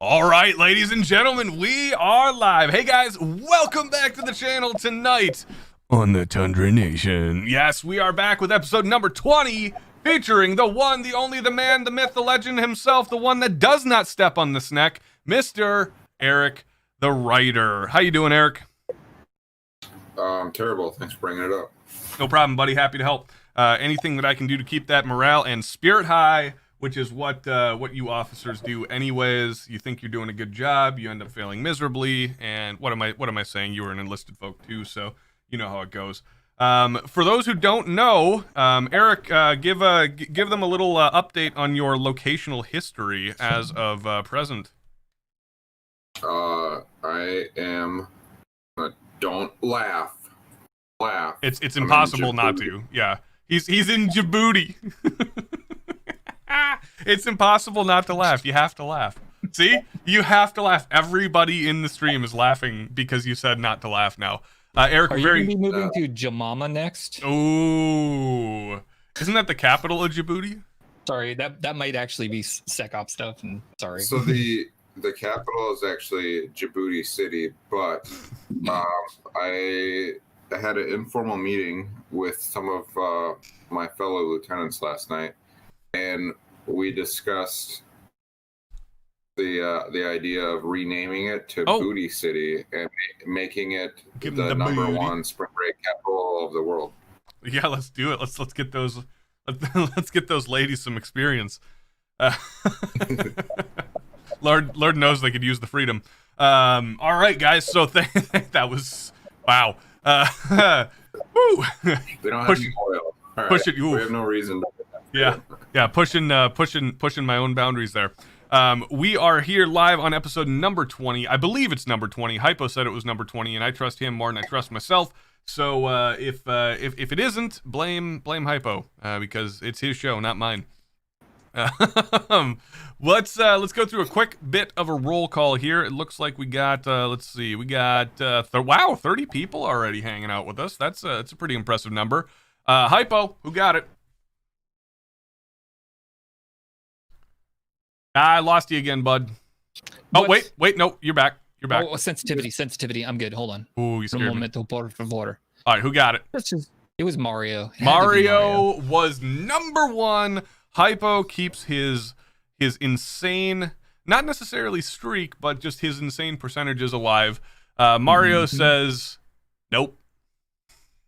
All right, ladies and gentlemen, we are live. Hey guys, welcome back to the channel tonight on the Tundra Nation. Yes, we are back with episode number 20, featuring the one, the only, the man, the myth, the legend himself, the one that does not step on the snack, Mr. Eric the Writer. How you doing, Eric? Terrible. Thanks for bringing it up. No problem, buddy. Happy to help. Anything that I can do to keep that morale and spirit high, which is what you officers do anyways. You think you're doing a good job, you end up failing miserably, and what am I saying? You were an enlisted folk too, so you know how it goes. For those who don't know, Eric, give them a little update on your locational history as of present. I am. Don't laugh. It's impossible not to. Yeah, he's in Djibouti. It's impossible not to laugh. You have to laugh. See? You have to laugh. Everybody in the stream is laughing because you said not to laugh now. Eric, are you going to be moving to Jamama next? Oh, isn't that the capital of Djibouti? Sorry, that might actually be SecOp stuff. And sorry. So the capital is actually Djibouti City, but I had an informal meeting with some of my fellow lieutenants last night, and we discussed the idea of renaming it to Booty City and making it the number one spring break capital of the world. Yeah, let's do it. Let's get those let's get those ladies some experience. Lord knows they could use the freedom. All right, guys. So that was wow. Woo. We don't have any oil. All right. Push it. We have no reason. Yeah, pushing my own boundaries there. We are here live on episode number 20. I believe it's number 20. Hypo said it was number 20, and I trust him more than I trust myself. So if it isn't, blame Hypo because it's his show, not mine. Let's go through a quick bit of a roll call here. It looks like we got 30 people already hanging out with us. It's a pretty impressive number. Hypo, who got it? I lost you again, bud. Oh, wait, no, you're back. You're back. Oh, sensitivity. I'm good. Hold on. Ooh, you Un scared me. momento, por favor. All right, who got it? It was Mario. It had to be Mario was number one. Hypo keeps his insane, not necessarily streak, but just his insane percentages alive. Mario says, nope.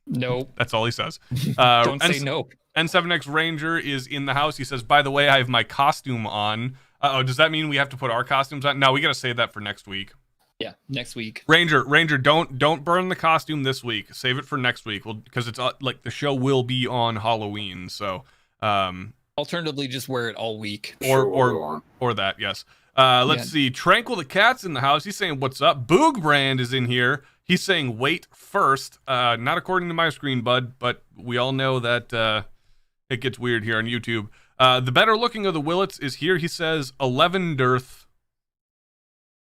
Nope. That's all he says. Don't say nope. N7X Ranger is in the house. He says, by the way, I have my costume on. Oh, does that mean we have to put our costumes on? No, we got to save that for next week. Yeah, next week. Ranger, don't burn the costume this week. Save it for next week. Well, because it's like the show will be on Halloween, so Alternatively, just wear it all week. Or that, yes. Let's see. Tranquil the Cat's in the house. He's saying, what's up? Boog Brand is in here. He's saying, wait first. Not according to my screen, bud, but we all know that it gets weird here on YouTube. The better looking of the Willets is here. He says 11 Earth.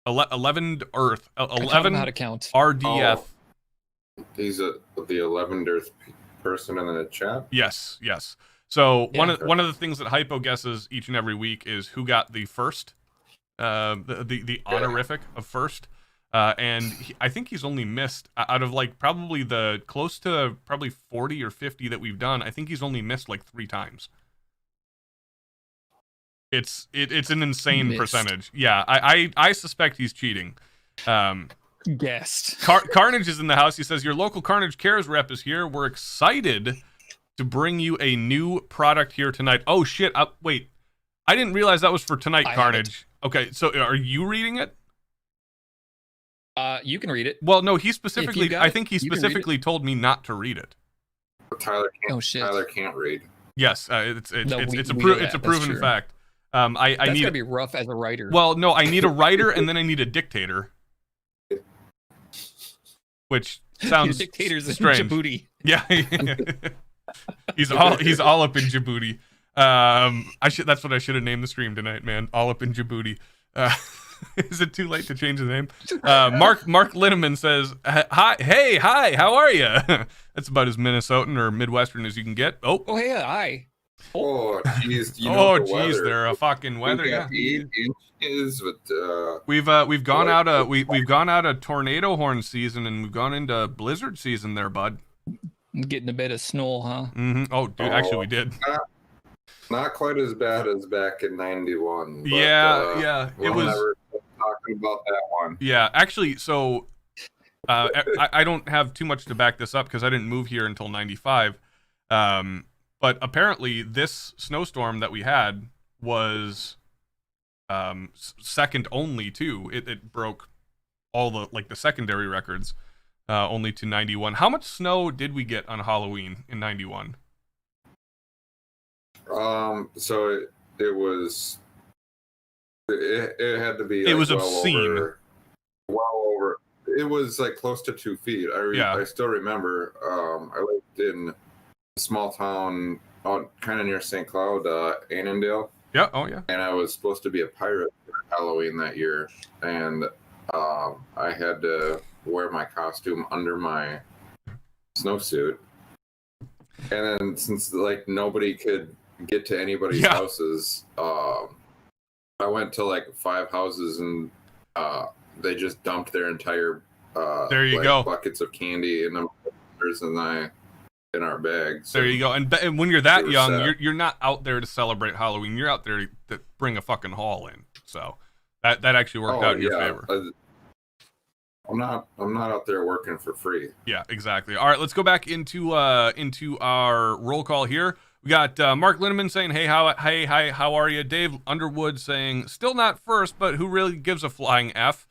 11 Earth. 11 how to count. RDF. Oh, he's the 11th Earth person in the chat. Yes. So Yeah. one of the things that Hypo guesses each and every week is who got the first, the honorific of first. And I think he's only missed out of like probably the close to probably 40 or 50 that we've done. I think he's only missed like 3 times. It's an insane percentage. Yeah, I suspect he's cheating. Guessed. Carnage is in the house. He says your local Carnage Cares rep is here. We're excited to bring you a new product here tonight. Oh shit! Wait, I didn't realize that was for tonight, Carnage. Okay, so are you reading it? You can read it. Well, no, he specifically. I think he specifically told me not to read it. Tyler can't. Oh shit! Tyler can't read. Yes, it's a proven fact. That's need gonna be rough as a writer. Well, no, I need a writer and then I need a dictator, which sounds dictators strange. in Djibouti. Yeah, he's all up in Djibouti. That's what I should have named the stream tonight, man. All up in Djibouti. Is it too late to change the name? Mark Linneman says, hi, how are you? That's about as Minnesotan or Midwestern as you can get. Oh, hey, hi. Oh, jeez. They're a fucking weather. We got 8 inches with, we've gone out a tornado horn season and we've gone into blizzard season there, bud. Getting a bit of snow, huh? Mm-hmm. Oh, dude, actually we did. Not quite as bad as back in '91. But, yeah. We'll never stop talking about that one. Yeah, actually, so I don't have too much to back this up because I didn't move here until '95. But apparently, this snowstorm that we had was second only to it broke all the secondary records only to 91. How much snow did we get on Halloween in 91? So it was. It had to be. It was obscene. Well over. It was like close to 2 feet. I still remember. I lived in a small town out kind of near St. Cloud, Annandale. Yeah. Oh yeah. And I was supposed to be a pirate for Halloween that year, and I had to wear my costume under my snowsuit. And then since like nobody could get to anybody's houses, I went to like 5 houses and they just dumped their entire there you go buckets of candy in them in our bags. There you go. And when you're that young, you're not out there to celebrate Halloween. You're out there to bring a fucking haul in. So that actually worked out in your favor. I'm not out there working for free. Yeah, exactly. All right, let's go back into our roll call here. We got Mark Linneman saying, hi, how are you? Dave Underwood saying, still not first, but who really gives a flying F?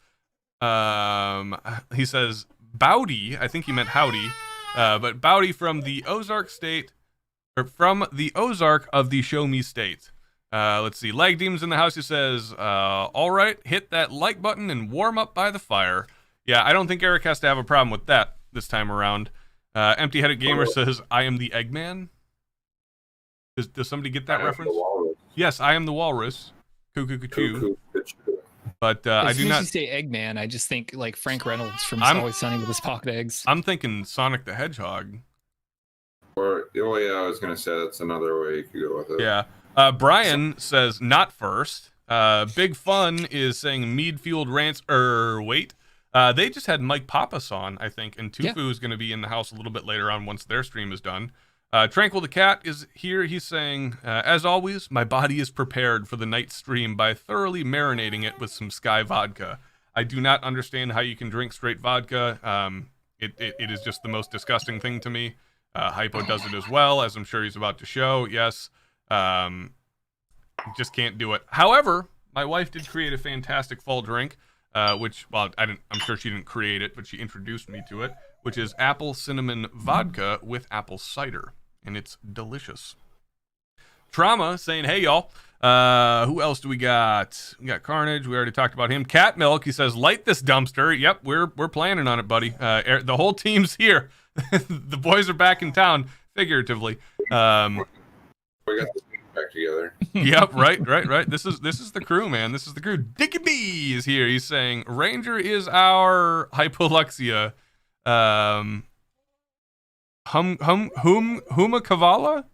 He says, Bowdy, I think he meant howdy, but Bowdy from the Ozark state, or from the Ozark of the Show Me state. Let's see, Lag Demon's in the house. He says, all right, hit that like button and warm up by the fire. Yeah, I don't think Eric has to have a problem with that this time around. Empty-headed Gamer says, I am the Eggman. Does somebody get that reference? Yes, I am the walrus. Cuckoo. But I do not. As you say Eggman, I just think like Frank Reynolds from It's Always Sunny with his pocket eggs. I'm thinking Sonic the Hedgehog. Or I was gonna say that's another way you could go with it. Yeah. Brian says not first. Big Fun is saying mead fueled rants. Wait. They just had Mike Pappas on, I think, and Tufu is going to be in the house a little bit later on once their stream is done. Tranquil the Cat is here. He's saying, as always, my body is prepared for the night stream by thoroughly marinating it with some Sky vodka. I do not understand how you can drink straight vodka. It is just the most disgusting thing to me. Hypo does it as well, as I'm sure he's about to show. Yes. Just can't do it. However, my wife did create a fantastic fall drink, which, well, I'm sure she didn't create it, but she introduced me to it, which is apple cinnamon vodka with apple cider, and it's delicious. Trauma saying, hey, y'all. Who else do we got? We got Carnage. We already talked about him. Cat Milk, he says, light this dumpster. Yep, we're planning on it, buddy. The whole team's here. The boys are back in town, figuratively. We got the team back together. Yep, right. This is the crew, man. This is the crew. Dickie B is here. He's saying Ranger is our hypoluxia. Huma Kavala?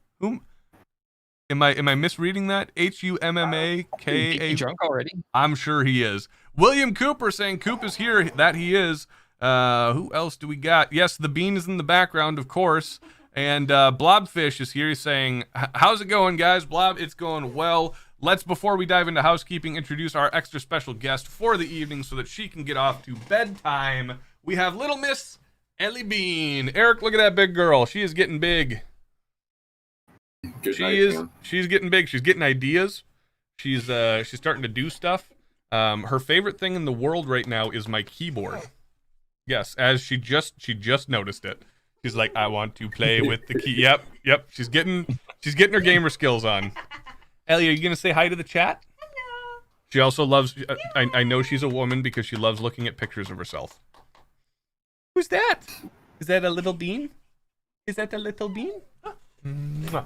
Am I misreading that? HUMMAKA. You drunk already? I'm sure he is. William Cooper saying Coop is here. That he is. Who else do we got? Yes, the bean is in the background, of course. And Blobfish is here. He's saying, how's it going, guys? Blob, it's going well. Let's, before we dive into housekeeping, introduce our extra special guest for the evening so that she can get off to bedtime. We have little Miss Ellie Bean. Eric, look at that big girl. She is getting big. She's getting big. She's getting ideas. She's starting to do stuff. Her favorite thing in the world right now is my keyboard. Yes, as she just noticed it. She's like, I want to play with the key. Yep. She's getting her gamer skills on. Ellie, are you gonna say hi to the chat? Hello. She also loves. I know she's a woman because she loves looking at pictures of herself. Who's that? Is that a little bean? Is that a little bean? Mwah.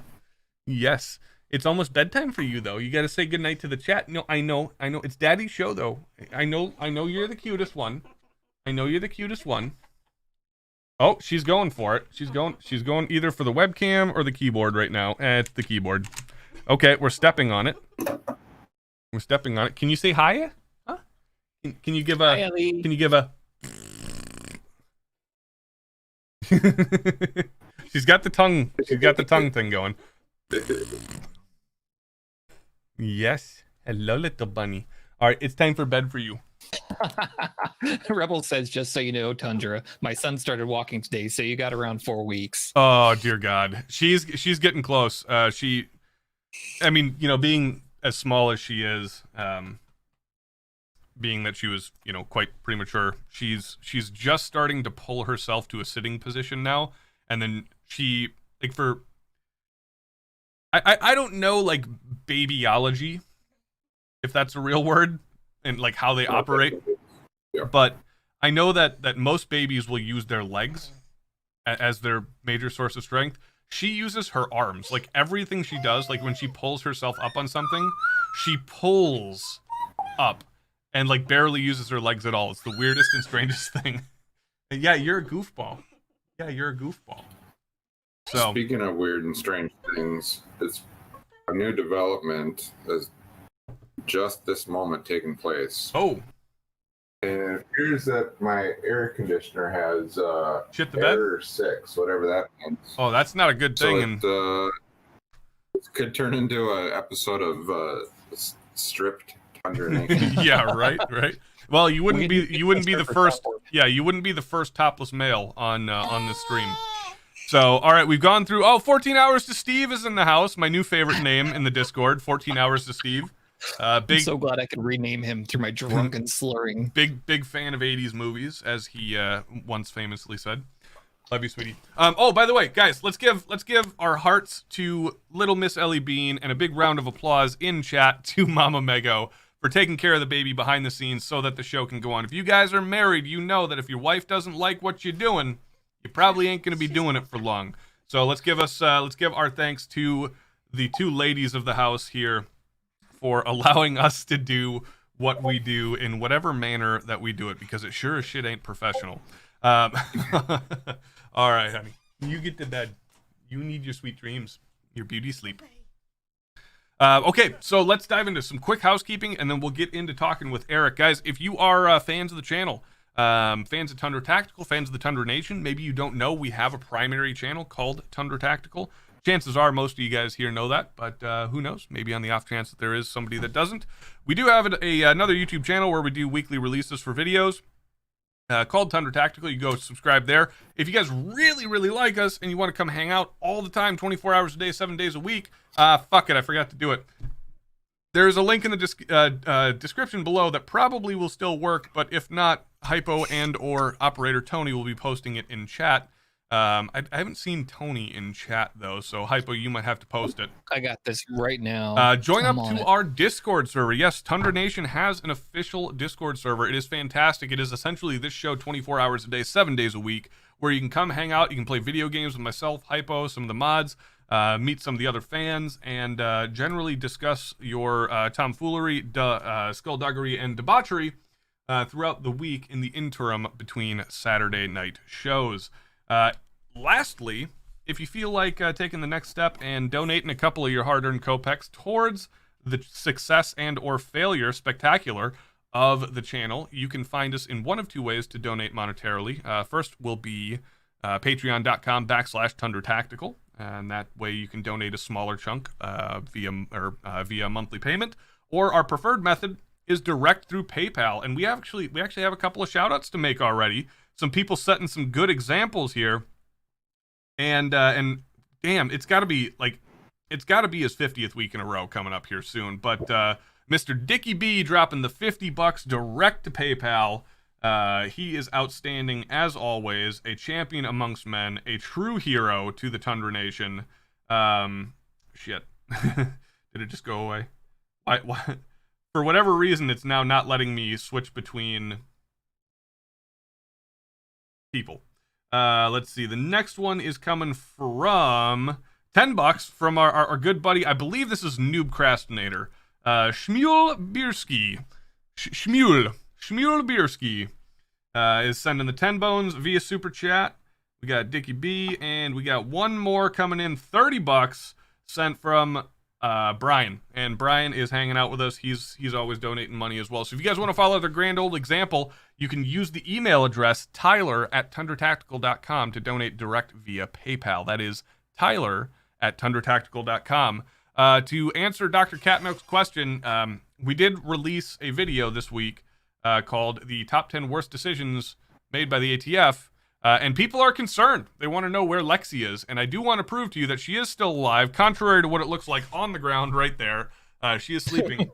Yes. It's almost bedtime for you, though. You got to say goodnight to the chat. No, I know. It's Daddy's show, though. I know you're the cutest one. Oh, she's going for it. She's going either for the webcam or the keyboard right now. It's the keyboard. Okay, we're stepping on it. Can you say hi? Huh? Can you give a? Hi, Ellie. Can you give a? She's got the tongue thing going. Yes. Hello, little bunny. All right, it's time for bed for you. Rebel says, just so you know, Tundra, my son started walking today, so you got around 4 weeks. Oh dear God, she's getting close. Being as small as she is, being that she was, quite premature, she's just starting to pull herself to a sitting position now, and then she I don't know, like, babyology, if that's a real word, and like how they operate. Yeah. But I know that most babies will use their legs as their major source of strength. She uses her arms. Like, everything she does, like when she pulls herself up on something, she pulls up and like barely uses her legs at all. It's the weirdest and strangest thing. And yeah, you're a goofball. So, speaking of weird and strange things, it's a new development has just this moment taken place. oh, And it appears that my air conditioner has shit the bed? error 6, whatever that means. Oh, that's not a good thing. So it could turn into an episode of Stripped Tundra Naked. Yeah, right. Well, you wouldn't be the first. Yeah, you wouldn't be the first topless male on this stream. So, all right, we've gone through. 14 Hours to Steve is in the house. My new favorite name in the Discord, 14 Hours to Steve. I'm so glad I could rename him through my drunken slurring. Big fan of 80s movies, as he once famously said. Love you, sweetie. By the way, guys, let's give our hearts to little Miss Ellie Bean and a big round of applause in chat to Mama Mego for taking care of the baby behind the scenes so that the show can go on. If you guys are married, you know that if your wife doesn't like what you're doing, you probably ain't going to be doing it for long. So let's give our thanks to the two ladies of the house here for allowing us to do what we do in whatever manner that we do it, because it sure as shit ain't professional. All right, honey, you get to bed. You need your sweet dreams, your beauty sleep. Okay, so let's dive into some quick housekeeping, and then we'll get into talking with Eric. Guys, if you are fans of the channel, fans of Tundra Tactical, fans of the Tundra Nation, maybe you don't know we have a primary channel called Tundra Tactical. Chances are most of you guys here know that, but who knows? Maybe on the off chance that there is somebody that doesn't. We do have another YouTube channel where we do weekly releases for videos. Called Tundra Tactical. You go subscribe there. If you guys really, really like us and you want to come hang out all the time, 24 hours a day, 7 days a week, fuck it, I forgot to do it. There's a link in the description below that probably will still work, but if not, Hypo and or Operator Tony will be posting it in chat. I haven't seen Tony in chat though, so Hypo, you might have to post it. I got this right now. Join up to our Discord server. Yes, Tundra Nation has an official Discord server. It is fantastic. It is essentially this show 24 hours a day, 7 days a week, where you can come hang out. You can play video games with myself, Hypo, some of the mods, meet some of the other fans, and generally discuss your tomfoolery, skullduggery, and debauchery throughout the week in the interim between Saturday night shows. Lastly, if you feel like taking the next step and donating a couple of your hard-earned kopecks towards the success and or failure spectacular of the channel, you can find us in one of two ways to donate monetarily. First will be patreon.com/Tundra Tactical, and that way you can donate a smaller chunk via monthly payment. Or our preferred method is direct through PayPal, and we actually have a couple of shout-outs to make already. Some people setting some good examples here, and damn, it's got to be his 50th week in a row coming up here soon. But Mr. Dickie B dropping the $50 direct to PayPal. He is outstanding as always, a champion amongst men, a true hero to the Tundra Nation. Shit, did it just go away? Why? For whatever reason, it's now not letting me switch between people. Let's see. The next one is coming from $10 from our good buddy. I believe this is Noobcrastinator. Shmuel Bierski. Shmuel Bierski is sending the 10 bones via super chat. We got Dickie B, and we got one more coming in, $30 sent from Brian, and Brian is hanging out with us. He's always donating money as well. So if you guys want to follow their grand old example, you can use the email address tyler@tundratactical.com to donate direct via PayPal. That is tyler@tundratactical.com. To answer Dr. Catmilk's question, we did release a video this week called the top 10 worst decisions made by the ATF. And people are concerned. They want to know where Lexi is. And I do want to prove to you that she is still alive, contrary to what it looks like on the ground right there. She is sleeping.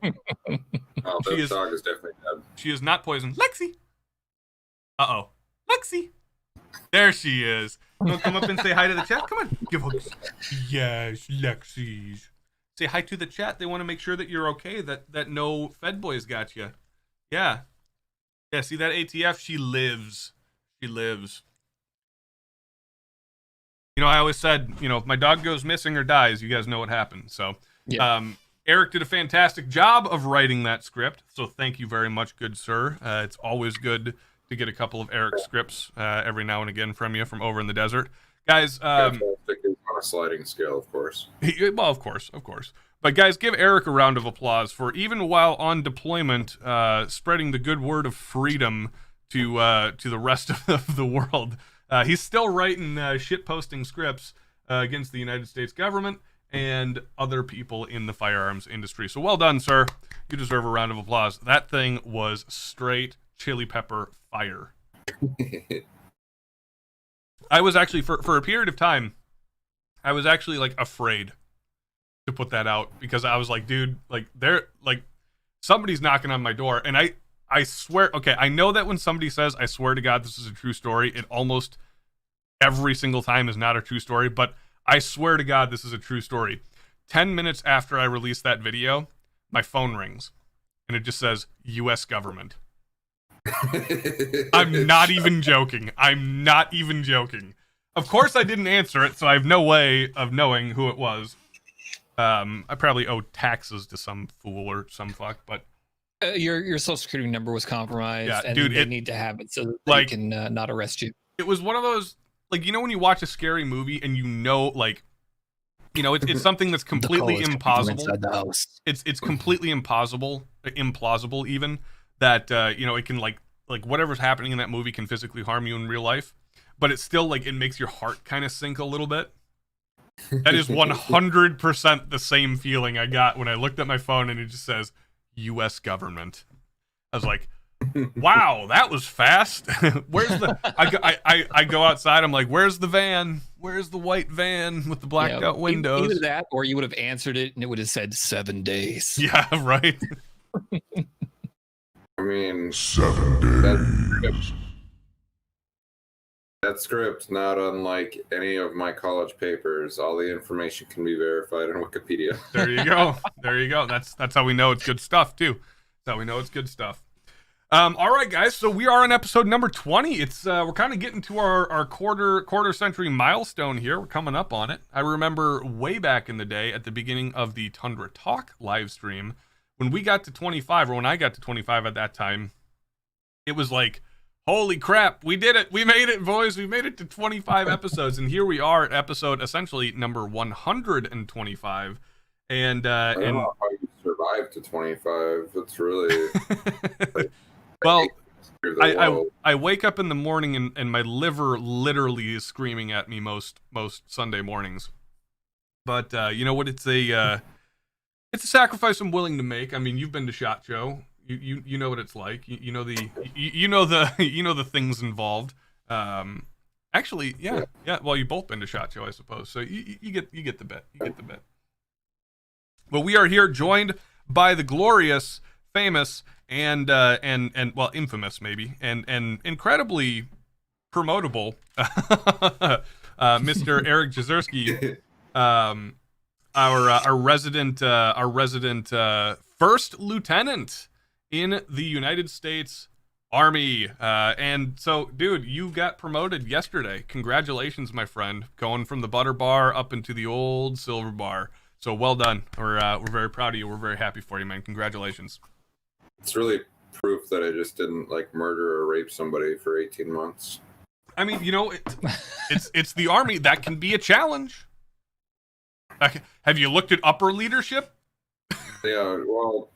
Oh, that dog is definitely dead. She is not poisoned. Lexi! Uh-oh. Lexi! There she is. You want to come up and say hi to the chat? Come on. Give hugs. Yes, Lexi. Say hi to the chat. They want to make sure that you're okay, that no Fed boys got you. Yeah. Yeah, see that ATF? She lives. She lives. You know, I always said, if my dog goes missing or dies, you guys know what happens. So, yeah. Eric did a fantastic job of writing that script. So thank you very much, good sir. It's always good to get a couple of Eric scripts every now and again from you from over in the desert. Guys, on a sliding scale, of course. Well, of course. But guys, give Eric a round of applause for, even while on deployment, spreading the good word of freedom to the rest of the world. He's still writing shit-posting scripts against the United States government and other people in the firearms industry. So well done, sir. You deserve a round of applause. That thing was straight chili pepper fire. I was actually, for a period of time, I was actually afraid to put that out, because I was like, dude, somebody's knocking on my door, and I swear, okay, I know that when somebody says, I swear to God, this is a true story, it almost every single time is not a true story, but I swear to God, this is a true story. 10 minutes after I released that video, my phone rings, and it just says, U.S. government. I'm not even joking. Of course I didn't answer it, so I have no way of knowing who it was. I probably owe taxes to some fool or some fuck, but... Your social security number was compromised, yeah, and dude, they need to have it so that they can not arrest you. It was one of those, when you watch a scary movie and You know, it's something that's completely impossible. Inside the house. It's completely implausible even that you know, it can like whatever's happening in that movie can physically harm you in real life, but it's still like it makes your heart kind of sink a little bit. That is 100% the same feeling I got when I looked at my phone and it just says U.S. government. I was like, wow, that was fast. Where's the? I go outside. I'm like, where's the van? Where's the white van with the blacked out windows? Either that, or you would have answered it and it would have said 7 days. Yeah, right. I mean, 7 days. That script, not unlike any of my college papers, all the information can be verified on Wikipedia. There you go. There you go. That's how we know it's good stuff too. That's how we know it's good stuff. All right, guys. So we are on episode number 20. It's we're kind of getting to our quarter century milestone here. We're coming up on it. I remember way back in the day at the beginning of the Tundra Talk live stream when we got to 25, or when I got to 25 at that time. It was like, holy crap, we did it. We made it, boys. We made it to 25 episodes. And here we are at episode essentially number 125. And I don't know how you survived to 25. It's really like, well, I wake up in the morning and my liver literally is screaming at me most Sunday mornings. But you know what? It's a sacrifice I'm willing to make. I mean, you've been to SHOT Show. You know what it's like. You know the things involved. Actually, yeah. Well, you've both been to SHOT Show, I suppose. So you get the bit. You get the bit. But we are here joined by the glorious, famous, and well, infamous maybe, and incredibly promotable, Mr. Eric Jezierski, our resident first lieutenant in the United States Army. And so, dude, you got promoted yesterday. Congratulations, my friend, going from the butter bar up into the old silver bar. So well done. We're very proud of you. We're very happy for you, man. Congratulations. It's really proof that I just didn't like murder or rape somebody for 18 months. I mean, you know, it's the Army. That can be a challenge. Have you looked at upper leadership? Yeah, well,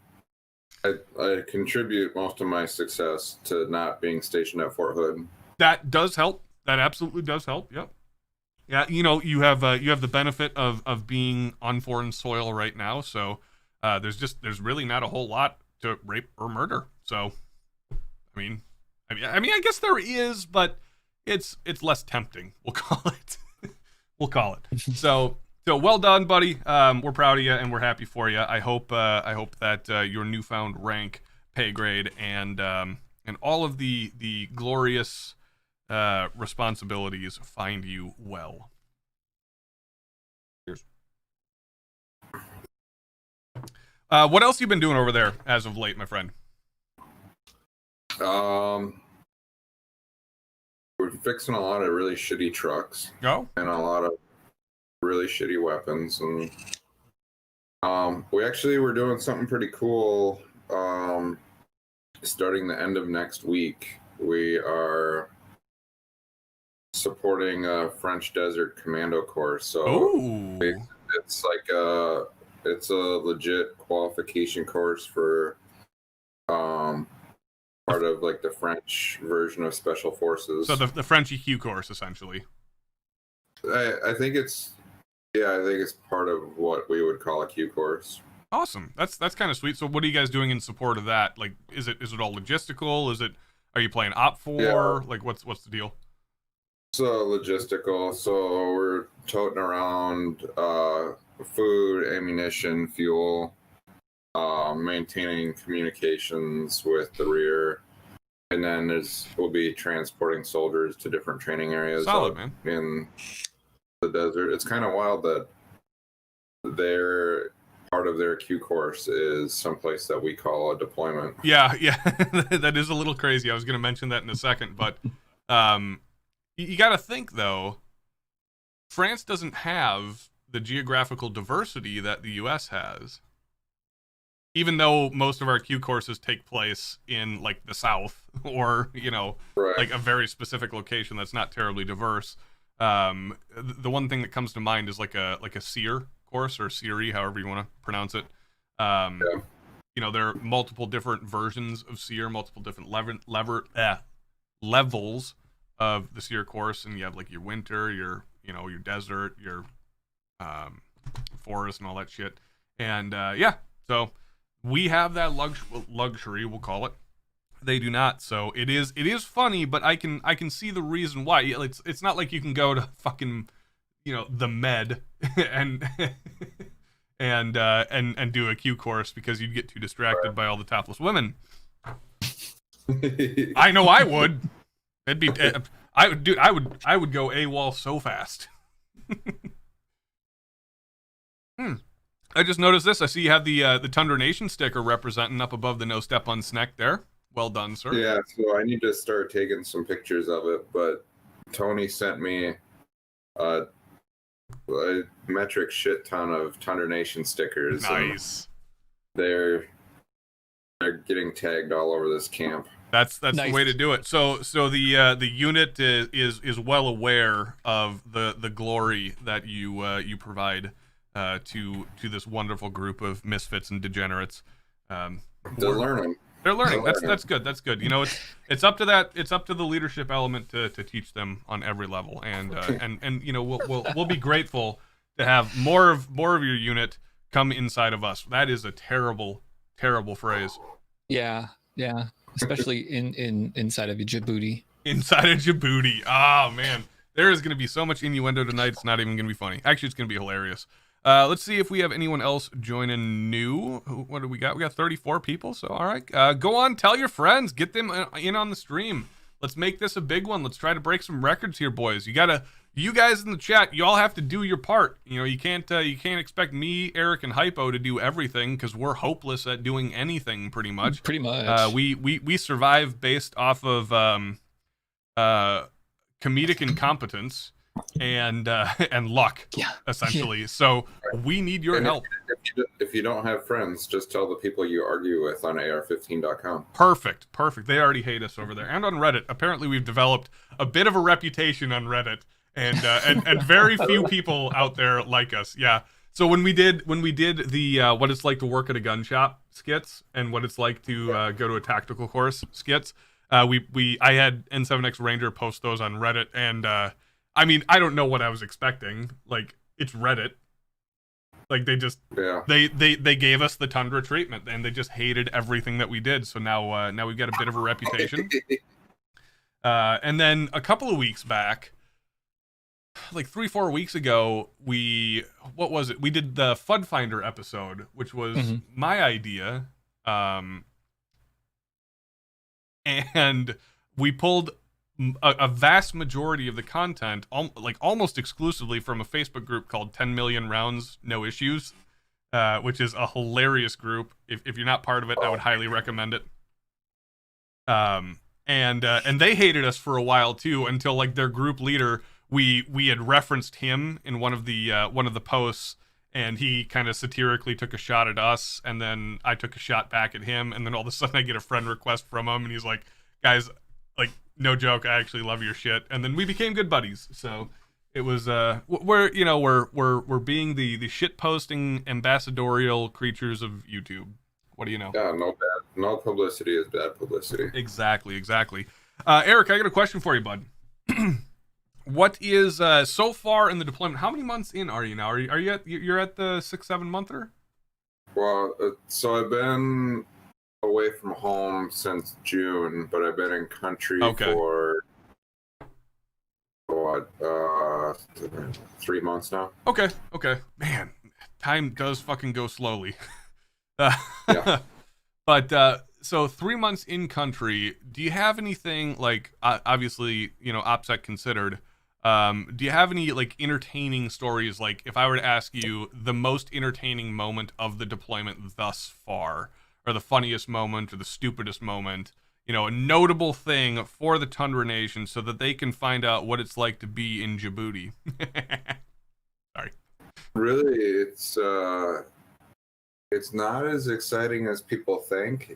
I contribute most of my success to not being stationed at Fort Hood. That does help. That absolutely does help. Yep. Yeah, you know, you have the benefit of being on foreign soil right now, so there's really not a whole lot to rape or murder. So, I mean, I guess there is, but it's less tempting. We'll call it. We'll call it. So well done, buddy. We're proud of you and we're happy for you. I hope that your newfound rank, pay grade, and all of the glorious responsibilities find you well. Cheers. What else you been doing over there as of late, my friend? We're fixing a lot of really shitty trucks. Oh? And a lot of really shitty weapons, and we actually were doing something pretty cool. Starting the end of next week, we are supporting a French Desert Commando course. So it's like it's a legit qualification course for part of like the French version of Special Forces. So the French EQ course, essentially. I think it's part of what we would call a Q course. Awesome. That's kind of sweet. So what are you guys doing in support of that? Like, is it all logistical? Are you playing OPFOR? Yeah. Like, what's the deal? So logistical. So we're toting around food, ammunition, fuel, maintaining communications with the rear, and then we'll be transporting soldiers to different training areas. Solid, man. In the desert. It's kind of wild that part of their Q course is someplace that we call a deployment. Yeah. That is a little crazy. I was going to mention that in a second, but you got to think, though, France doesn't have the geographical diversity that the U.S. has. Even though most of our Q courses take place in, like, the South or, you know, right, like a very specific location that's not terribly diverse. The one thing that comes to mind is like a seer course, or Siri, however you want to pronounce it. Yeah. You know, there are multiple different versions of seer, multiple different levels of the seer course, and you have like your winter, your desert, your forest, and all that shit. And yeah, so we have that luxury, we'll call it. They do not. So it is funny, but I can see the reason why. It's not like you can go to fucking, the med and and do a Q course, because you'd get too distracted by all the topless women. I know I would. It'd be I would go AWOL so fast. I just noticed this. I see you have the Tundra Nation sticker representing up above the no step on Sneck there. Well done, sir. Yeah, so I need to start taking some pictures of it, but Tony sent me a metric shit ton of Tundra Nation stickers. Nice. They're getting tagged all over this camp. That's Nice. The way to do it. So the unit is well aware of the glory that you provide to this wonderful group of misfits and degenerates. They're learning. They're learning. That's good. That's good. It's up to the leadership element to teach them on every level, and we'll be grateful to have more of your unit come inside of us. That is a terrible phrase. Yeah, especially inside of Djibouti. Inside of Djibouti. Oh man, there is going to be so much innuendo tonight. It's not even going to be funny. Actually, it's going to be hilarious. Let's see if we have anyone else joining new. What do we got? We got 34 people. So, all right. Go on, tell your friends. Get them in on the stream. Let's make this a big one. Let's try to break some records here, boys. You guys in the chat, you all have to do your part. You can't expect me, Eric, and Hypo to do everything, because we're hopeless at doing anything, pretty much. Pretty much. We survive based off of comedic incompetence and luck, essentially. So we need your help. If you don't have friends, just tell the people you argue with on ar15.com. Perfect. They already hate us over there, and on Reddit. Apparently, we've developed a bit of a reputation on Reddit, and very few people out there like us. Yeah. So when we did the what it's like to work at a gun shop skits, and what it's like to go to a tactical course skits, I had N7X Ranger post those on Reddit, and I mean, I don't know what I was expecting. Like, it's Reddit. Like, they just they gave us the Tundra treatment, and they just hated everything that we did. So now we've got a bit of a reputation. And then a couple of weeks back, like 3-4 weeks ago, we did the FUD Finder episode, which was my idea. And we pulled a vast majority of the content, almost exclusively, from a Facebook group called 10 Million Rounds No Issues, which is a hilarious group. If you're not part of it, I would highly recommend it. And they hated us for a while too, until like their group leader, we had referenced him in one of the posts, and he kind of satirically took a shot at us, and then I took a shot back at him, and then all of a sudden I get a friend request from him, and he's like, "Guys, like, no joke, I actually love your shit." And then we became good buddies. So it was we're being the shit posting ambassadorial creatures of YouTube. What do you know? Yeah, no publicity is bad publicity. Exactly. Eric, I got a question for you, bud. What is so far in the deployment? How many months in are you now? You're at the 6-7 monther? Well, so I've been away from home since June, but I've been in country for 3 months now. Okay. Man, time does fucking go slowly. Yeah. But so 3 months in country, do you have anything, like, obviously, OPSEC considered, do you have any like entertaining stories? Like, if I were to ask you the most entertaining moment of the deployment thus far, or the funniest moment, or the stupidest moment, a notable thing for the Tundra Nation, so that they can find out what it's like to be in Djibouti. Sorry. Really, it's not as exciting as people think.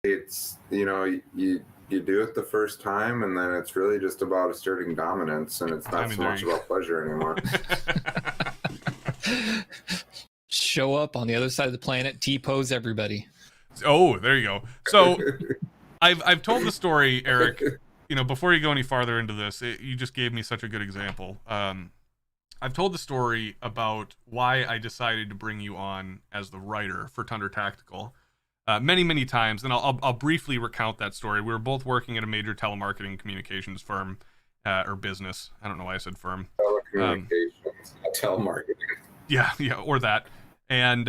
It's you you do it the first time, and then it's really just about asserting dominance, and it's not so much about pleasure anymore. Show up on the other side of the planet, T-pose everybody. Oh, there you go. So I've told the story, Eric. You know, before you go any farther into this, you just gave me such a good example. I've told the story about why I decided to bring you on as the writer for Tundra Tactical many times, and I'll briefly recount that story. We were both working at a major telemarketing communications firm or business. I don't know why I said firm. Telecommunications, telemarketing. Yeah, or that. And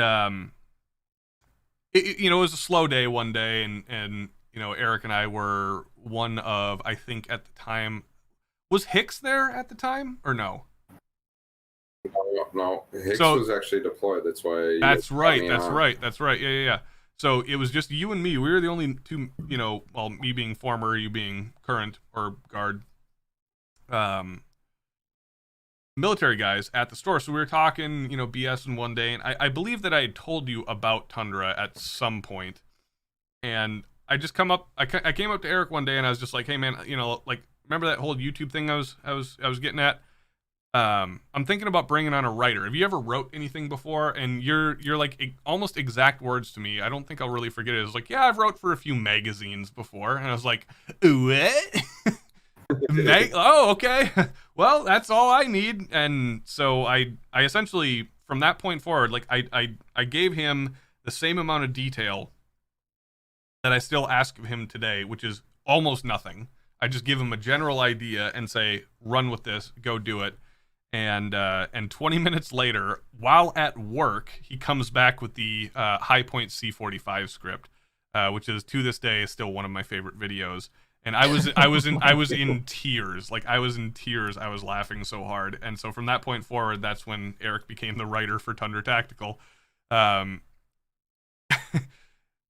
it was a slow day one day, and you know, Eric and I were one of, I think at the time, was Hicks there at the time or no? No. Hicks was actually deployed. That's why. That's right. Yeah. So it was just you and me. We were the only two, you know, well, me being former, you being current or guard, military guys at the store. So we were talking, you know, BS in one day, and I believe that I had told you about Tundra at some point, and I just came up to Eric one day, and I was just like, hey man, you know, like, remember that whole YouTube thing I was getting at? I'm thinking about bringing on a writer. Have you ever wrote anything before? And you're like almost exact words to me. I don't think I'll really forget it. It was like, yeah, I've wrote for a few magazines before. And I was like, what? Oh, okay. Well, that's all I need. And so I essentially, from that point forward, like I gave him the same amount of detail that I still ask of him today, which is almost nothing. I just give him a general idea and say, run with this, go do it. And 20 minutes later, while at work, he comes back with the High Point C-45 script, which is to this day still one of my favorite videos. And I was in tears. Like, I was in tears. I was laughing so hard. And so from that point forward, that's when Eric became the writer for Tundra Tactical. The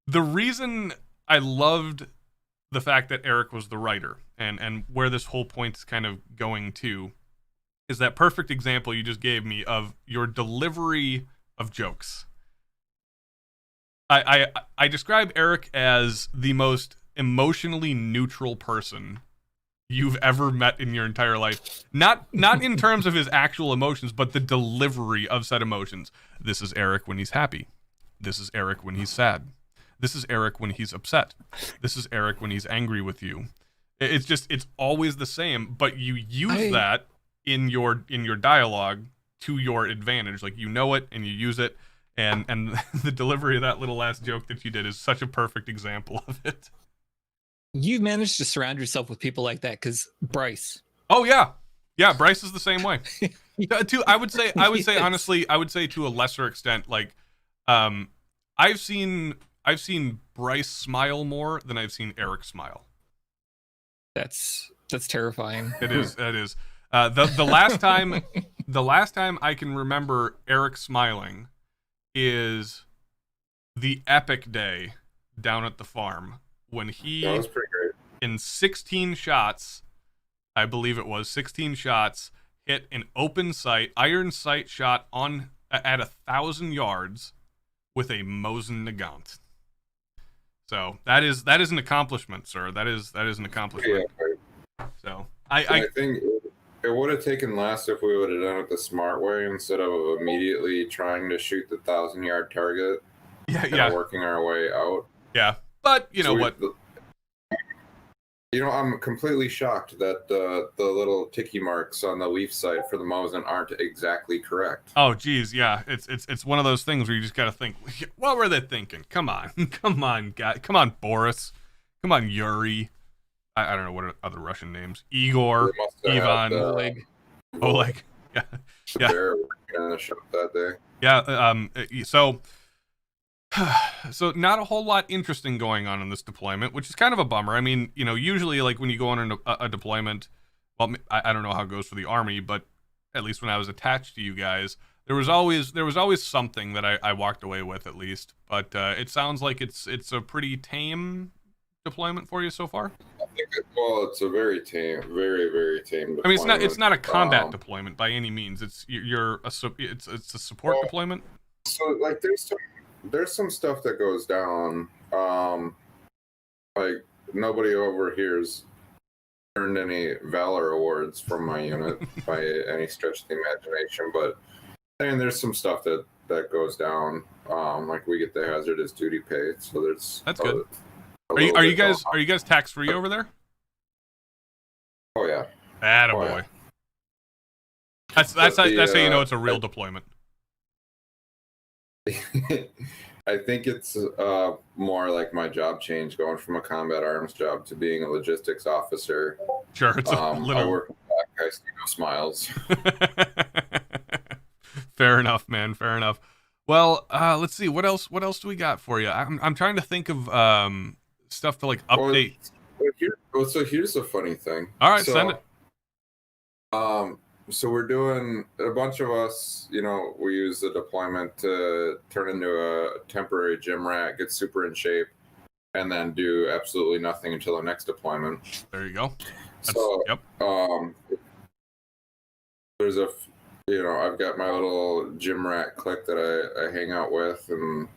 reason I loved the fact that Eric was the writer and where this whole point is kind of going to is that perfect example you just gave me of your delivery of jokes. I describe Eric as the most emotionally neutral person you've ever met in your entire life. Not in terms of his actual emotions, but the delivery of said emotions. This is Eric when he's happy. This is Eric when he's sad. This is Eric when he's upset. This is Eric when he's angry with you. It's always the same, but you use that in your dialogue to your advantage. Like, you know it and you use it, and the delivery of that little last joke that you did is such a perfect example of it. You've managed to surround yourself with people like that, because Bryce. Oh yeah, Bryce is the same way. I would say honestly, I would say to a lesser extent, like, I've seen Bryce smile more than I've seen Eric smile. That's terrifying. It is. The last time I can remember Eric smiling is the epic day down at the farm when he, that was pretty great. In 16 shots, I believe it was 16 shots, hit an open sight, iron sight shot on at 1,000 yards with a Mosin Nagant. So that is an accomplishment, sir. That is an accomplishment. Yeah. So I think it would have taken less if we would have done it the smart way instead of immediately trying to shoot the 1,000-yard target. Yeah. Working our way out. Yeah, but you know what? You know, I'm completely shocked that the little ticky marks on the leaf sight for the Mosin aren't exactly correct. Oh, geez, yeah. It's one of those things where you just got to think, what were they thinking? Come on, guy. Come on, Boris. Come on, Yuri. I don't know what are other Russision names. Igor, Ivan, Oleg. Yeah. They're in the shop that day. Yeah. So not a whole lot interesting going on in this deployment, which is kind of a bummer. I mean, you know, usually like when you go on a deployment, well, I don't know how it goes for the Army, but at least when I was attached to you guys, there was always something that I walked away with at least. But it sounds like it's a pretty tame deployment for you so far. I think it's a very tame, very, very tame deployment. I mean, it's not a combat deployment by any means. It's a support deployment. So like there's some stuff that goes down. Like nobody over here's earned any valor awards from my unit by any stretch of the imagination, but I mean, there's some stuff that goes down. Like we get the hazardous duty pay, so that's good. Are you guys tax free over there? Oh yeah. Attaboy. Oh, yeah. That's how you know it's a real deployment. I think it's more like my job change, going from a combat arms job to being a logistics officer. Sure, it's a little. I work back, I see no smiles. Fair enough, man. Fair enough. Well, let's see. What else do we got for you? I'm trying to think of stuff to like update. So here's the funny thing. All right, send it. So we're doing, a bunch of us, you know, we use the deployment to turn into a temporary gym rat, get super in shape, and then do absolutely nothing until the next deployment. There you go. Yep. There's I've got my little gym rat clique that I hang out with, and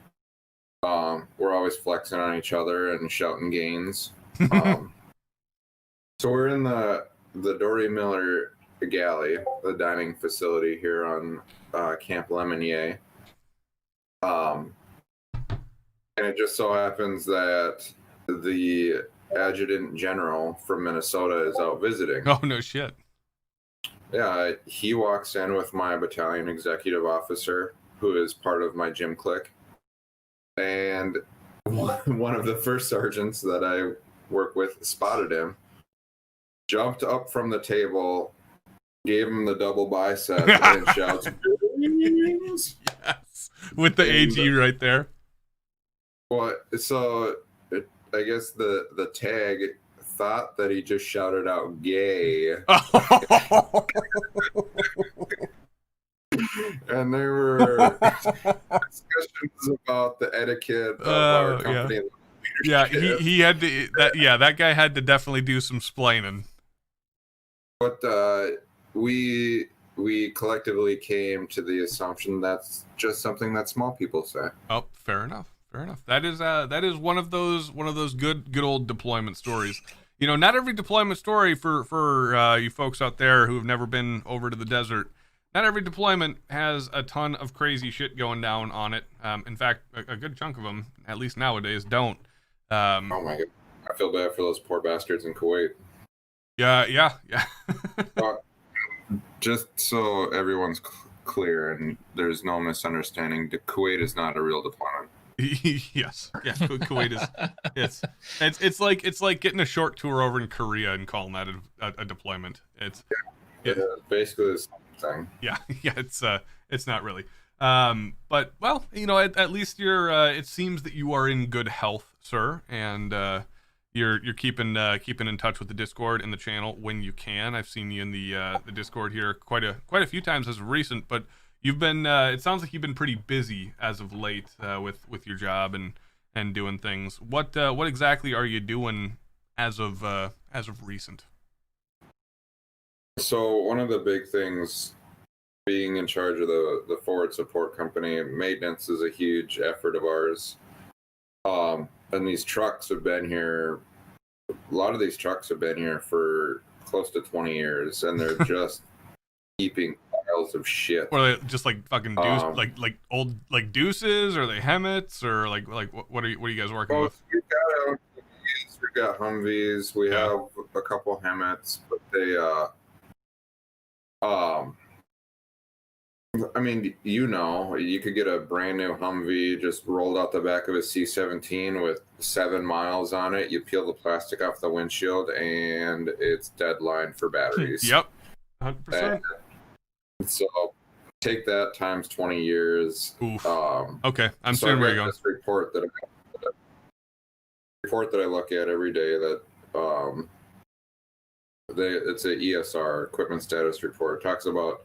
we're always flexing on each other and shouting gains. So we're in the Dory Miller Galley, the dining facility here on Camp Lemonnier. And it just so happens that the adjutant general from Minnesota is out visiting. Oh, no shit. Yeah, he walks in with my battalion executive officer, who is part of my gym clique. And one of the first sergeants that I work with spotted him, jumped up from the table, gave him the double bicep, and shouts, "Yes!" With the AG right there. Well, so I guess the tag thought that he just shouted out "gay," and there were discussions about the etiquette of our company. Yeah, he had to. That guy had to definitely do some splaining. But we collectively came to the assumption that's just something that small people say. Oh, fair enough. That is one of those good old deployment stories. You know, not every deployment story for you folks out there who have never been over to the desert. Not every deployment has a ton of crazy shit going down on it. In fact, a good chunk of them, at least nowadays, don't. Oh my god, I feel bad for those poor bastards in Kuwait. Yeah. Just so everyone's clear and there's no misunderstanding, Kuwait is not a real deployment. Yes, yeah. Kuwait is. It's like getting a short tour over in Korea and calling that a deployment. It's basically the same thing. Yeah. It's not really. But well, you know, at least you're. It seems that you are in good health, sir, and you're keeping in touch with the Discord and the channel when you can. I've seen you in the Discord here quite a few times as of recent, but you've been. It sounds like you've been pretty busy as of late with your job and doing things. What exactly are you doing as of recent? So one of the big things, being in charge of the forward support company, maintenance is a huge effort of ours. And these trucks have been here. A lot of these trucks have been here for close to 20 years, and they're just keeping piles of shit. Or they just like fucking like old like deuces, or they Hemmets, or like what are you guys working with? We've got Humvees. We have a couple Hemmets, but they I mean, you could get a brand new Humvee just rolled out the back of a C-17 with 7 miles on it. You peel the plastic off the windshield, and it's deadline for batteries. Yep, 100%. So take that times 20 years. Oof. Okay, I'm seeing where you're going. This report that I look at every day that it's a ESR, equipment status report. It talks about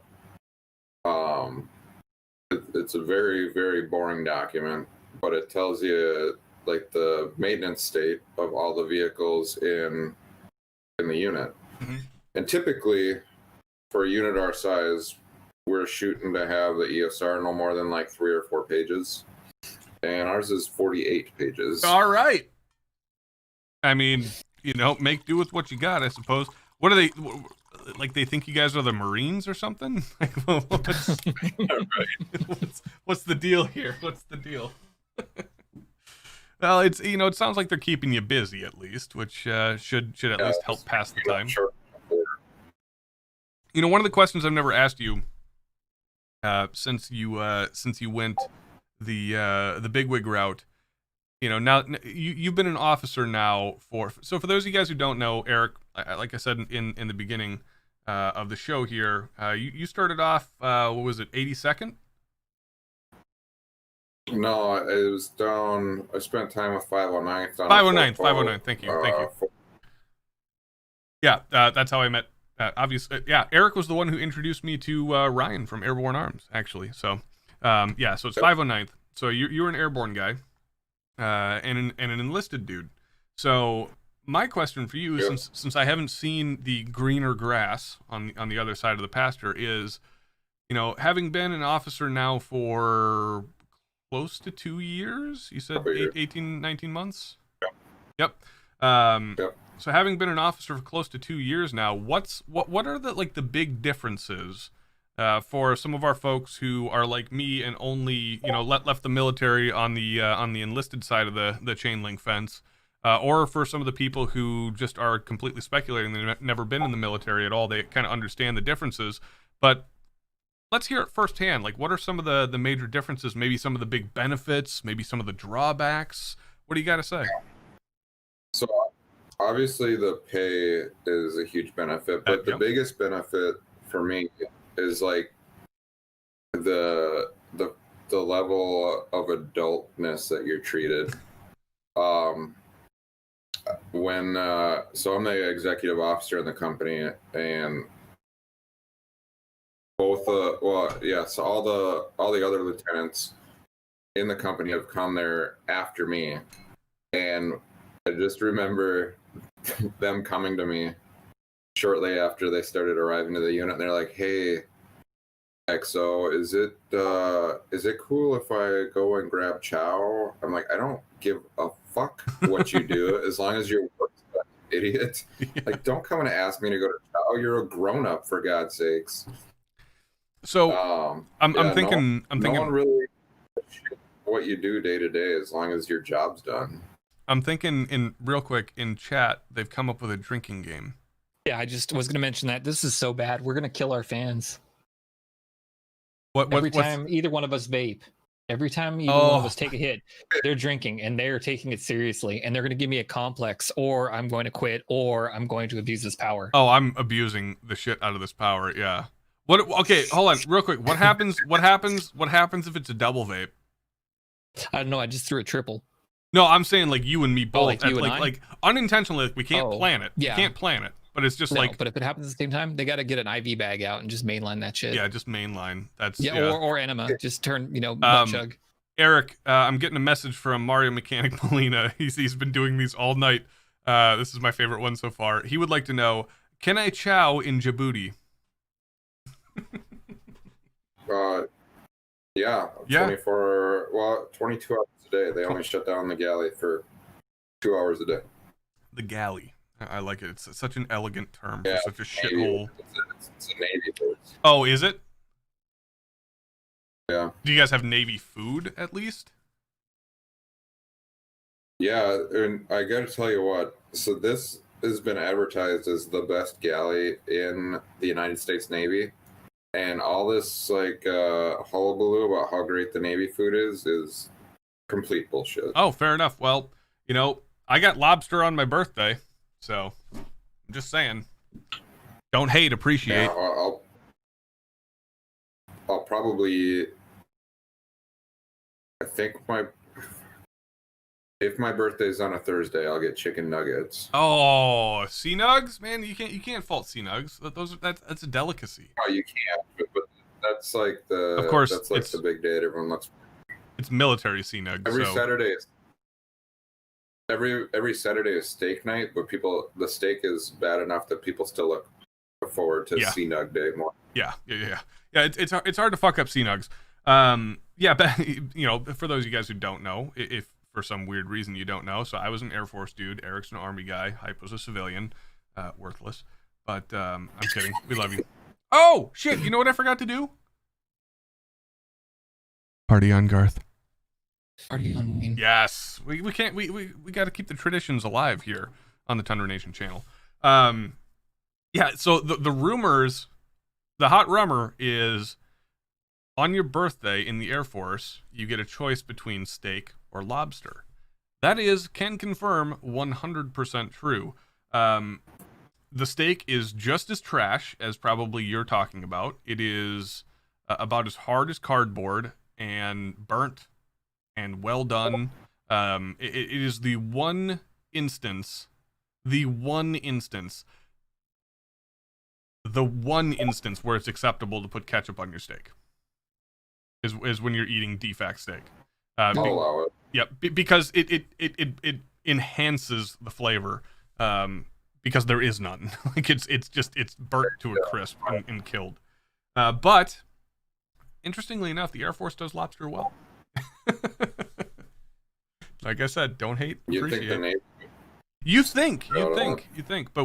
it's a very, very boring document, but it tells you like the maintenance state of all the vehicles in the unit. Mm-hmm. And typically for a unit our size, we're shooting to have the ESR no more than like 3 or 4 pages, and ours is 48 pages. All right. I mean, make do with what you got, I suppose. What are they like? They think you guys are the Marines or something? Like, what's the deal here? What's the deal? Well, it's it sounds like they're keeping you busy at least, which should at least help pass the time. Sure. One of the questions I've never asked you, since you went the bigwig route, now you've been an officer now for those of you guys who don't know, Eric, like I said in the beginning of the show here, you started off what was it, 82nd? No, it was down. I spent time with 509th. 509. Thank you. Yeah, that's how I met. Obviously, yeah. Eric was the one who introduced me to Ryan from Airborne Arms, actually. So, yeah. So it's 509th. So you're an airborne guy, and an enlisted dude. So my question for you, since I haven't seen the greener grass on the other side of the pasture, is, having been an officer now for close to 2 years, you said 18, 19 months? Yep. So having been an officer for close to 2 years now, what are the big differences for some of our folks who are like me and only left the military on the enlisted side of the chain link fence, or for some of the people who just are completely speculating, they've never been in the military at all, they kind of understand the differences, but let's hear it firsthand. Like, what are some of the major differences? Maybe some of the big benefits, maybe some of the drawbacks. What do you got to say? So obviously the pay is a huge benefit, but the biggest benefit for me is like the level of adultness that you're treated. When so I'm the executive officer in the company, and both so all the other lieutenants in the company have come there after me, and I just remember them coming to me shortly after they started arriving to the unit, and they're like, "Hey, XO, is it cool if I go and grab chow?" I'm like, "I don't give a fuck what you do as long as you're idiot. Yeah. Like, don't come and ask me to go to chow. You're a grown up, for God's sakes." So I'm thinking no one really what you do day to day as long as your job's done. I'm thinking real quick in chat, they've come up with a drinking game. Yeah, I just was going to mention that. This is so bad. We're going to kill our fans. Every time either one of us vape, every time either one of us take a hit, they're drinking and they're taking it seriously, and they're going to give me a complex, or I'm going to quit, or I'm going to abuse this power. Oh, I'm abusing the shit out of this power. Yeah. Okay, hold on, real quick. What happens if it's a double vape? I don't know. I just threw a triple. No, I'm saying like you and me both. Like you and I? Like unintentionally, like we can't plan it. Yeah. We can't plan it. But it's just but if it happens at the same time, they got to get an IV bag out and just mainline that shit. Yeah, just mainline. That's or enema. Just turn, butt chug. Eric, I'm getting a message from Mario Mechanic Molina. He's been doing these all night. This is my favorite one so far. He would like to know, can I chow in Djibouti? Yeah. 22 hours a day. They only shut down the galley for 2 hours a day. The galley. I like it. It's such an elegant term for such a shithole. It's a Navy base. Oh, is it? Yeah. Do you guys have Navy food at least? Yeah, and I gotta tell you what. So this has been advertised as the best galley in the United States Navy, and all this hullabaloo about how great the Navy food is complete bullshit. Oh, fair enough. Well, I got lobster on my birthday. So, I'm just saying, don't hate, appreciate. Yeah, I'll probably, I think if my birthday's on a Thursday, I'll get chicken nuggets. Oh, sea nugs, man, you can't fault sea nugs. That's a delicacy. Oh, you can't, but that's like of course, that's like the big day that everyone looks. It's military sea nugs. Every Saturday is steak night, but the steak is bad enough that people still look forward to Sea Nug Day more. Yeah. It's hard to fuck up Sea Nugs. But for those of you guys who don't know, if for some weird reason you don't know. So I was an Air Force dude. Eric's an Army guy. Hype was a civilian. Worthless. But I'm kidding. We love you. Oh, shit. You know what I forgot to do? Party on Garth. Party on me. Yes. We can't. We got to keep the traditions alive here on the Tundra Nation channel. Yeah, so the rumors, the hot rumor is on your birthday in the Air Force, you get a choice between steak or lobster. That can confirm 100% true. The steak is just as trash as probably you're talking about. It is about as hard as cardboard and burnt and well done. It is the one instance where it's acceptable to put ketchup on your steak is when you're eating defact steak. I'll allow it. Yep, because it enhances the flavor. Because there is none. Like it's burnt to a crisp and killed. But interestingly enough, the Air Force does lobster well. Like I said, don't hate. You think the name? You think. But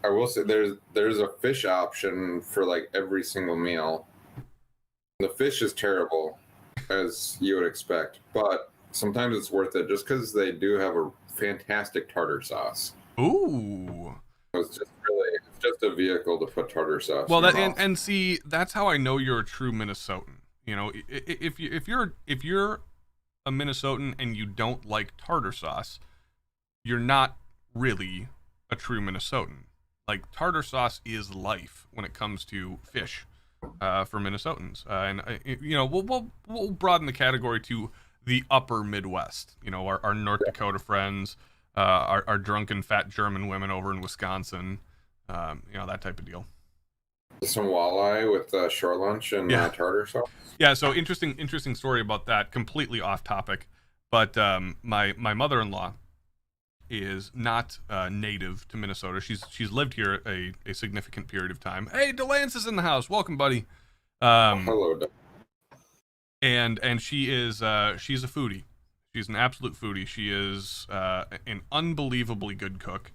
I will say there's a fish option for like every single meal. The fish is terrible, as you would expect, but sometimes it's worth it just because they do have a fantastic tartar sauce. Ooh. It's just a vehicle to put tartar sauce. Well, and see, that's how I know you're a true Minnesotan. You know, if you're a Minnesotan and you don't like tartar sauce, you're not really a true Minnesotan. Like, tartar sauce is life when it comes to fish for Minnesotans. We'll broaden the category to the upper Midwest. You know, our North Dakota friends, our drunken fat German women over in Wisconsin, that type of deal. Some walleye with shore lunch and tartar sauce. Yeah, so interesting story about that. Completely off topic, but my mother-in-law is not native to Minnesota. She's lived here a significant period of time. Hey, DeLance is in the house. Welcome, buddy. Hello. And she's a foodie. She's an absolute foodie. She is an unbelievably good cook.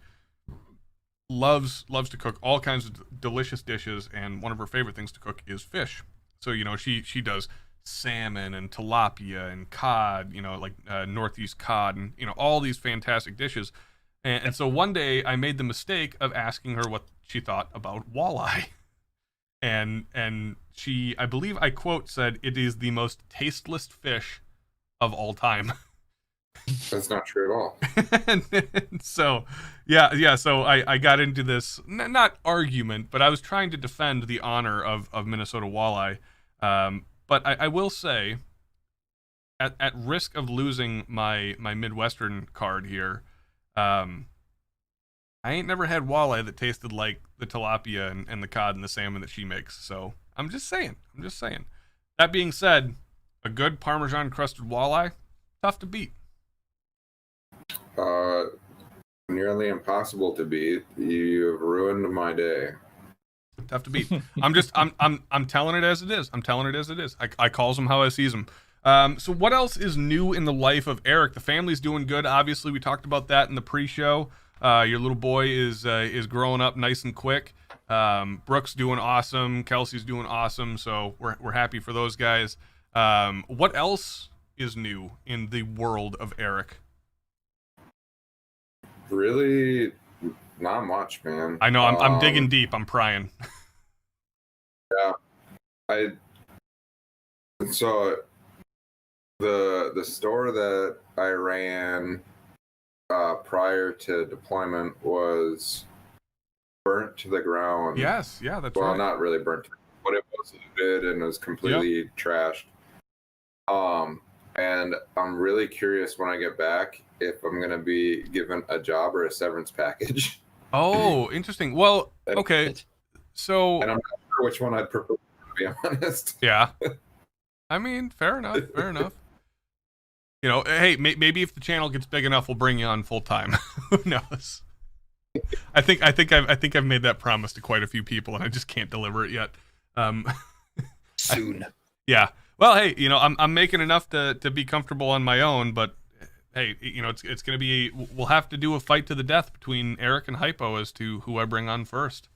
Loves to cook all kinds of delicious dishes, and one of her favorite things to cook is fish. So, you know, she does salmon and tilapia and cod, Northeast cod, and, all these fantastic dishes. And so one day I made the mistake of asking her what she thought about walleye. And she, I believe I quote, said, "It is the most tasteless fish of all time." That's not true at all. and so, so I got into this, not argument, but I was trying to defend the honor of Minnesota walleye. But I will say, at risk of losing my Midwestern card here, I ain't never had walleye that tasted like the tilapia and the cod and the salmon that she makes. So I'm just saying. That being said, a good Parmesan crusted walleye, tough to beat. Nearly impossible to beat. You've ruined my day. Tough to beat. I'm telling it as it is. I calls them how I sees them. So what else is new in the life of Eric? The family's doing good. Obviously, we talked about that in the pre-show. Your little boy is growing up nice and quick. Brooke's doing awesome. Kelsey's doing awesome. So we're happy for those guys. What else is new in the world of Eric? Really, not much, man. I know. I'm digging deep. I'm prying. Yeah, So the store that I ran prior to deployment was burnt to the ground. Yes, yeah, that's well, right. Not really burnt, but it was looted and it was completely trashed. And I'm really curious when I get back if I'm gonna be given a job or a severance package. Oh, interesting. Well, okay. So, and I'm not sure which one I'd prefer, to be honest. Yeah. I mean, fair enough. Hey, maybe if the channel gets big enough, we'll bring you on full time. Who knows? I think I've made that promise to quite a few people, and I just can't deliver it yet. Soon. Yeah. Well, hey, I'm making enough to be comfortable on my own, but hey, it's going to be, we'll have to do a fight to the death between Eric and Hypo as to who I bring on first.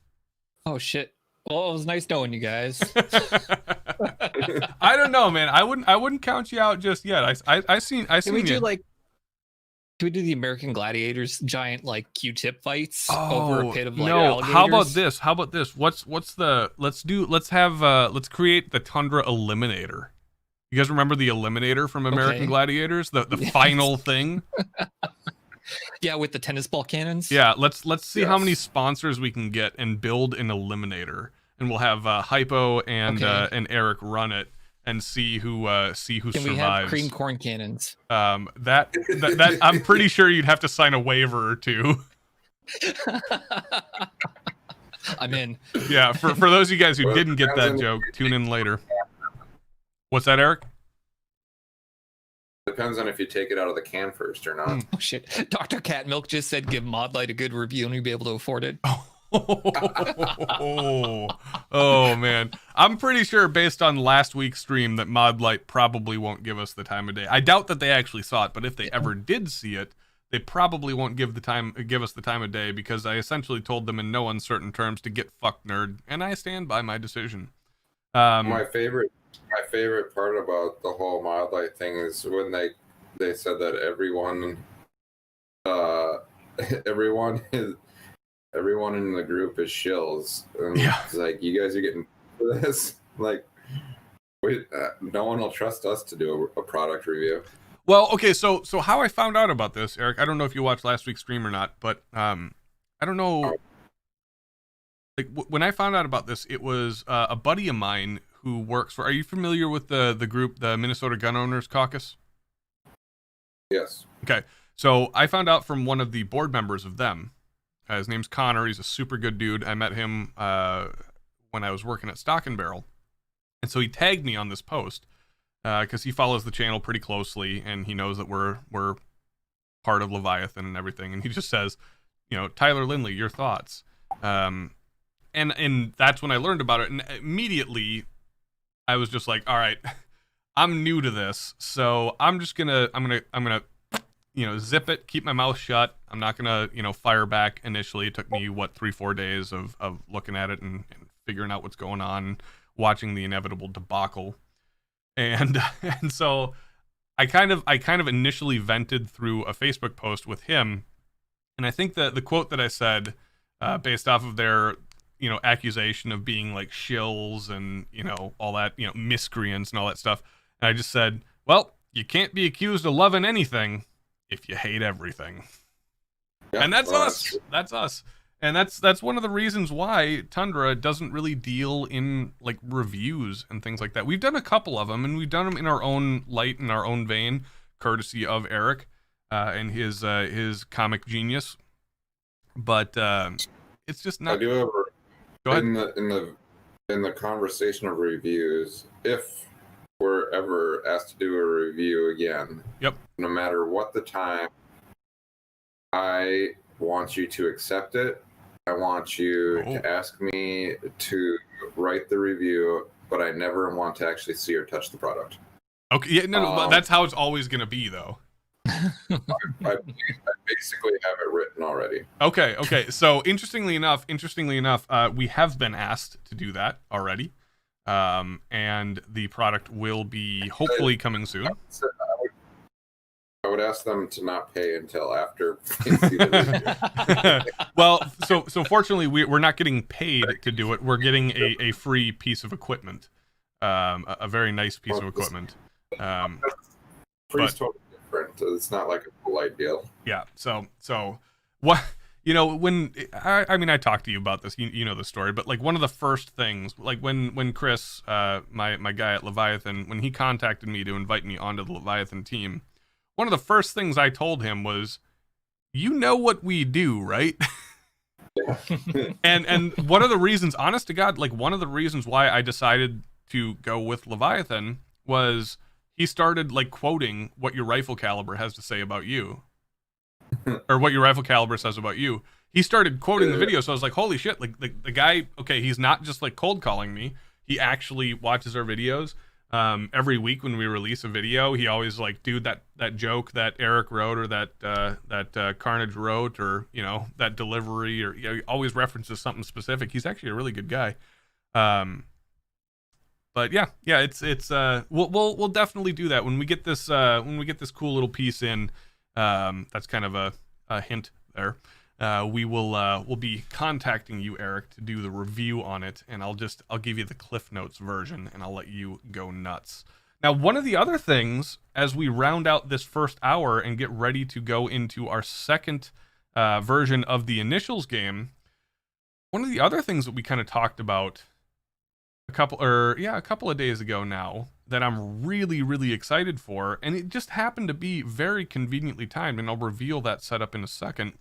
Oh shit. Well, it was nice knowing you guys. I don't know, man. I wouldn't count you out just yet. I seen Can we you. Can we do the American Gladiators giant like Q-tip fights Oh, over a pit of like no. alligators? How about this? Let's create the Tundra Eliminator. You guys remember the Eliminator from American Okay. Gladiators? The Yes. final thing? Yeah, with the tennis ball cannons. Yeah, let's see how many Yes. sponsors we can get and build an Eliminator. And we'll have Hypo and Eric run it and see who Can survives. we have cream corn cannons? That I'm pretty sure you'd have to sign a waiver or two. I'm in. Yeah, for those of you guys who Well, didn't get that depends on- joke, tune in later. What's that, Eric? Depends on if you take it out of the can first or not. Oh shit. Dr. Cat Milk just said give Modlight a good review and you'll be able to afford it. Oh man, I'm pretty sure based on last week's stream that Modlight probably won't give us the time of day. I doubt that they actually saw it, but if they ever did see it, they probably won't give us the time of day, because I essentially told them in no uncertain terms to get fucked, nerd, and I stand by my decision. My favorite part about the whole mild light thing is when they said that everyone in the group is shills. And Yeah. It's like, you guys are getting this. Like, wait, no one will trust us to do a product review. Well, okay, so how I found out about this, Eric, I don't know if you watched last week's stream or not, but I don't know. Like when I found out about this, it was a buddy of mine who works for. Are you familiar with the group, the Minnesota Gun Owners Caucus? Yes. Okay, so I found out from one of the board members of them. His name's Connor. He's a super good dude. I met him when I was working at Stock and Barrel, and so he tagged me on this post because he follows the channel pretty closely, and he knows that we're part of Leviathan and everything. And he just says, Tyler Lindley, your thoughts. And that's when I learned about it, and immediately I was just like, all right, I'm new to this, so I'm gonna zip it, keep my mouth shut. I'm not gonna fire back initially. It took me 3-4 days of looking at it and figuring out what's going on, watching the inevitable debacle, and so I kind of initially vented through a Facebook post with him, and I think that the quote that I said, based off of their accusation of being like shills and all that, miscreants and all that stuff, and I just said, well, you can't be accused of loving anything if you hate everything. Yeah, And that's well, us. That's us. And that's one of the reasons why Tundra doesn't really deal in like reviews and things like that. We've done a couple of them, and we've done them in our own light, in our own vein, courtesy of Eric and his comic genius. But it's just not. I do have Go ahead. in the conversation of reviews, if we're ever asked to do a review again, Yep. no matter what the time, I want you to accept it. I want you to ask me to write the review, but I never want to actually see or touch the product. Okay. Yeah. No. That's how it's always gonna be, though. I basically have it written already. Okay. So interestingly enough, we have been asked to do that already, and the product will be hopefully coming soon. I would ask them to not pay until after they see the review. Well, so fortunately, we're not getting paid to do it. We're getting a free piece of equipment, a very nice piece of equipment. Free's totally different. It's not like a polite deal. Yeah. So what, when I talked to you about this, you know the story, but like one of the first things, like when Chris, my guy at Leviathan, when he contacted me to invite me onto the Leviathan team, one of the first things I told him was, you know what we do, right? and one of the reasons, honest to God, like one of the reasons why I decided to go with Leviathan was he started like quoting what your rifle caliber has to say about you. Or what your rifle caliber says about you. He started quoting the video, so I was like, holy shit, like the guy, okay, he's not just like cold calling me. He actually watches our videos. every week when we release a video, he always like do that joke that Eric wrote, or that Carnage wrote, or that delivery, or he always references something specific. He's actually a really good guy. But yeah, it's we'll definitely do that when we get this cool little piece in. That's kind of a hint there. We'll be contacting you, Eric, to do the review on it, and I'll give you the Cliff Notes version, and I'll let you go nuts. Now, one of the other things, as we round out this first hour and get ready to go into our second version of the Initials game, one of the other things that we kind of talked about a couple of days ago now, that I'm really, really excited for, and it just happened to be very conveniently timed, and I'll reveal that setup in a second,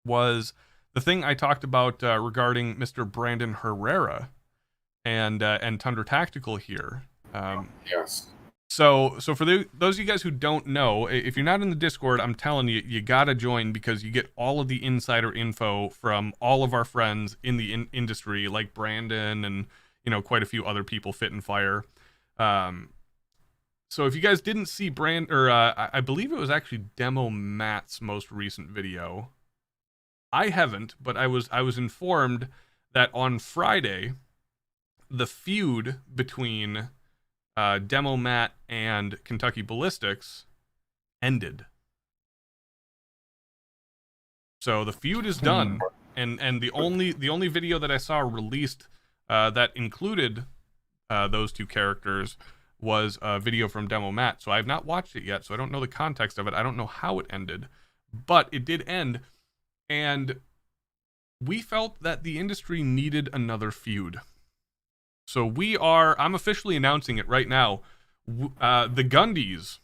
was the thing I talked about regarding Mr. Brandon Herrera and Tundra Tactical here. Yes. So for those of you guys who don't know, if you're not in the Discord, I'm telling you, you gotta join, because you get all of the insider info from all of our friends in the industry, like Brandon and quite a few other people, Fit and Fire. So if you guys didn't see I believe it was actually Demo Matt's most recent video. I haven't, but I was informed that on Friday, the feud between Demo Matt and Kentucky Ballistics ended. So the feud is done, and the only video that I saw released that included those two characters was a video from Demo Matt. So I have not watched it yet, so I don't know the context of it. I don't know how it ended, but it did end, and we felt that the industry needed another feud. So I'm officially announcing it right now. The Gundies,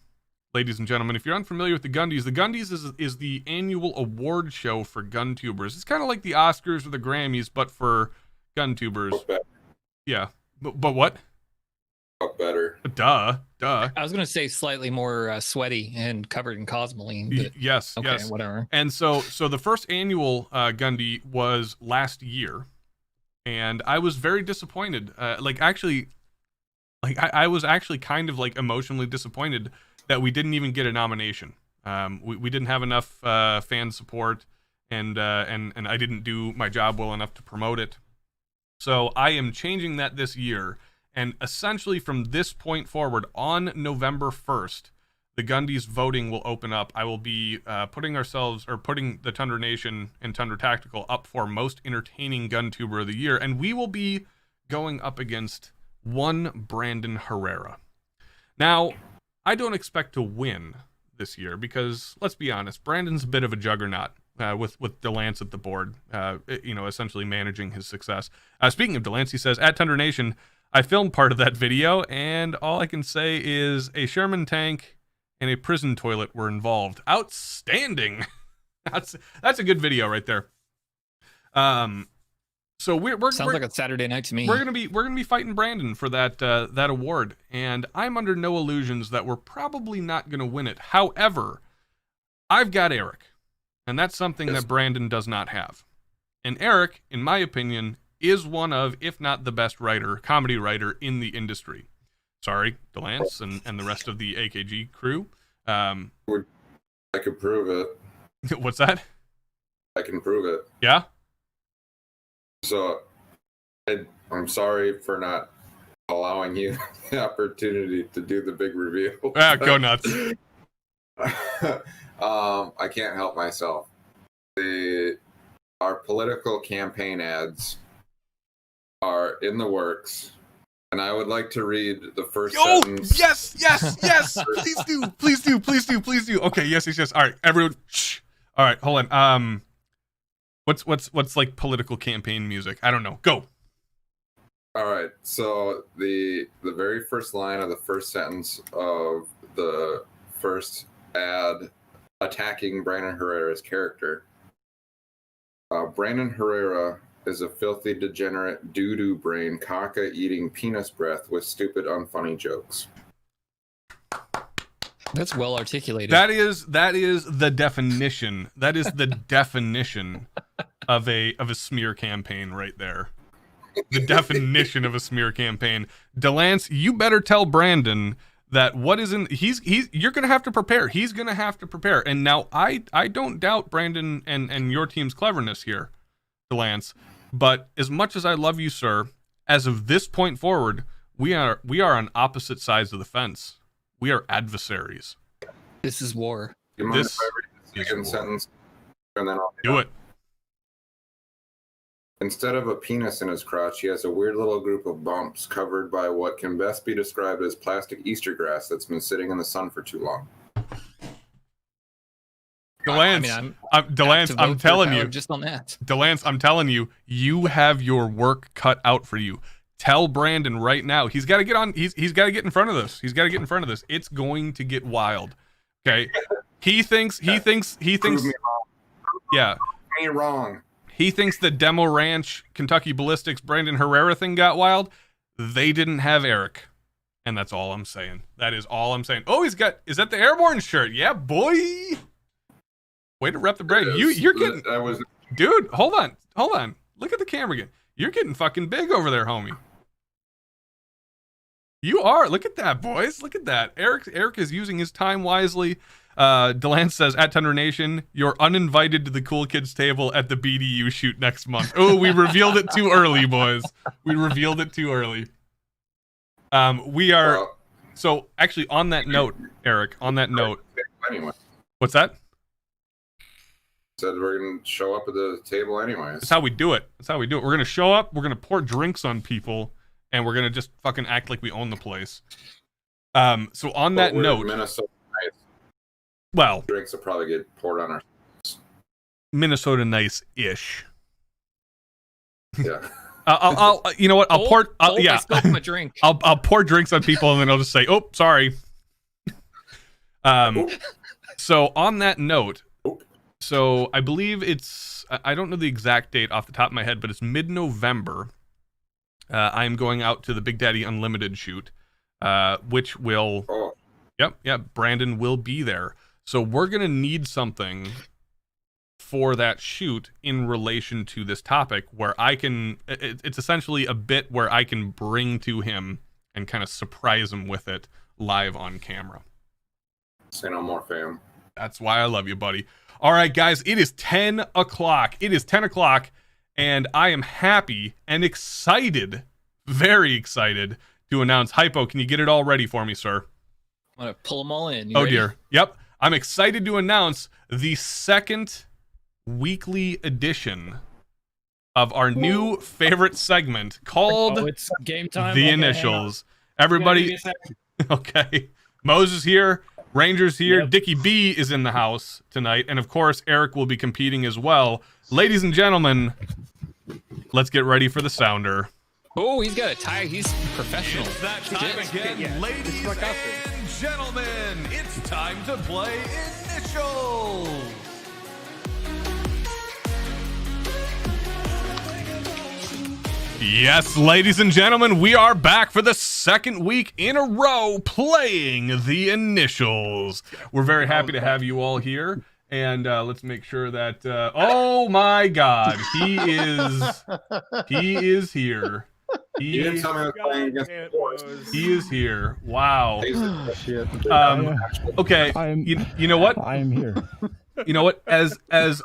ladies and gentlemen, if you're unfamiliar with the Gundies is the annual award show for gun tubers. It's kind of like the Oscars or the Grammys, but for gun tubers. Yeah, but what? Better. Duh. I was gonna say slightly more sweaty and covered in cosmoline. But yes, okay, yes, whatever. And so the first annual Gundy was last year, and I was very disappointed. I was actually kind of like emotionally disappointed that we didn't even get a nomination. We didn't have enough fan support, and I didn't do my job well enough to promote it. So I am changing that this year, and essentially from this point forward, on November 1st, the Gundies voting will open up. I will be putting the Tundra Nation and Tundra Tactical up for most entertaining gun tuber of the year, and we will be going up against one Brandon Herrera. Now, I don't expect to win this year, because let's be honest, Brandon's a bit of a juggernaut. With Delance at the board, essentially managing his success. Speaking of Delance, he says, at Tundra Nation, I filmed part of that video, and all I can say is a Sherman tank and a prison toilet were involved. Outstanding. That's a good video right there. So we're sounds like a Saturday night to me. We're gonna be fighting Brandon for that award, and I'm under no illusions that we're probably not gonna win it. However, I've got Eric. And that's something that Brandon does not have. And Eric, in my opinion, is one of, if not the best comedy writer in the industry. Sorry, Delance and the rest of the AKG crew. I can prove it. What's that? I can prove it. Yeah? So, I'm sorry for not allowing you the opportunity to do the big reveal. Go nuts. I can't help myself. Our political campaign ads are in the works, and I would like to read the first sentence. Yes! Please do. Okay, yes. All right, everyone. Shh. All right, hold on. What's like political campaign music? I don't know. Go. All right. So the very first line of the first sentence of the first ad attacking Brandon Herrera's character. Brandon Herrera is a filthy, degenerate, doo-doo brain, caca-eating penis breath with stupid, unfunny jokes. That's well articulated. That is the definition. That is the definition of a smear campaign right there. the definition of a smear campaign. Delance, you better tell Brandon that what is in you're gonna have to prepare. He's gonna have to prepare. And now I don't doubt Brandon and your team's cleverness here, Delance. But as much as I love you, sir, as of this point forward, we are on opposite sides of the fence. We are adversaries. This is war. You mind This if I read the second is sentence? And then I'll Do it. Instead of a penis in his crotch, he has a weird little group of bumps covered by what can best be described as plastic Easter grass that's been sitting in the sun for too long. Delance, Delance, I'm telling you, just on that. Delance, I'm telling you, you have your work cut out for you. Tell Brandon right now. He's got to get on. He's got to get in front of this. He's got to get in front of this. It's going to get wild. Okay. He thinks. Prove me wrong. Yeah. Prove me wrong. He thinks the Demo Ranch, Kentucky Ballistics, Brandon Herrera thing got wild. They didn't have Eric. And that's all I'm saying. That is all I'm saying. Oh, is that the Airborne shirt? Yeah, boy. Way to rep the brand. You're getting. Dude, hold on. Look at the camera again. You're getting fucking big over there, homie. You are. Look at that, boys. Look at that. Eric is using his time wisely. Delance says, at Tundra Nation, you're uninvited to the cool kids table at the BDU shoot next month. Oh, we revealed it too early, boys. We revealed it too early. We are. Well, so actually, on that note, Eric, anyway, what's that? said we're going to show up at the table anyways. That's how we do it. We're going to show up, we're going to pour drinks on people, and we're going to just fucking act like we own the place. So on that note, Minnesota nice. Well, Drinks will probably get poured on our. Minnesota nice-ish. Yeah. I'll you know what? I'll pour. Yeah. I spilled my drink. I'll pour drinks on people, and then I'll just say, "Oh, sorry." So on that note, so I believe I don't know the exact date off the top of my head, but it's mid-November. I'm going out to the Big Daddy Unlimited shoot, which will. Oh. Yep. Brandon will be there. So we're gonna need something for that shoot in relation to this topic, where it's essentially a bit where I can bring to him and kind of surprise him with it live on camera. Say no more, fam. That's why I love you, buddy. All right, guys, it is 10 o'clock. And I am happy and excited, very excited, to announce. Hypo, can you get it all ready for me, sir? I'm gonna pull them all in. You Oh, ready? dear. Yep. I'm excited to announce the second weekly edition of our new favorite segment called it's game time. The Okay, Initials. hang on. Everybody, Give me a second. okay. Moses here, Ranger's here, Yep. Dickie B is in the house tonight, and of course Eric will be competing as well. Ladies and gentlemen, let's get ready for the sounder. Oh, he's got a tie. He's professional. It's that time again, Yeah, ladies it's like us. and gentlemen. It's time to play Initials. Yes, ladies and gentlemen, we are back for the second week in a row playing the Initials. We're very happy to have you all here. And let's make sure that oh my God, he is here. You didn't tell me I was playing against It the Force. was- He is here. Wow. Shit. Okay. You know what? I am here. You know what? As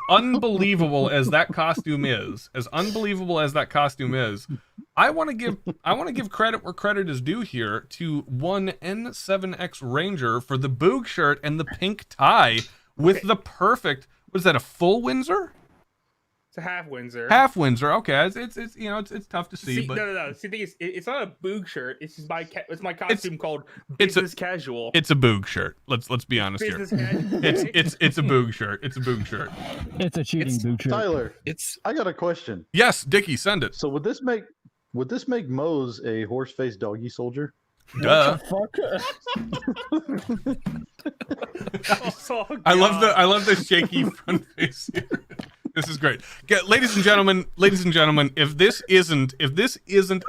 unbelievable as that costume is, I want to give credit where credit is due here to one N7X Ranger for the boog shirt and the pink tie with the perfect. What is that? A full Windsor? It's a half Windsor. Half Windsor. Okay, it's you know it's tough to see, but No. See, the thing is, it's not a boog shirt. It's just it's my costume called business casual. it's a boog shirt. Let's be honest here. Business casual. It's a boog shirt. It's a boog shirt. It's a cheating boot shirt. Tyler, It's I got a question. Yes, Dickie, send it. So would this make Mose a horse-faced doggy soldier? Duh. Fuck. Oh, I love God. the shaky front face here. This is great. Ladies and gentlemen, if this isn't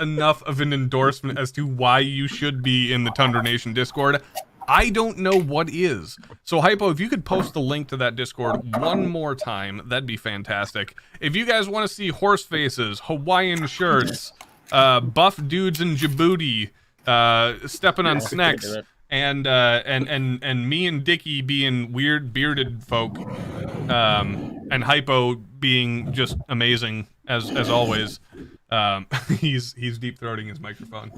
enough of an endorsement as to why you should be in the Tundra Nation Discord, I don't know what is. So Hypo, if you could post the link to that Discord one more time, that'd be fantastic. If you guys want to see horse faces, Hawaiian shirts, buff dudes in Djibouti stepping on snacks, and me and Dickie being weird bearded folk, and Hypo being just amazing as always. He's deep throating his microphone.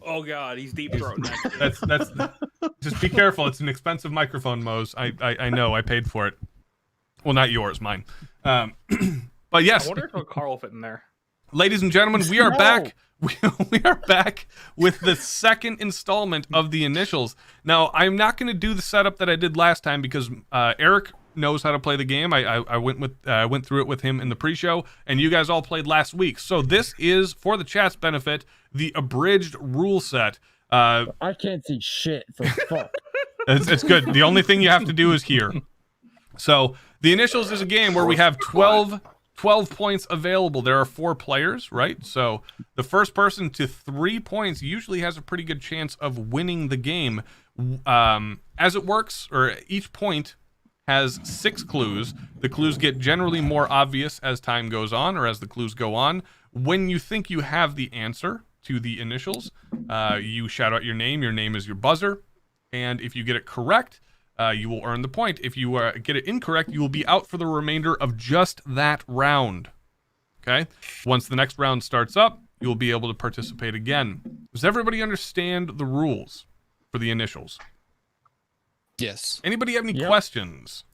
Oh God, he's deep throating. That's just be careful. It's an expensive microphone, Mose. I know. I paid for it. Well, not yours, mine. But yes. I wonder if Carl will fit in there. Ladies and gentlemen, we are back. We are back with the second installment of the initials. Now, I'm not going to do the setup that I did last time because Eric knows how to play the game. I went through it with him in the pre-show, and you guys all played last week. So this is, for the chat's benefit, the abridged rule set. I can't see shit for fuck. It's good. The only thing you have to do is hear. So the initials is a game where we have 12 points available. There are 4 players, right? So the first person to 3 points usually has a pretty good chance of winning the game. As it works, or each point has 6 clues. The clues get generally more obvious as time goes on, or as the clues go on. When you think you have the answer to the initials, you shout out your name. Your name is your buzzer. And if you get it correct, you will earn the point. If you get it incorrect, you will be out for the remainder of just that round. Okay? Once the next round starts up, you will be able to participate again. Does everybody understand the rules for the initials? Yes. Anybody have any questions?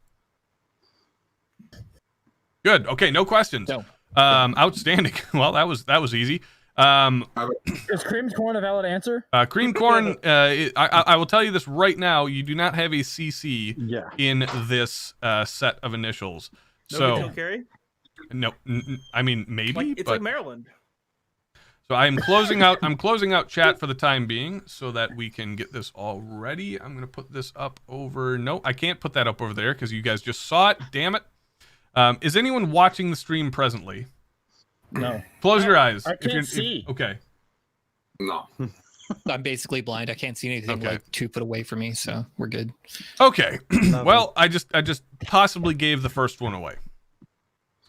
Good. Okay, no questions. No. Outstanding. Well, that was easy. Is cream corn a valid answer? Cream corn, I will tell you this right now, you do not have a CC in this set of initials. No carry? No, I mean maybe, it's like Maryland. So I'm closing out chat for the time being so that we can get this all ready. I'm gonna put this up over. No, I can't put that up over there because you guys just saw it. Damn it! Is anyone watching the stream presently? No. Close your eyes. I can't see. Okay. No. I'm basically blind. I can't see anything like 2 foot away from me, so we're good. Okay. Well, I just possibly gave the first one away.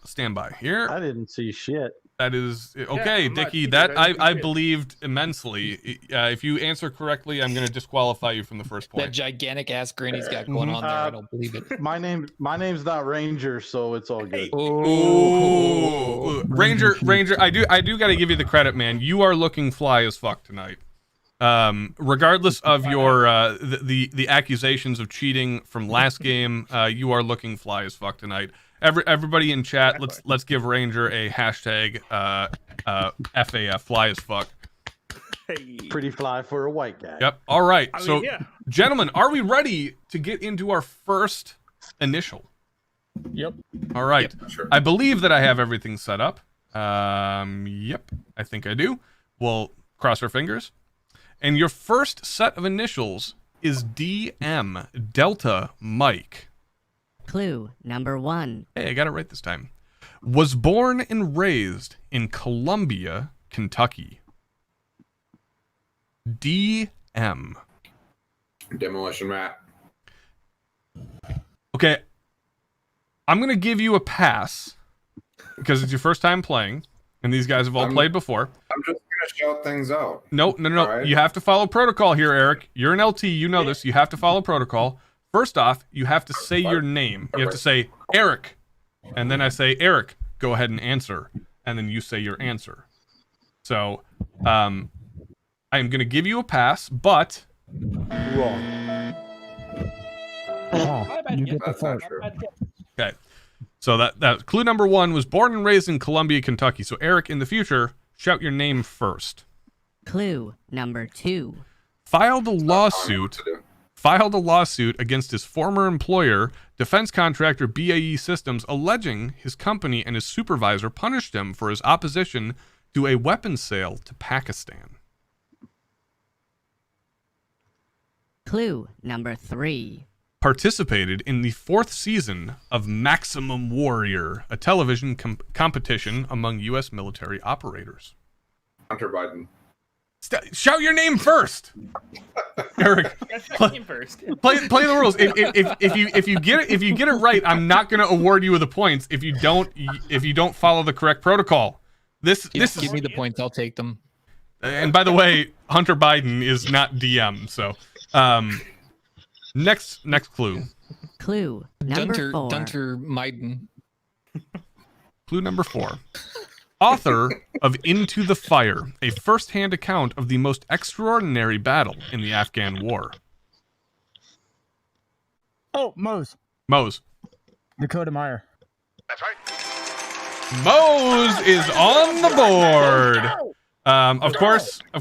Stand by here. I didn't see shit. That is okay, Dickie. That I believed immensely. If you answer correctly, I'm going to disqualify you from the first point. That gigantic ass grin he's got going on there, I don't believe it. My name's not Ranger, so it's all good. Ooh. Ranger, I do got to give you the credit, man. You are looking fly as fuck tonight. Regardless of your the accusations of cheating from last game, you are looking fly as fuck tonight. Everybody in chat, let's give Ranger a hashtag FAF, fly as fuck. Hey. Pretty fly for a white guy. Yep. All right. I mean, so, yeah. Gentlemen, are we ready to get into our first initial? Yep. All right. Yep, sure. I believe that I have everything set up. Yep. I think I do. We'll cross our fingers. And your first set of initials is DM, Delta Mike. Clue number 1. Hey, I got it right this time. Was born and raised in Columbia, Kentucky. DM. Demolition Rat. Okay. I'm going to give you a pass because it's your first time playing, and these guys have all played before. I'm just going to shout things out. No. Right. You have to follow protocol here, Eric. You're an LT. You know this. You have to follow protocol. First off, you have to say your name. You have to say Eric. And then I say, Eric, go ahead and answer. And then you say your answer. So, I am going to give you a pass, but... Wrong. You get the That's not first. true. Okay. So that clue number 1 was born and raised in Columbia, Kentucky. So, Eric, in the future, shout your name first. Clue number 2. Filed a lawsuit against his former employer, defense contractor BAE Systems, alleging his company and his supervisor punished him for his opposition to a weapons sale to Pakistan. Clue number 3. Participated in the 4th season of Maximum Warrior, a television competition among U.S. military operators. Hunter Biden. Shout your name first, Eric. Play first. Play the rules. If you get it right, I'm not going to award you with the points. If you don't follow the correct protocol, This Give is, me the points. I'll take them. and by the way, Hunter Biden is not DM. So, next clue. Clue number 4. Dunter Maiden. Clue number 4. Author of Into the Fire, a first-hand account of the most extraordinary battle in the Afghan War. Oh, Mose. Mose. Dakota Meyer. That's right. Mose is on the board. Of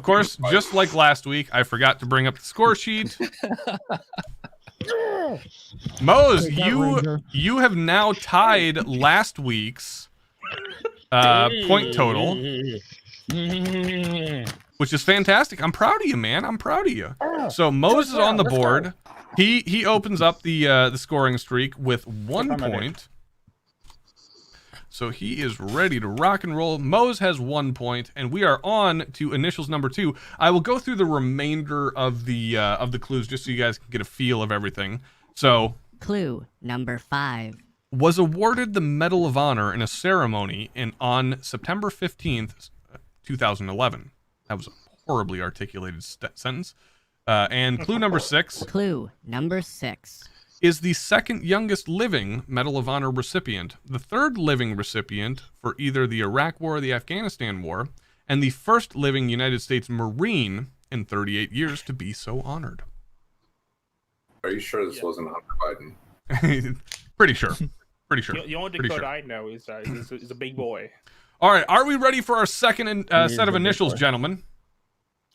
course, just like last week, I forgot to bring up the score sheet. Mose, you have now tied last week's point total, which is fantastic. I'm proud of you, man. I'm proud of you. So Mose is on the board. He opens up the scoring streak with 1 point. So he is ready to rock and roll. Mose has 1 point, and we are on to initials number 2. I will go through the remainder of the clues just so you guys can get a feel of everything. So, Clue number 5. Was awarded the Medal of Honor in a ceremony on September 15th, 2011. That was a horribly articulated sentence. And clue number 6. Clue number 6. Is the second youngest living Medal of Honor recipient, the third living recipient for either the Iraq War or the Afghanistan War, and the first living United States Marine in 38 years to be so honored. Are you sure this wasn't Hunter Biden? Pretty sure. Pretty sure. The only Pretty Dakota sure. I know is a big boy. All right, are we ready for our second set of initials, gentlemen?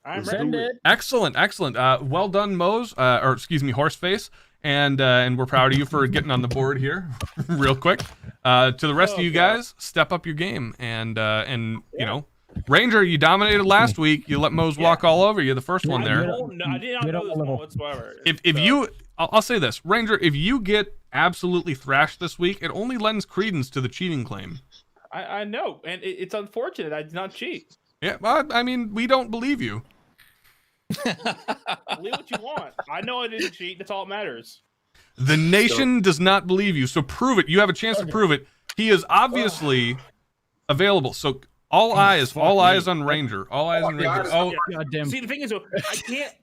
I'm Send ready. it. Excellent, excellent. Well done, Mose, or excuse me, Horseface. And we're proud of you for getting on the board here, real quick. To the rest of you guys, step up your game, and you know, Ranger, you dominated last week. You let Mose walk all over you, the first one there. I did not know this one whatsoever. If you, I'll say this, Ranger, if you get absolutely thrashed this week, it only lends credence to the cheating claim. I know, and it's unfortunate. I did not cheat. Yeah, well, I mean, we don't believe you. Believe what you want. I know I didn't cheat. That's all that matters. The nation does not believe you, so prove it. You have a chance to prove it. He is obviously available. So all eyes on Ranger. All eyes on Ranger. Oh, Goddamn. See, the thing is,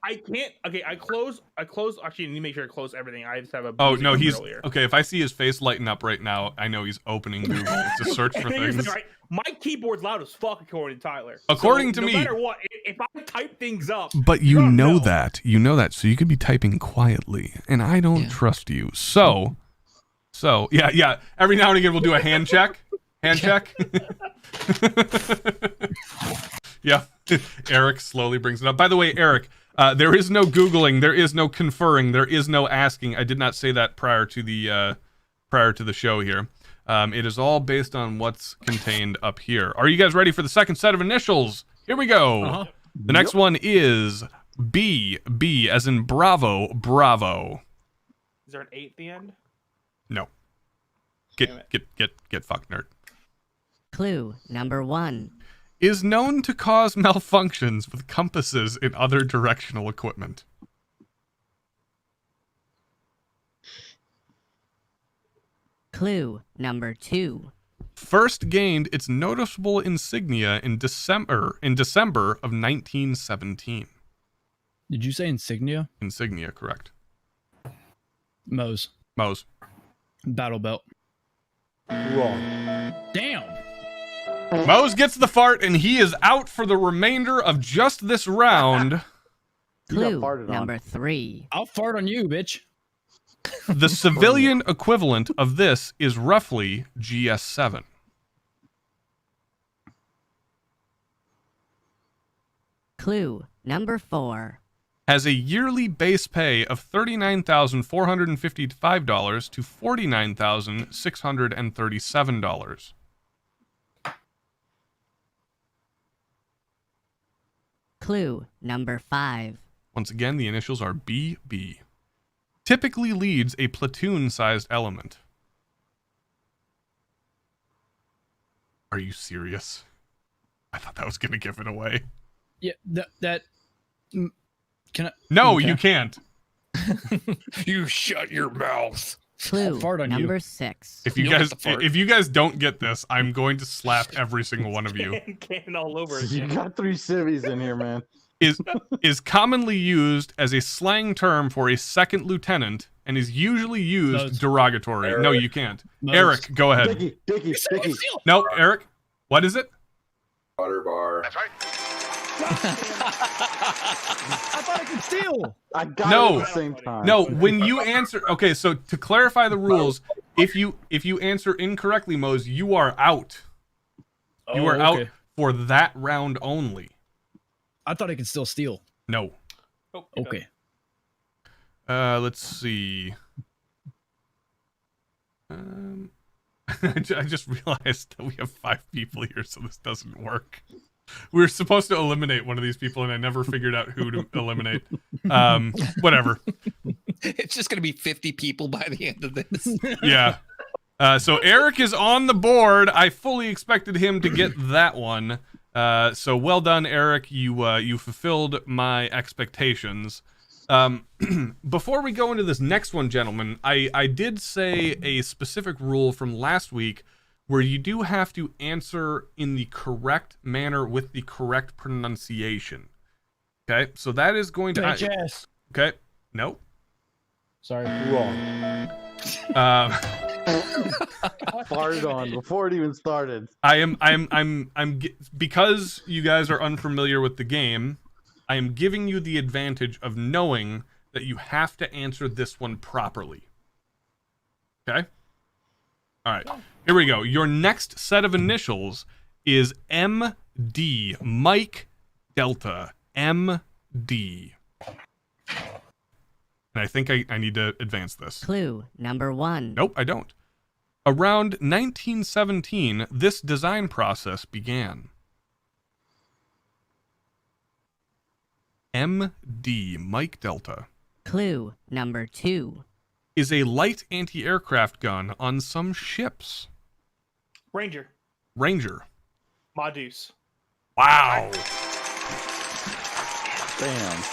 I can't. Okay, I close. Actually, I need to make sure I close everything. I just have a. oh no, he's earlier. okay. If I see his face lighten up right now, I know he's opening Google to search for Here's the things. thing, right? My keyboard's loud as fuck, according to Tyler. According to no me. No matter what, if I type things up. But you know that. You know that. So you could be typing quietly, and I don't trust you. So yeah. Every now and again, we'll do a hand check. Hand check. Yeah. Eric slowly brings it up. By the way, Eric, there is no Googling, there is no conferring, there is no asking. I did not say that prior to the show here. It is all based on what's contained up here. Are you guys ready for the second set of initials? Here we go. The next one is B as in Bravo. Is there an 8 at the end? No. Damn Get fucked, nerd. Clue number 1. Is known to cause malfunctions with compasses and other directional equipment. Clue number 2. First gained its noticeable insignia in December of 1917. Did you say insignia? Insignia, correct. Mose. Battle belt. Wrong. Damn. Mose gets the fart, and he is out for the remainder of just this round. You got Clue farted on. number 3. I'll fart on you, bitch. The civilian equivalent of this is roughly GS7. Clue number 4. Has a yearly base pay of $39,455 to $49,637. Clue number 5. Once again, the initials are BB. Typically leads a platoon-sized element. Are you serious? I thought that was going to give it away. Yeah, can I? No, Okay. you can't. You shut your mouth. Clue Fart on you. number 6. If you You'll get guys the fart. if you guys don't get this, I'm going to slap every single one of you. Can all over You again. got 3 civvies in here, man. Is commonly used as a slang term for a second lieutenant and is usually used Mose. derogatory. Eric. No, you can't. Mose. Eric, go ahead. Dickie. No, Eric. What is it? Butter bar. I thought I could steal. I got No. it at the same time. No, when you answer, okay, so to clarify the rules, if you answer incorrectly, Mose, you are out. You are out for that round only. I thought I could still steal. No. Oh, Okay. Let's see. I just realized that we have 5 people here, so this doesn't work. We were supposed to eliminate one of these people, and I never figured out who to eliminate. Whatever. It's just gonna be 50 people by the end of this. Yeah. So Eric is on the board. I fully expected him to get that one. So well done, Eric. You fulfilled my expectations. Before we go into this next one, gentlemen, I did say a specific rule from last week where you do have to answer in the correct manner with the correct pronunciation. Okay, so that is going to... HS. Okay, no. Sorry. Wrong. Fired on before it even started. Because you guys are unfamiliar with the game, I am giving you the advantage of knowing that you have to answer this one properly. Okay? All right. Here we go. Your next set of initials is MD. Mike Delta. MD. And I think I need to advance this. Clue number 1. Nope, I don't. Around 1917, this design process began. MD, Mike Delta, Clue number 2. is a light anti-aircraft gun on some ships. Ranger. Ranger. Modus. Wow. Bam.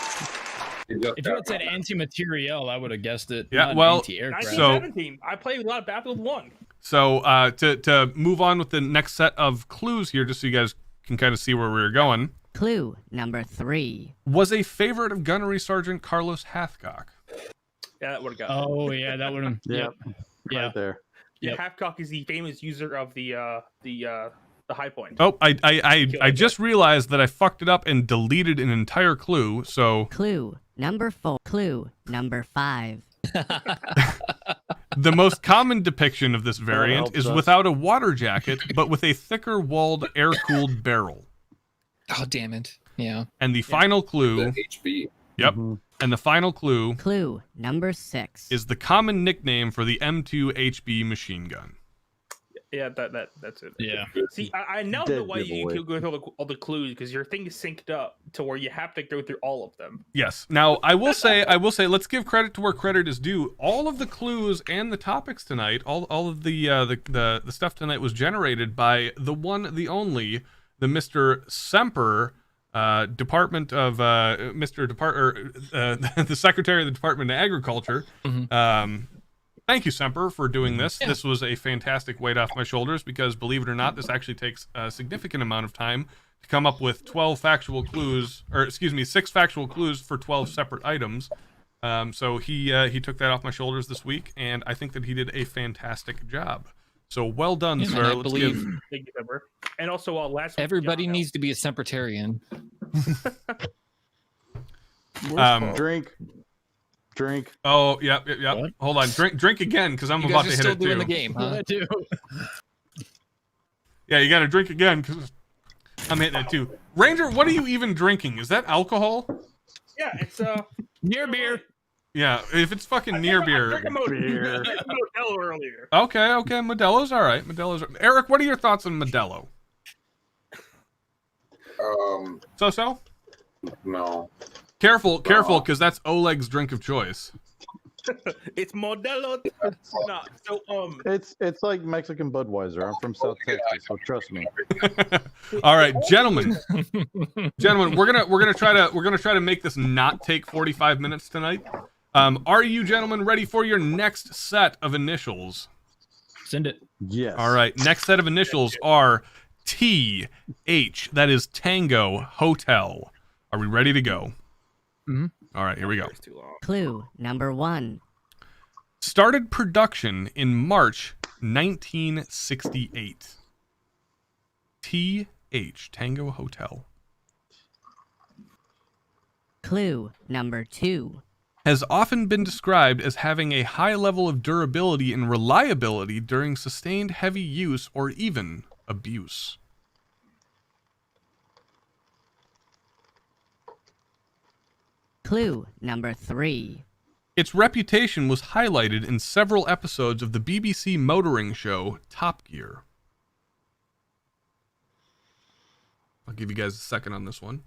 If you had said anti-materiel, I would have guessed it. Yeah, not well, anti-aircraft. So- 1917. I played a lot of Battlefield 1. So to move on with the next set of clues here, just so you guys can kind of see where we're going, Clue number 3. was a favorite of Gunnery Sergeant Carlos Hathcock. Yeah, that would have got. Oh yeah, that would have. Yep. Yeah. Right there. Yeah, Yep. Hathcock is the famous user of the high point. Oh, I just realized that I fucked it up and deleted an entire clue. So Clue number 4. Clue number 5. the most common depiction of this variant helps is us. without a water jacket, but with a thicker walled air-cooled barrel. Oh, damn it. Yeah. And the final clue, The HB. yep, Mhm. and the final clue Clue number 6. is the common nickname for the M2 HB machine gun. Yeah, that's it. Yeah. See, I now Dead know why you giveaway. go through all the clues because your thing is synced up to where you have to go through all of them. Yes. Now, I will say, let's give credit to where credit is due. All of the clues and the topics tonight, all of the stuff tonight was generated by the one, the only, the Mr. Semper, Department of the Secretary of the Department of Agriculture. Thank you, Semper, for doing this. Yeah. This was a fantastic weight off my shoulders because, believe it or not, this actually takes a significant amount of time to come up with 6 factual clues for 12 separate items. So he took that off my shoulders this week, and I think that he did a fantastic job. So well done, Yeah, sir. man, I Let's believe give. Thank you, Pepper. And also, last week, Everybody John, needs to be a Sempertarian. Drink. Oh, yeah. What? Hold on. Drink again, because I'm You about guys to are hit still it doing too. the game, huh? I do. Yeah, you got to drink again, because I'm hitting it too. Ranger, what are you even drinking? Is that alcohol? Yeah, it's Near beer. Yeah, if it's fucking near I beer. drank a Modelo earlier. Okay, Modelo's all right. Eric, what are your thoughts on Modelo? So? No. Careful, because that's Oleg's drink of choice. It's Modelo. No, so It's like Mexican Budweiser. I'm from South Texas, so trust me. All right, gentlemen, we're gonna try to make this not take 45 minutes tonight. Are you gentlemen ready for your next set of initials? Send it. Yes. All right. Next set of initials are TH. That is Tango Hotel. Are we ready to go? Mhm. All right, here we go. It's too long. Clue number 1. Started production in March 1968. TH. Tango Hotel. Clue number 2. Has often been described as having a high level of durability and reliability during sustained heavy use or even abuse. Clue number 3. Its reputation was highlighted in several episodes of the BBC motoring show Top Gear. I'll give you guys a second on this one.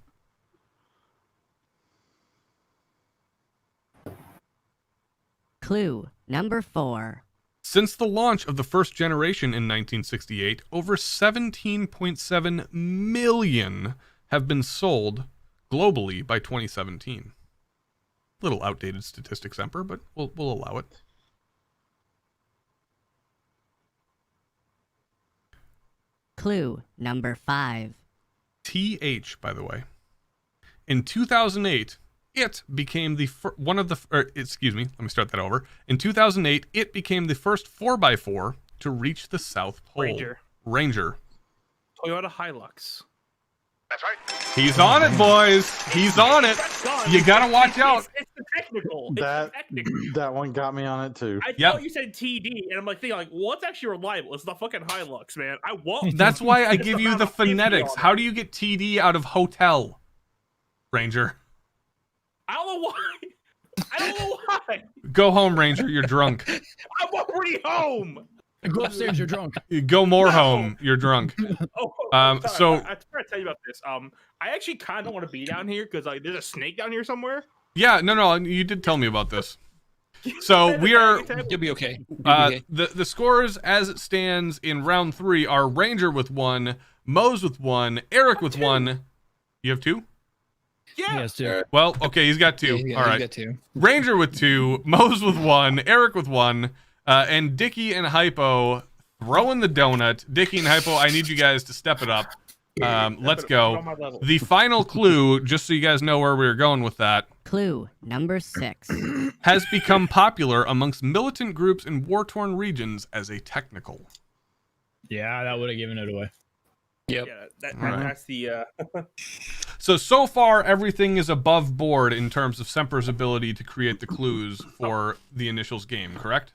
Clue number 4. Since the launch of the first generation in 1968, over 17.7 million have been sold globally by 2017. Little outdated statistics, Emperor, but we'll allow it. Clue number 5. TH, by the way. In 2008, it became the let me start that over. In 2008, it became the first 4x4 to reach the South Pole. Ranger. Toyota Hilux. That's right. He's on it, boys. He's on it. You gotta watch out. It's the technical. It's That the technical. that one got me on it too. I Yep. thought you said TD, and I'm like thinking, what's actually reliable? It's the fucking Hilux, man. I won't. That's why I It's give you amount the of TD phonetics. on How it. do you get TD out of hotel, Ranger? I don't know why. I don't know why. Go home, Ranger. You're drunk. I'm already home. Go upstairs. You're drunk. Go more No. home. You're drunk. Oh, So- so I tried to tell you about this. I actually kind of don't want to be down here because like there's a snake down here somewhere. Yeah, no, you did tell me about this. So we are You'll be okay. the scores as it stands in round 3 are Ranger with 1, Mose with 1, Eric with 1. You have 2? Yeah. Yes, too. Well, okay, he's got 2. All right. Get to. Ranger with 2, Mose with 1, Eric with 1, and Dickie and Hypo throwing the donut. Dickie and Hypo, I need you guys to step it up. Let's Put it on go. my level. The final clue, just so you guys know where we're going with that, Clue number 6. has become popular amongst militant groups in war-torn regions as a technical. Yeah, that would have given it away. Yep. Yeah, All right. that's the. So far, everything is above board in terms of Semper's ability to create the clues for the initials game, correct?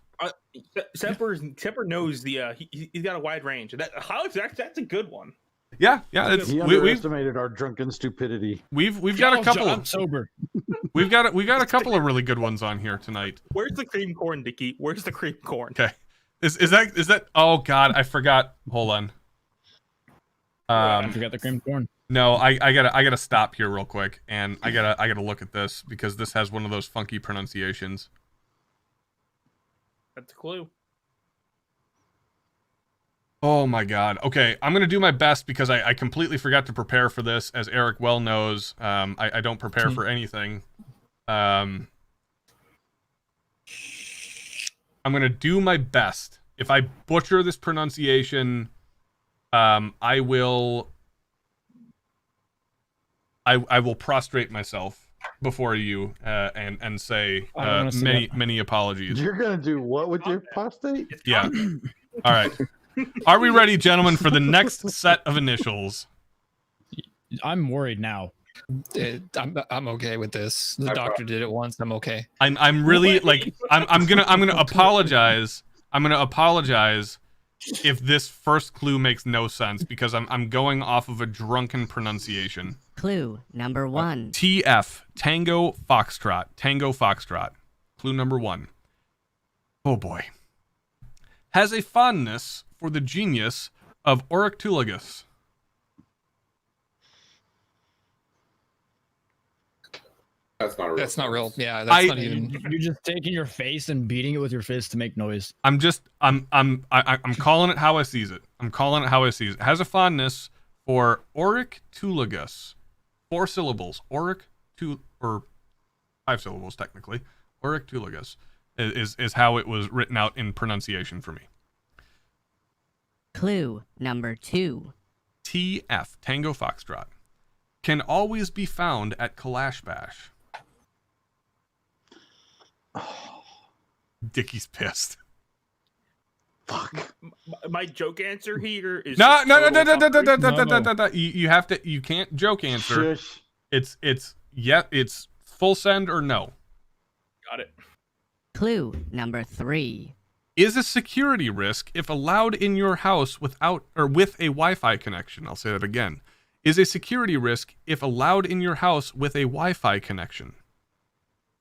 Semper knows the. He's got a wide range. That Hilux, that's a good one. Yeah, it's He underestimated our drunken stupidity. we've got a couple. I'm sober. We've got a couple of really good ones on here tonight. Where's the cream corn, Dickie? Where's the cream corn? Okay, is that? Oh God, I forgot. Hold on. I forgot the cream corn. No, I gotta stop here real quick, and I gotta look at this because this has one of those funky pronunciations. That's a clue. Oh my God. Okay, I'm gonna do my best because I completely forgot to prepare for this, as Eric well knows. I don't prepare for anything. I'm gonna do my best. If I butcher this pronunciation, I will prostrate myself before you and say I don't wanna see many apologies. You're gonna do what with your prostate? Yeah. All right. Are we ready, gentlemen, for the next set of initials? I'm worried now. I'm okay with this. The doctor did it once. I'm okay. I'm really like I'm gonna apologize. I'm gonna apologize if this first clue makes no sense because I'm going off of a drunken pronunciation. Clue number 1. TF Tango Foxtrot. Tango Foxtrot. Clue number 1. Oh boy. Has a fondness for the genius of Orictulagus. That's not real. That's not real. Yeah, that's not even. You're just taking your face and beating it with your fist to make noise. I'm calling it how I sees it. I'm calling it how I sees it. Has a fondness for Orictulagus. 4 syllables. Or 5 syllables technically. Oryctulagus is how it was written out in pronunciation for me. Clue number 2. TF, Tango Foxtrot, can always be found at Kalash Bash. Dickie's pissed. Fuck. My joke answer here is No. No. You have to. You can't joke answer. Shush. It's full send or no. Got it. Clue number 3. Is a security risk if allowed in your house without or with a Wi-Fi connection. I'll say that again. Is a security risk if allowed in your house with a Wi-Fi connection.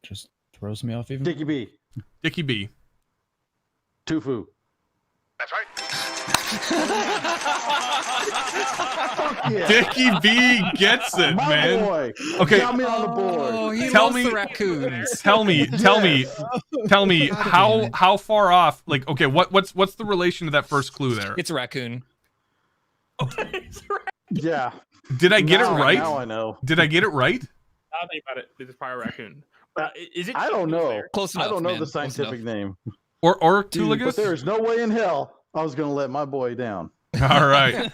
Just throws me off even. Dickie B. Dickie B. Tofu. That's right. Fuck yeah. Dickie B gets it, My man. boy. Okay. Got me on the board. Oh, he Tell loves me- the raccoons. Tell me God damn it. how far off? Like, okay, what's the relation to that first clue there? It's a raccoon. Yeah. Did I get it Now- right? Now I know. Did I get it right? I'll think about it. It's probably a raccoon. Is it? I don't know. There? Close I enough. don't know man. the Close scientific enough. name. Or But Tuligus? there is no way in hell I was going to let my boy down. All right.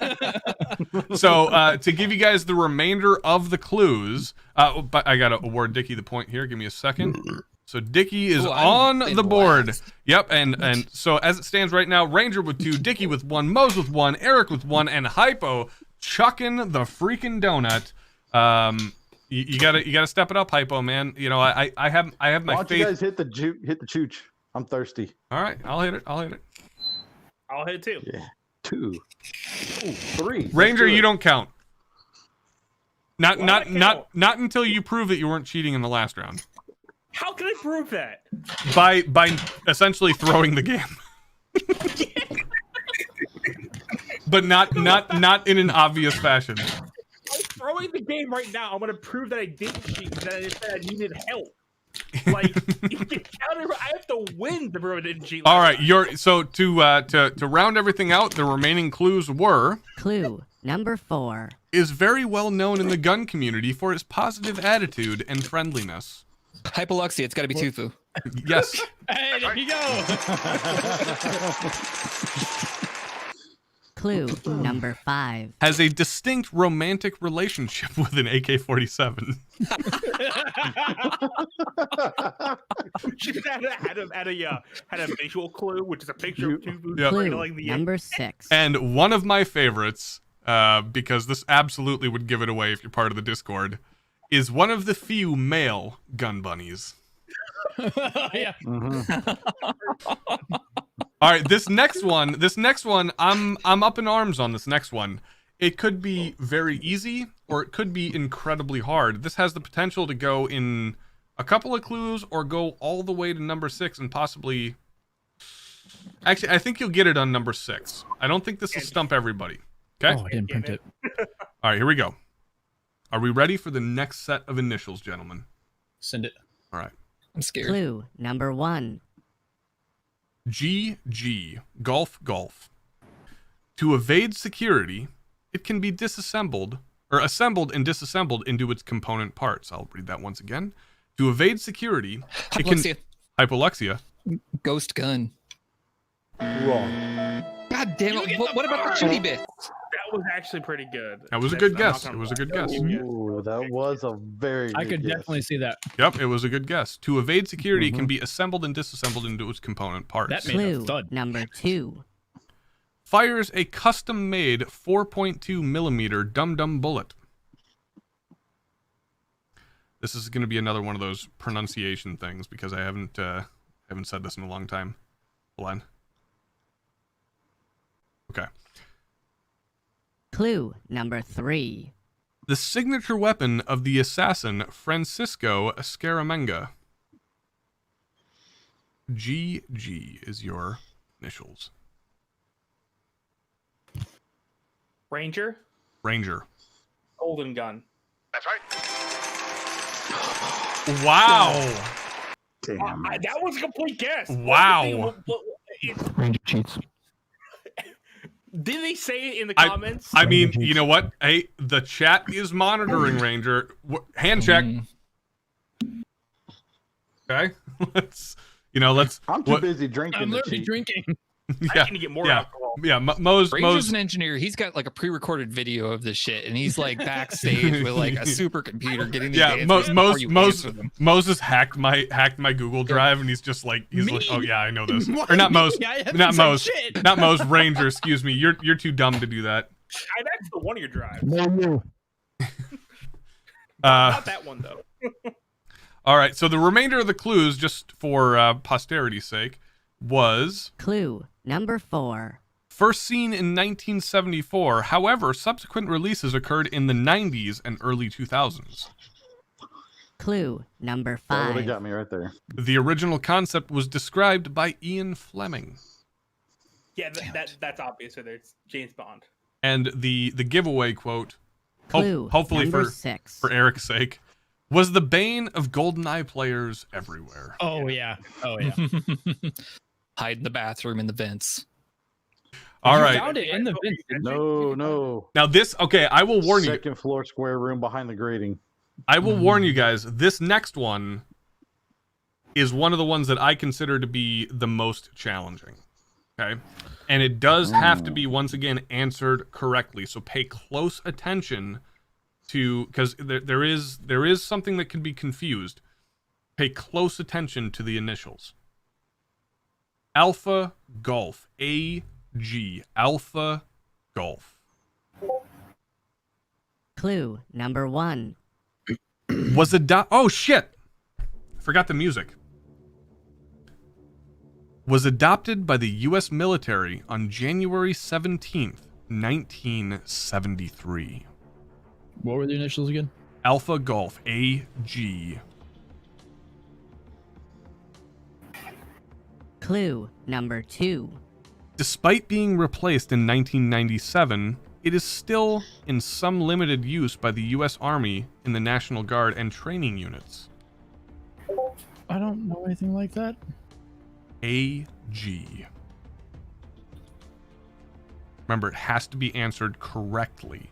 So to give you guys the remainder of the clues, but I gotta award Dickie the point here. Give me a second. So Dickie is Ooh, I'm on in the board. last. Yep, and so as it stands right now, Ranger with 2, Dickie with 1, Mose with 1, Eric with 1, and Hypo chucking the freaking donut. You gotta step it up, Hypo, man. You know I have Why my don't you faith. guys hit the chooch? I'm thirsty. All right, I'll hit it. I'll hit it too. Yeah. 2. Ooh, 3. Ranger, you don't count. Why don't I count? Not until you prove that you weren't cheating in the last round. How can I prove that? By essentially throwing the game. But not in an obvious fashion. I'm throwing the game right now. I'm gonna prove that I didn't cheat. That I said I needed help. Like you can counter. I have to win to prove I didn't cheat. All right, to round everything out, the remaining clues were Clue number 4. is very well known in the gun community for his positive attitude and friendliness. Hypoluxia. It's got to be Tufu. Yes. Hey, there you go. Clue number 5. Has a distinct romantic relationship with an AK-47. She had a visual clue, which is a picture of two boots Yep. Clue like the number 6. And one of my favorites, because this absolutely would give it away if you're part of the Discord, is one of the few male gun bunnies. Yeah. All right, this next one, I'm up in arms on this next one. It could be very easy or it could be incredibly hard. This has the potential to go in a couple of clues or go all the way to number 6 and possibly... Actually, I think you'll get it on number 6. I don't think this will stump everybody. Okay? Oh, I didn't print it. All right, here we go. Are we ready for the next set of initials, gentlemen? Send it. All right. I'm scared. Clue number 1. GG, golf. To evade security, it can be disassembled, or assembled and disassembled into its component parts. I'll read that once again. To evade security, it can... Hypoluxia. Hypoluxia. Ghost gun. Wrong. God damn You it. get What, the what about the point. chitty bit? That was actually pretty good. That was a That's- good I'm not guess. gonna It was a lie. good guess. Ooh, that was a very I good could guess. definitely see that. Yep, it was a good guess. To evade security, it can be assembled and disassembled into its component parts. That made a Clue thud. number 2. Fires a custom-made 4.2 millimeter dum-dum bullet. This is going to be another one of those pronunciation things because I haven't said this in a long time. Hold on. Okay. Clue number 3. The signature weapon of the assassin Francisco Scaramanga. GG is your initials. Ranger, Ranger. golden gun. That's right. Wow. Damn. That was a complete guess. Wow. Ranger cheats. Did they say it in the comments? I mean, you know what? Hey, the chat is monitoring, Ranger. Hand check. Mm. Okay, let's. I'm too busy drinking. I'm to literally cheat. drinking. Yeah, I need to get more yeah. alcohol. Yeah, Mo's Ranger's an engineer. He's got like a pre-recorded video of this shit, and he's like backstage with like a supercomputer getting these answers before you answer them. Moses hacked my Google Drive, and he's like, oh yeah, I know this. What Or not do you Mos, mean? I haven't not said Mos, shit. not Mos. Ranger, excuse me. You're too dumb to do that. I've asked for one of your drives. No. Not that one though. All right, so the remainder of the clues, just for posterity's sake, was Clue number 4. first seen in 1974. However, subsequent releases occurred in the 90s and early 2000s. Clue number That would 5. have got me right there. The original concept was described by Ian Fleming. Yeah, that's obvious. So there's James Bond. And the giveaway quote, Clue hopefully number for 6. Eric's sake, was the bane of GoldenEye players everywhere. Oh yeah. Oh yeah. Hide in the bathroom in the vents. All You right. found it in the bin. No. Now this, okay, I will warn you. Second floor square room behind the grating. I will warn you guys, this next one is one of the ones that I consider to be the most challenging. Okay? And it does have to be, once again, answered correctly. So pay close attention to, because there is something that can be confused. Pay close attention to the initials. Alpha Golf. AG. Alpha Golf. Clue number 1. Was oh shit! Forgot the music. Was adopted by the U.S. military on January 17th, 1973. What were the initials again? Alpha Golf, AG. Clue number 2. Despite being replaced in 1997, it is still in some limited use by the U.S. Army in the National Guard and training units. I don't know anything like that. AG. Remember, it has to be answered correctly.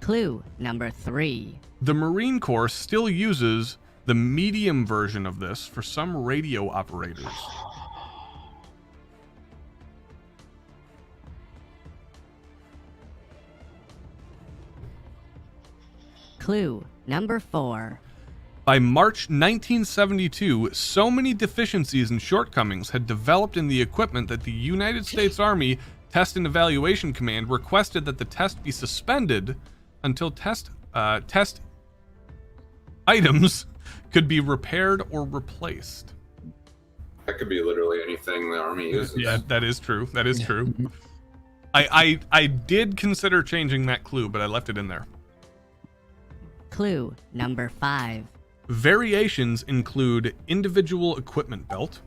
Clue number 3. The Marine Corps still uses the medium version of this for some radio operators. Clue number 4. By March 1972, so many deficiencies and shortcomings had developed in the equipment that the United States Army Test and Evaluation Command requested that the test be suspended until test items could be repaired or replaced. That could be literally anything the Army uses. Yeah, that is true. That is true. I did consider changing that clue, but I left it in there. Clue number 5. Variations include individual equipment belt,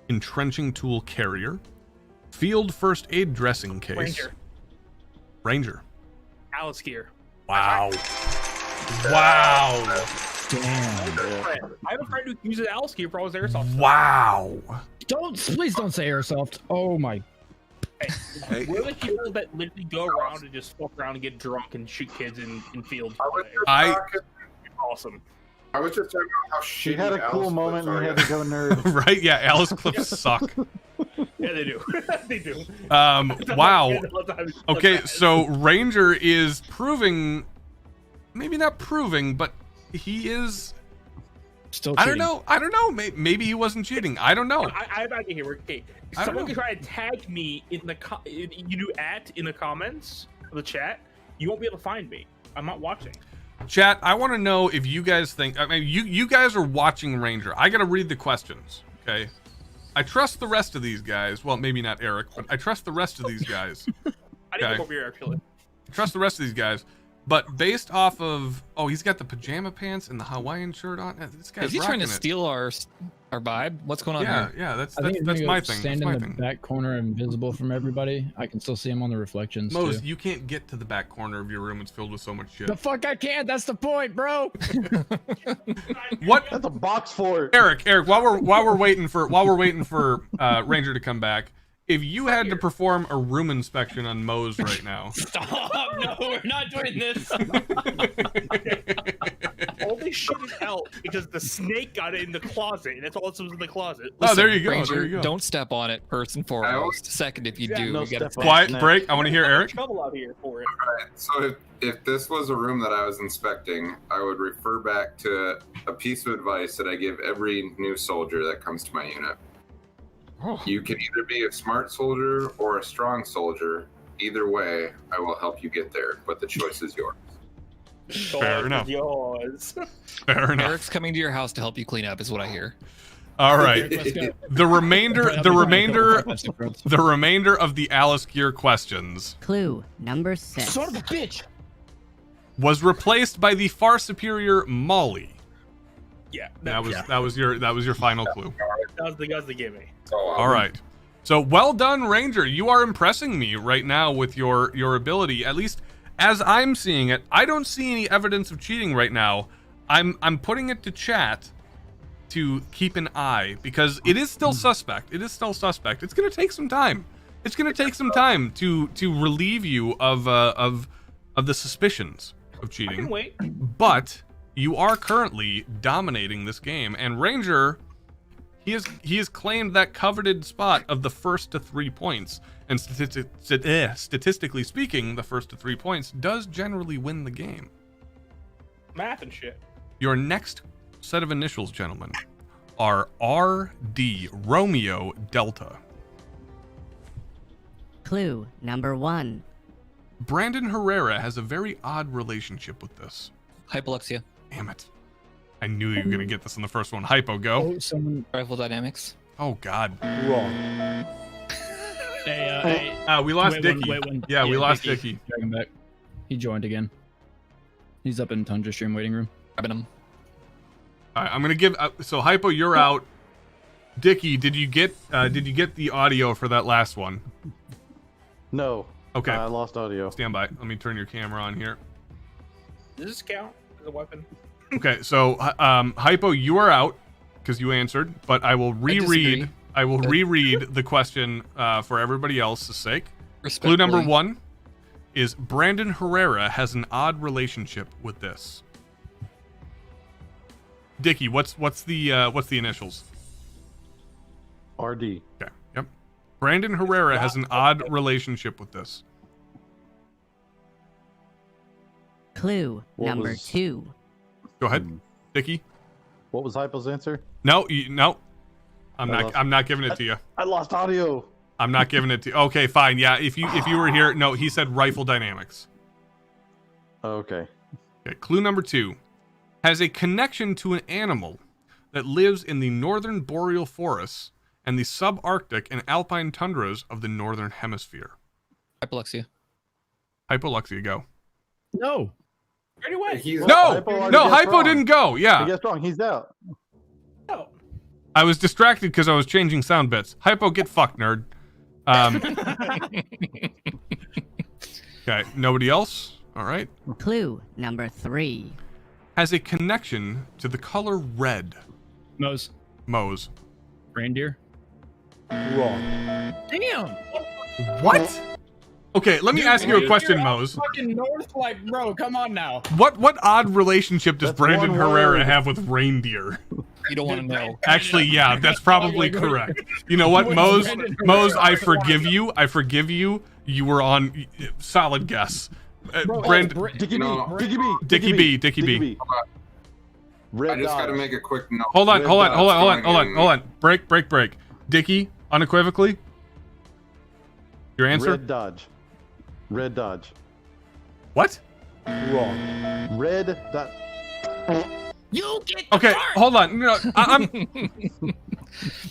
entrenching tool carrier, field first aid dressing case. Ranger. Alice gear. Wow. Wow. Damn. I have a friend who uses Alice gear for all his airsoft. Wow. Please don't say airsoft. Oh my. Hey, we're the people that literally go around and just fuck around and get drunk and shoot kids in fields. Awesome. I was just talking about how She shitty had a cool Alice moment clips and you are. had to go nerd. Right? Yeah, Alice clips suck. Yeah, they do. They do. Wow. Okay, so Ranger is proving, maybe not proving, but he is. Still I cheating. don't know. Maybe he wasn't cheating. I don't know. I have an idea here. Okay, I don't someone know. can try to tag me in the you do in the comments of the chat. You won't be able to find me. I'm not watching. Chat, I want to know if you guys think. I mean, you guys are watching Ranger. I got to read the questions. Okay. I trust the rest of these guys. Well, maybe not Eric, but I trust the rest of these guys. I didn't Okay. look over here actually. Trust the rest of these guys. But based off of, he's got the pajama pants and the Hawaiian shirt on. This guy's Is he trying to rocking it. steal our vibe? What's going on Yeah, here? yeah, that's I think he's that's gonna my go thing. stand That's my in the thing. back corner, invisible from everybody. I can still see him on the reflections Mose, too. you can't get to the back corner of your room. It's filled with so much shit. The fuck I can't. That's the point, bro. What? That's a box fort. Eric, while we're waiting for Ranger to come back, if you had to perform a room inspection on Mose right now, Stop! No, we're not doing this. Only only shouldn't help because the snake got it in the closet, and that's all that was in the closet. Oh, there you go. Ranger, There you go. Don't step on it, first and foremost. Second, if you Exactly. do, No you gotta step on Quiet Snake. break. I want to hear Eric. Trouble out here for it. Alright, so if this was a room that I was inspecting, I would refer back to a piece of advice that I give every new soldier that comes to my unit. Oh. You can either be a smart soldier or a strong soldier. Either way, I will help you get there, but the choice is yours. Fair enough. Yours. Fair enough. Eric's coming to your house to help you clean up, is what I hear. All right. Let's go. The remainder of The the Alice Gear questions Clue number 6. son of a bitch. was replaced by the far superior Molly. Yeah, That was your final clue. that was the gimme. All right. So well done, Ranger. You are impressing me right now with your ability. At least as I'm seeing it, I don't see any evidence of cheating right now. I'm putting it to chat to keep an eye because it is still suspect. It is still suspect. It's gonna take some time. It's gonna take some time to relieve you of the suspicions of I can cheating. wait. But you are currently dominating this game, and Ranger, he has claimed that coveted spot of the first to 3 points. And statistically speaking, the first to 3 points does generally win the game. Math and shit. Your next set of initials, gentlemen, are RD, Romeo Delta. Clue number 1. Brandon Herrera has a very odd relationship with this. Hypoxia. Damn it. I knew you were going to get this in the first one. Hypo, go. Oh, someone. Rifle dynamics. Oh, God. Wrong. Hey, We lost wait Dickie. one. Yeah, we lost Dickie. Drag him back. He joined again. He's up in Tundra stream waiting room. Grabbing him. All right, I'm going to give... so, Hypo, you're out. Dickie, did you get the audio for that last one? No. Okay. I lost audio. Stand by. Let me turn your camera on here. Does this count as a weapon? Okay, so Hypo, you are out because you answered, but I will reread. disagree. I will reread the question for everybody else's sake. Clue Respectfully. number 1 is Brandon Herrera has an odd relationship with this. Dickie, what's the initials? RD. Okay. Yep. Brandon Herrera has an odd relationship with this. Clue What number was- 2. Go ahead, Dickie. What was Hypo's answer? No, no. I'm I not. lost- I'm not giving it to you. I lost audio. I'm not giving it to you. Okay, fine. Yeah, if you were here, no, he said rifle dynamics. Okay. Okay, clue number 2 has a connection to an animal that lives in the northern boreal forests and the subarctic and alpine tundras of the northern hemisphere. Hypoxia. Hypoluxia, go. No. Right away. He's No, Hypo already no, guessed Hypo wrong. didn't go. He Yeah, guessed wrong. He's out. No. I was distracted because I was changing sound bits. Hypo, get fucked, nerd. Okay, nobody else. All right. Clue number 3. Has a connection to the color red. Mose. Mose. Reindeer. Wrong. Damn. What? Okay, let me ask you a question, Mose. Fucking North, like, bro, come on now. What odd relationship does That's Brandon one Herrera word. have with reindeer? You don't want to know. Actually, yeah, that's probably correct. You know what, Mose? Mose, I forgive you. I forgive you. You were on solid guess. Dickie No. B. Dickie B. Dickie B, Dickie B. I Red just got to Dodge. make a quick note. Hold on, Red hold on, hold on, Dot's hold on, going hold on, in- hold on. Break. Dickie, unequivocally. Your answer? Red Dodge. Red Dodge. What? Wrong. Red Dodge. You get Okay, hold on. No, I'm.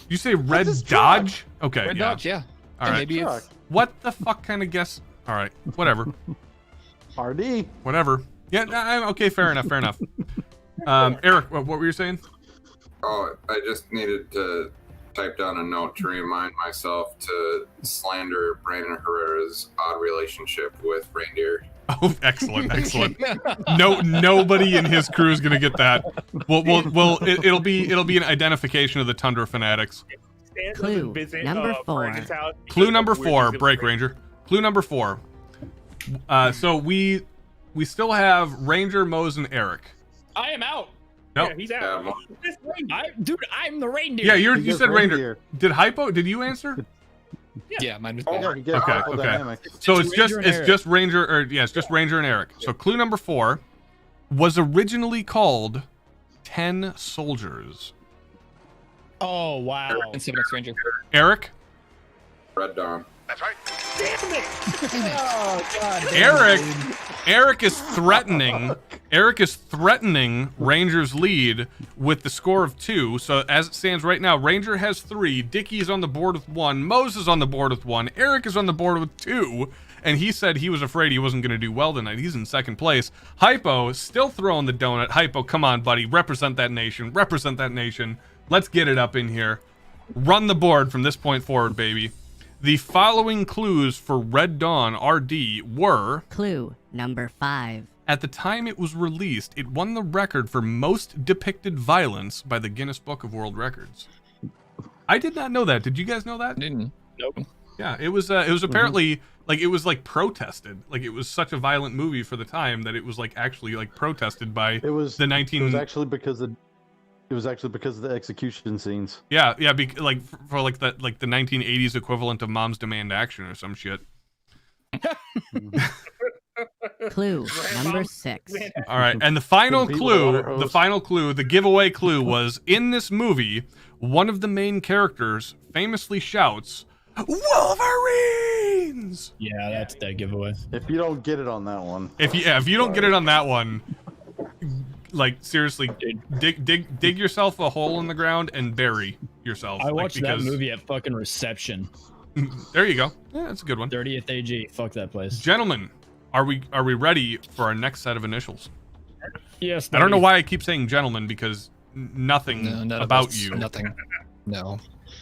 You say Red his Dodge? Okay, Red yeah. Dodge, yeah. All And right. maybe Truck. it's What the fuck kind of guess? All right, whatever. RD. Whatever. Yeah, okay, fair enough, fair enough. Eric, what were you saying? Oh, I just needed to type down a note to remind myself to slander Brandon Herrera's odd relationship with reindeer. Oh, excellent, excellent. No, nobody in his crew is gonna get that. It'll be an identification of the Tundra fanatics. Stan Clue doesn't visit, number 4. Brandon's house because Clue of number weird 4, things with break Brandon. Ranger. Clue number 4. So we still have Ranger, Mose, and Eric. I am out. Nope. Yeah, he's out. Yeah, This reindeer. Dude, I'm the reindeer. Yeah, you He gets said Ranger. reindeer. Did Hypo? Did you answer? Yeah, mine was Oh, bad. Yeah, he gets Okay, Hypo okay. Dynamics. So It's it's just Ranger and it's Eric. just Ranger, or yeah, it's just Ranger and Eric. So clue number 4 was originally called 10 Soldiers. Oh wow. And 7X Ranger. Eric, Red Dawn. Damn it! Oh god. Eric is threatening. Eric is threatening Ranger's lead with the score of 2. So as it stands right now, Ranger has 3. Dickie is on the board with 1. Mose is on the board with 1. Eric is on the board with 2. And he said he was afraid he wasn't going to do well tonight. He's in second place. Hypo still throwing the donut. Hypo, come on, buddy. Represent that nation. Represent that nation. Let's get it up in here. Run the board from this point forward, baby. The following clues for Red Dawn RD were: Clue number 5. at the time it was released, it won the record for most depicted violence by the Guinness Book of World Records. I did not know that. Did you guys know that? Didn't. Nope. Yeah, it was apparently like it was like protested. Like it was such a violent movie for the time that it was like actually like protested by It was the 19 It was actually because of the execution scenes. Yeah, like for like the 1980s equivalent of Mom's Demand Action or some shit. Clue number 6. All right, and the final Compete with a water clue, hose. the giveaway clue was in this movie, one of the main characters famously shouts, "Wolverines!" Yeah, that's that giveaway. If you don't get it on that one, If you don't get it on that one, like seriously, dig yourself a hole in the ground and bury yourself. I watched that because- movie at fucking reception. There you go. Yeah, that's a good one. 30th AG. Fuck that place. Gentlemen, are we ready for our next set of initials? Yes. I don't know buddy. why I keep saying gentlemen because nothing No, none of about us- you. Nothing. No.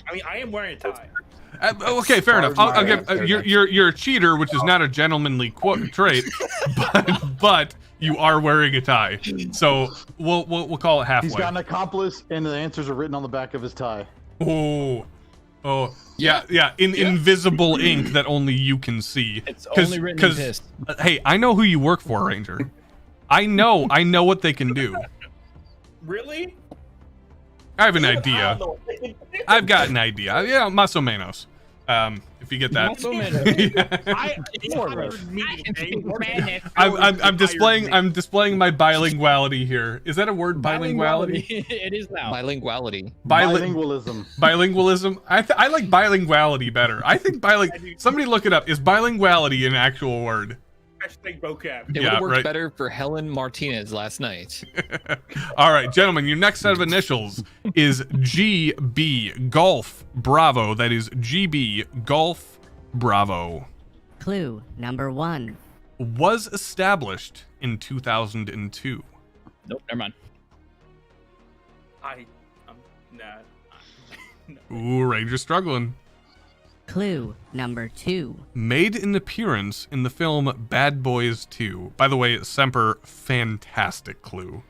I mean, I am wearing a tie. Okay, fair enough. I'll give Sorry. you're a cheater, which is not a gentlemanly trait, but you are wearing a tie. So we'll call it halfway. he's got an accomplice, and the answers are written on the back of his tie. Oh, yeah, in invisible ink that only you can see. It's only written in piss. Hey, I know who you work for, Ranger. I know what they can do. Really? I have an idea. I've got an idea. Yeah, Maso Menos. If you get that. Maso I'm displaying my bilinguality here. Is that a word? Bilinguality? It is now. Bilinguality. Bilingualism. Bilingualism. I like bilinguality better. I think somebody look it up. Is bilinguality an actual word? Hashtag vocab. It would Yeah, have worked right. better for Helen Martinez last night. All right, gentlemen, your next set of initials is GB Golf Bravo. That is GB Golf Bravo. Clue number 1. Was established in 2002. Nope, never mind. I'm nah. Ooh, Ranger struggling. Clue number 2. Made an appearance in the film Bad Boys 2. By the way, Semper, fantastic clue.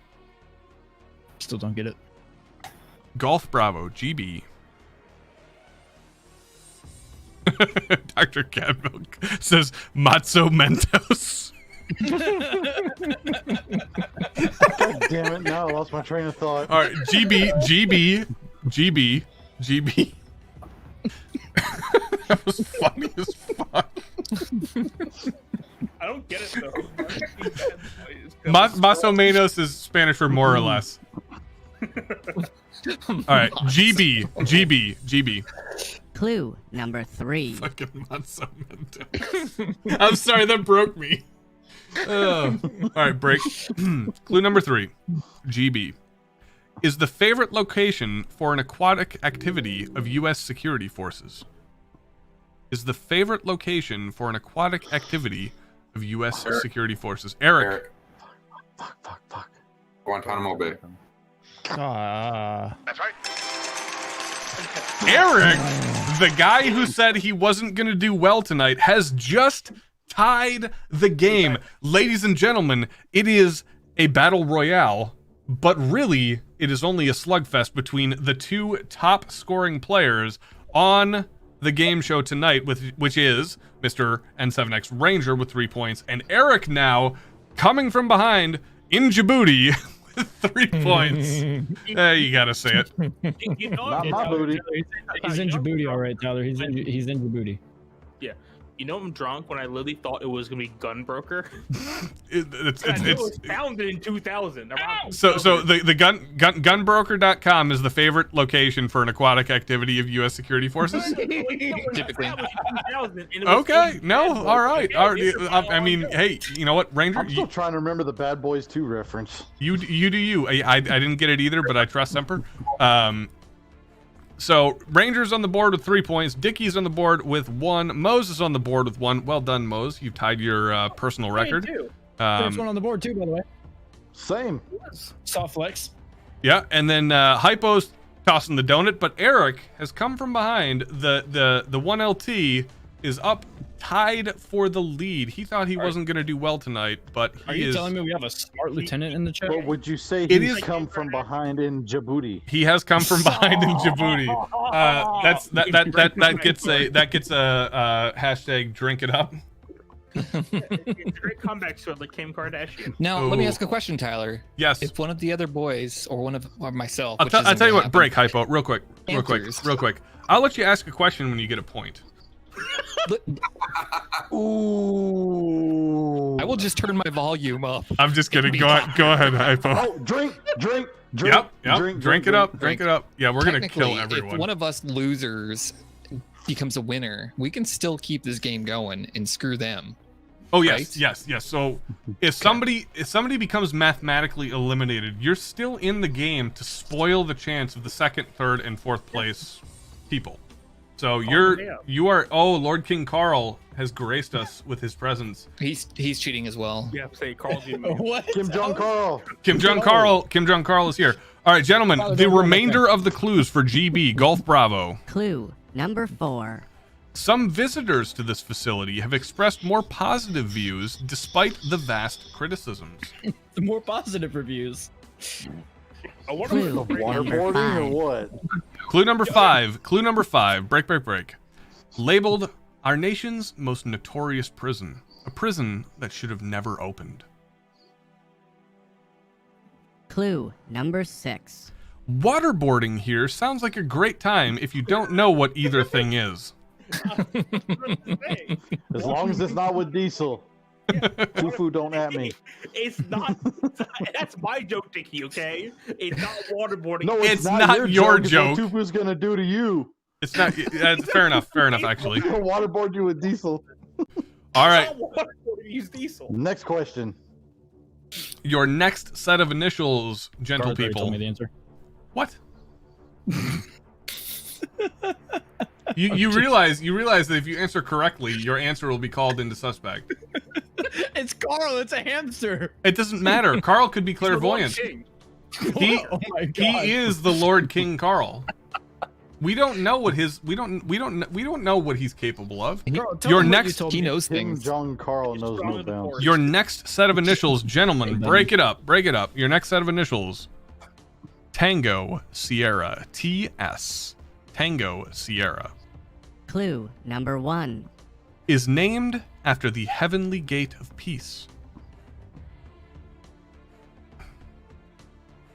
Still don't get it. Golf Bravo, GB. Dr. Catmilk says Matzo Mentos. God damn it! Now I lost my train of thought. All right, GB. That was funny as fuck. I don't get it though. Maso Menos is Spanish for more or less. All right, GB. Clue number 3. Fucking Matzo Mentos. I'm sorry, that broke me. All right, break. Clue number 3. GB. Is the favorite location for an aquatic activity of U.S. security forces. Is the favorite location for an aquatic activity of U.S. security forces. Eric. Fuck. Guantanamo Bay. That's right. Eric, the guy who said he wasn't going to do well tonight, has just tied the game. Ladies and gentlemen, it is a battle royale, but really, it is only a slugfest between the two top scoring players on the game show tonight, which is Mr. N7X Ranger with 3 points, and Eric now coming from behind in Djibouti 3 points. You gotta say it. You know, Not I'm- my booty. He's in Djibouti, all right, Tyler. He's in Djibouti. You know I'm drunk when I literally thought it was gonna be Gunbroker. It's I knew it was founded in 2000. so the gunbroker.com is the favorite location for an aquatic activity of U.S. security forces. Typically. Okay, no, all right. I mean, hey, you know what, Ranger? I'm still trying to remember the Bad Boys 2 reference. You do you. I didn't get it either, but I trust Semper. So Ranger's on the board with 3 points. Dickie's on the board with 1. Mose is on the board with 1. Well done, Mose. You've tied your personal record. First one on the board too, by the way. Same. Soft flex. Yeah, and then Hypo's tossing the donut, but Eric has come from behind. The 1LT is up, tied for the lead. He thought he wasn't going to do well tonight, but Are he you is. telling me we have a smart lieutenant in the chat? What would you say It he's is- come from behind in Djibouti? He has come from behind in Djibouti. That gets a hashtag drink it up. It's a great comeback story like Kim Kardashian. Now, let me Ooh. ask a question, Tyler. Yes. If one of the other boys or myself, I'll which tell isn't you gonna what, happen, break, Hypo, real quick. Answers. I'll let you ask a question when you get a point. Ooh. I will just turn my volume up. I'm just kidding. Go ahead, Hypo. Oh, drink. Yep. Drink it up. Drink it up. Yeah, we're gonna kill Technically, everyone. If one of us losers becomes a winner, we can still keep this game going and screw them. Oh yes, right? yes. So if somebody becomes mathematically eliminated, you're still in the game to spoil the chance of the second, third, and fourth place people. So you are. Oh, Lord King Carl has graced us with his presence. He's cheating as well. Yeah, say Carl G. What? Kim Jong Carl. Kim Jong Carl is here. All right, gentlemen. Tyler, The don't go remainder of the clues for GB Golf Bravo. Clue number 4. Some visitors to this facility have expressed more positive views despite the vast criticisms. The more positive reviews. Clue number Waterboarding or 5. what? Clue number 5. Clue number 5. Break. Labeled our nation's most notorious prison. A prison that should have never opened. Clue number 6. Waterboarding here sounds like a great time if you don't know what either thing is. As long as it's not with diesel. Tufu, don't at me. It's not. That's my joke, Dickie. Okay, it's not waterboarding. No, It's not your It's joke. what Tufu's gonna do to you. It's not. Fair enough. Actually. He'll waterboard you with diesel. All right. It's not waterboarding. Use diesel. Next question. Your next set of initials, gentle Carl already people. told me the answer. What? you realize that if you answer correctly, your answer will be called into suspect. It's Carl. It's a hamster. It doesn't matter. Carl could be clairvoyant. He Oh my god. he is the Lord King Carl. We don't know what his we don't know what he's capable of. Carl, tell Your him what you next- told He me. knows Kim things. Jong Carl He's knows strong no in the bounds. force. Your next set of initials, gentlemen, break it up. Your next set of initials. Tango Sierra. TS. Tango Sierra. Clue number 1. Is named after the heavenly gate of peace.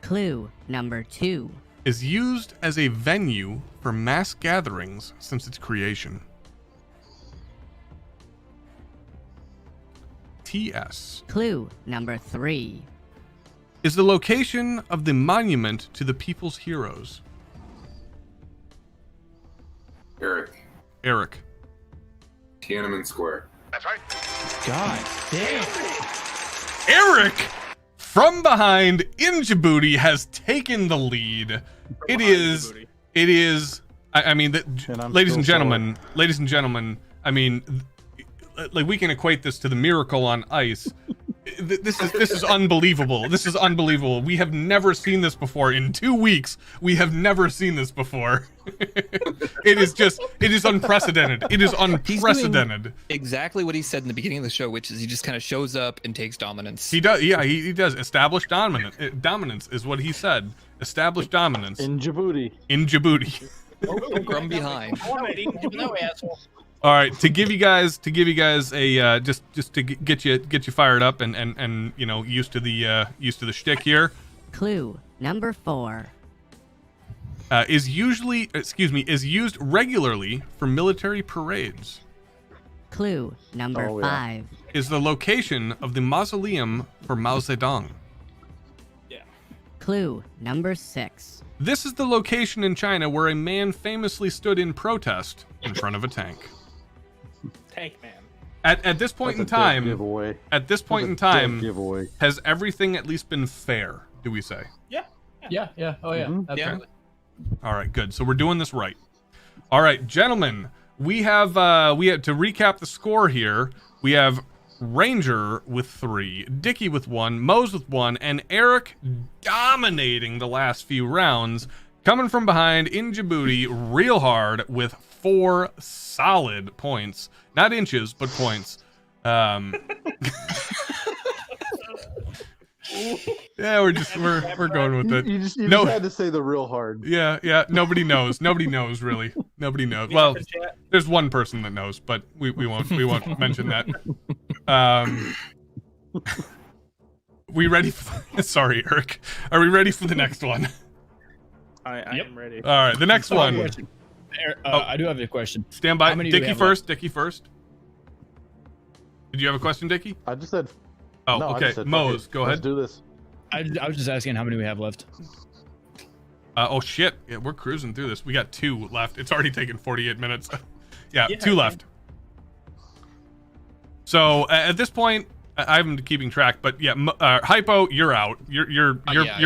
Clue number 2. Is used as a venue for mass gatherings since its creation. TS. Clue number 3. Is the location of the monument to the people's heroes. Eric, Eric. Tiananmen Square. God damn. Eric, from behind in Djibouti, has taken the lead. It is. I mean, And I'm ladies still and gentlemen. I mean, like we can equate this to the miracle on ice. This is unbelievable. This is unbelievable. We have never seen this before. In 2 weeks, we have never seen this before. It is unprecedented. It is unprecedented. Exactly what he said in the beginning of the show, which is he just kind of shows up and takes dominance. He does. Yeah, he does. Establish dominance is what he said. Establish dominance In Djibouti. in Djibouti. From behind. All right, to give you guys a just to get you fired up and you know used to the shtick here. Clue number 4. Is used regularly for military parades. Clue number Oh, yeah. 5. Is the location of the mausoleum for Mao Zedong. Clue number 6. This is the location in China where a man famously stood in protest in front of a tank. Tank man. At this point That's in a dead time, giveaway. at this point in That's a dead time, giveaway. has everything at least been fair? Do we say? Yeah. Oh yeah. Mhm. Absolutely. All right, good. So we're doing this right. All right, gentlemen, we have to recap the score here. We have Ranger with 3, Dickie with 1, Mose with 1, and Eric dominating the last few rounds, coming from behind in Djibouti real hard with 4 solid points. Not inches, but points. Yeah, we're going with it. You just No. had to say the real hard. Yeah. Nobody knows. Nobody knows really. Nobody knows. Well, there's one person that knows, but we won't mention that. We ready? Sorry, Eric. Are we ready for the next one? I am ready. All right, the next one. Question. I do have a question. Stand by. How many do we Dickie have first. Dickie first. Did you have a question, Dickie? I just said. Oh, no, I okay. just said, Mose, fuck it. go Let's ahead. do this. I was just asking how many we have left. Oh shit! Yeah, we're cruising through this. We got 2 left. It's already taken 48 minutes. Yeah, Yeah, 2 left. So at this point, I haven't keeping track, but yeah, Hypo, you're out. You're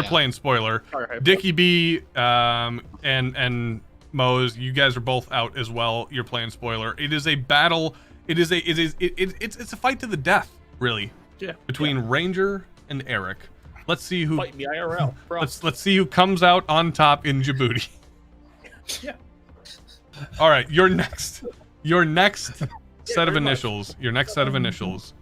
playing spoiler. Sorry, Hypo. Dickie B, and Mose, you guys are both out as well. You're playing spoiler. It is a battle. It's a fight to the death, really, Yeah. between Ranger and Eric. Let's see who. Fight me IRL. Bro. Let's see who comes out on top in Djibouti. Yeah. All right, your next set of very much. initials. Your next set of initials.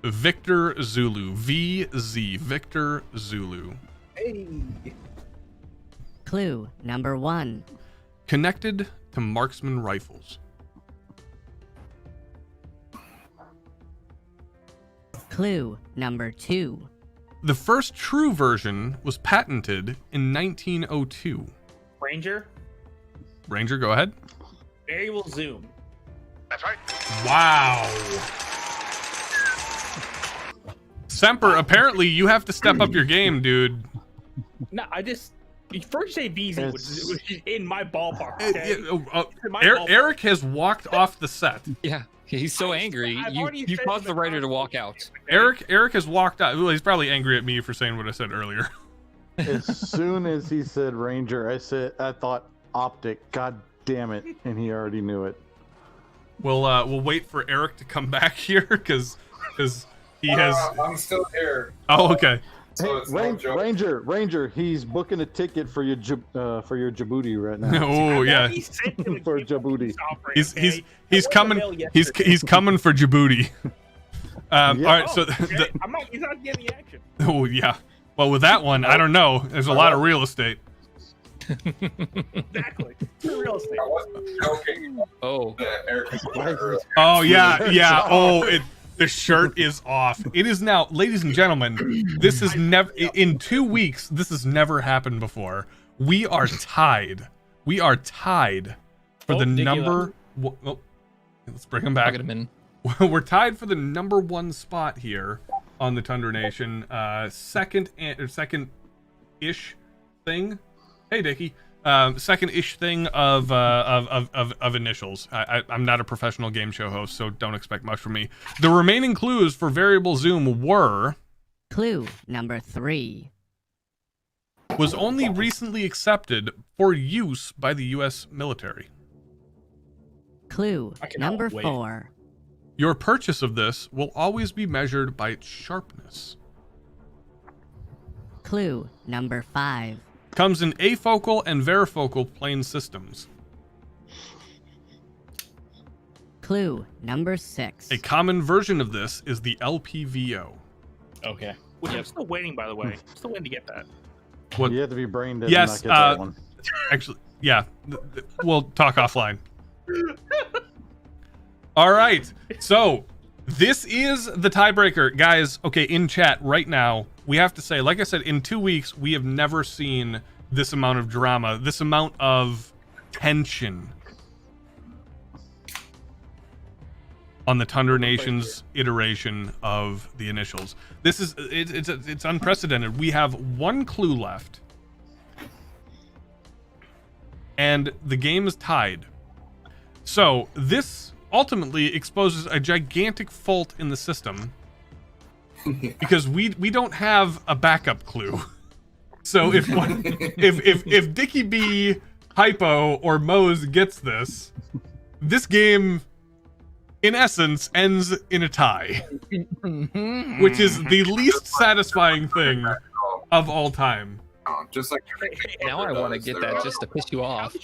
Victor Zulu. VZ. Victor Zulu. Hey. Clue number 1. Connected to marksman rifles. Clue number 2. The first true version was patented in 1902. Ranger. Ranger, go ahead. Variable zoom. Wow. Semper, apparently you have to step up your game, dude. No, I just first say VZ, which is in my ballpark. Okay? In my Eric, ballpark. Eric has walked off the set. Yeah, he's so angry. I've You already said caused in the the writer to comments. walk out. Eric has walked out. Well, he's probably angry at me for saying what I said earlier. As soon as he said Ranger, I thought Optic. God damn it! And he already knew it. We'll wait for Eric to come back here because he has. I'm still here. Oh, okay. So Hey, it's no joke. Ranger, he's booking a ticket for your Djibouti right now. Oh yeah. He sent him a For gift Djibouti. offering, He's okay? he's I coming. went to mail yesterday. He's coming for Djibouti. All right. So Okay, he's not getting the action. oh yeah. Well, with that one, I don't know. There's a lot of real estate. Exactly. It's real estate. I wasn't joking. Oh, Eric was earlier. Oh yeah. Oh, the shirt is off. It is now, ladies and gentlemen. This is never in 2 weeks. This has never happened before. We are tied. We are tied for the Dickie number. Oh, let's bring him I'll back. get him in. We're tied for the number 1 spot here on the Tundra Nation. Second-ish thing. Hey, Dickie. Second-ish thing of initials. I'm not a professional game show host, so don't expect much from me. The remaining clues for variable zoom were Clue number 3. was only recently accepted for use by the U.S. military. Clue I cannot number wait. 4. Your purchase of this will always be measured by its sharpness. Clue number 5. Comes in afocal and varifocal plane systems. Clue number 6. A common version of this is the LPVO. Okay. Which I'm still waiting, by the way. Still waiting to get that. What? You have to be brain dead Yes, to not get that one. Actually, yeah. We'll talk offline. All right. So, this is the tiebreaker. Guys, okay, in chat right now, we have to say, like I said, in 2 weeks, we have never seen this amount of drama, this amount of tension on the Tundra Nation's iteration of the initials. This is it's unprecedented. We have one clue left, and the game is tied. So this ultimately exposes a gigantic fault in the system because we don't have a backup clue. So if Dickie B, Hypo, or Mose gets this game in essence ends in a tie, which is the least satisfying thing of all time. Just like Now I want to get that just to piss you off.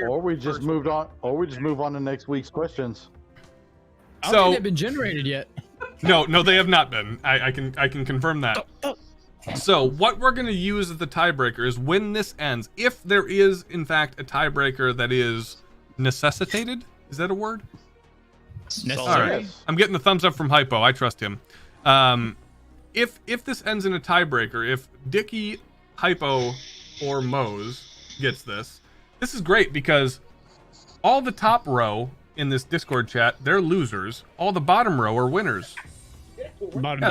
Or we just moved on. Or we just move on to next week's questions. I don't So think they've been generated yet. no, they have not been. I can confirm that. So what we're going to use as the tiebreaker is when this ends, if there is in fact a tiebreaker that is necessitated. Is that a word? Necessary. All right. I'm getting the thumbs up from Hypo. I trust him. If this ends in a tiebreaker, if Dickie, Hypo, or Mose gets this is great because all the top row in this Discord chat, they're losers. All the bottom row are winners. Yeah,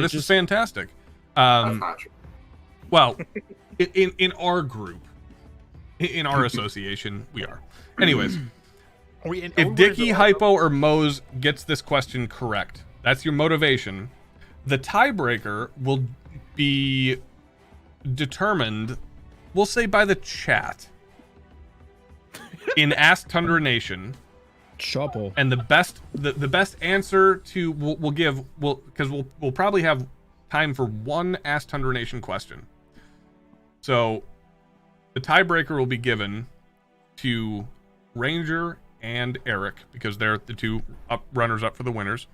this is fantastic. that's not true. Well, in our group, in our association, we are. Anyways, if Dickie, Hypo, or Mose gets this question correct, that's your motivation. The tiebreaker will be determined, we'll say, by the chat in Ask Tundra Nation. Chopple. And the best answer to we'll probably have time for one Ask Tundra Nation question. So the tiebreaker will be given to Ranger and Eric because they're the two runners up for the winners.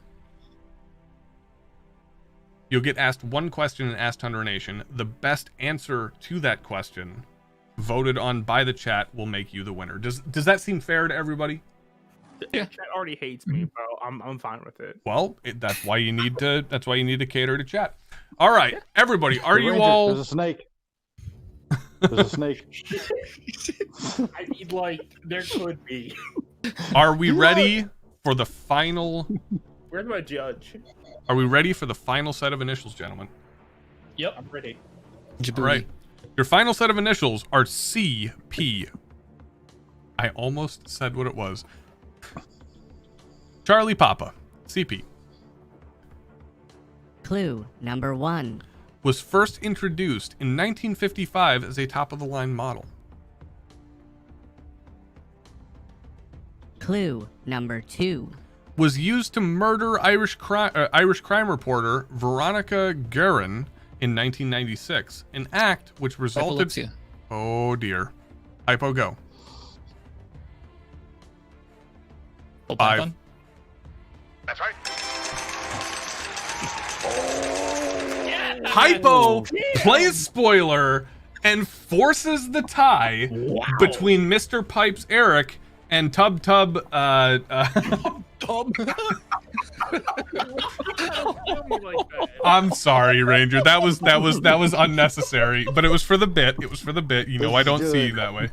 You'll get asked one question in Ask Tundra Nation. The best answer to that question, voted on by the chat, will make you the winner. Does that seem fair to everybody? Yeah. Chat already hates me, bro. I'm fine with it. Well, that's why you need to cater to chat. All right, everybody, are Hey, you Ranger, all? There's a snake. There's a snake. I mean, like, there could be. Are we ready for the final? Where's my judge? Are we ready for the final set of initials, gentlemen? Yep, I'm ready. All right. Your final set of initials are CP. I almost said what it was. Charlie Papa, CP. Clue number 1. Was first introduced in 1955 as a top-of-the-line model. Clue number 2. Was used to murder Irish crime reporter Veronica Guerin in 1996, an act which resulted... Epilepsia. Oh dear. Hypo, go. Full 5. Python? That's right. Hypo plays spoiler and forces the tie between Mr. Pipes Eric and Tub. I'm sorry, Ranger. That was unnecessary, but it was for the bit. It was for the bit. You know, I don't see you that way.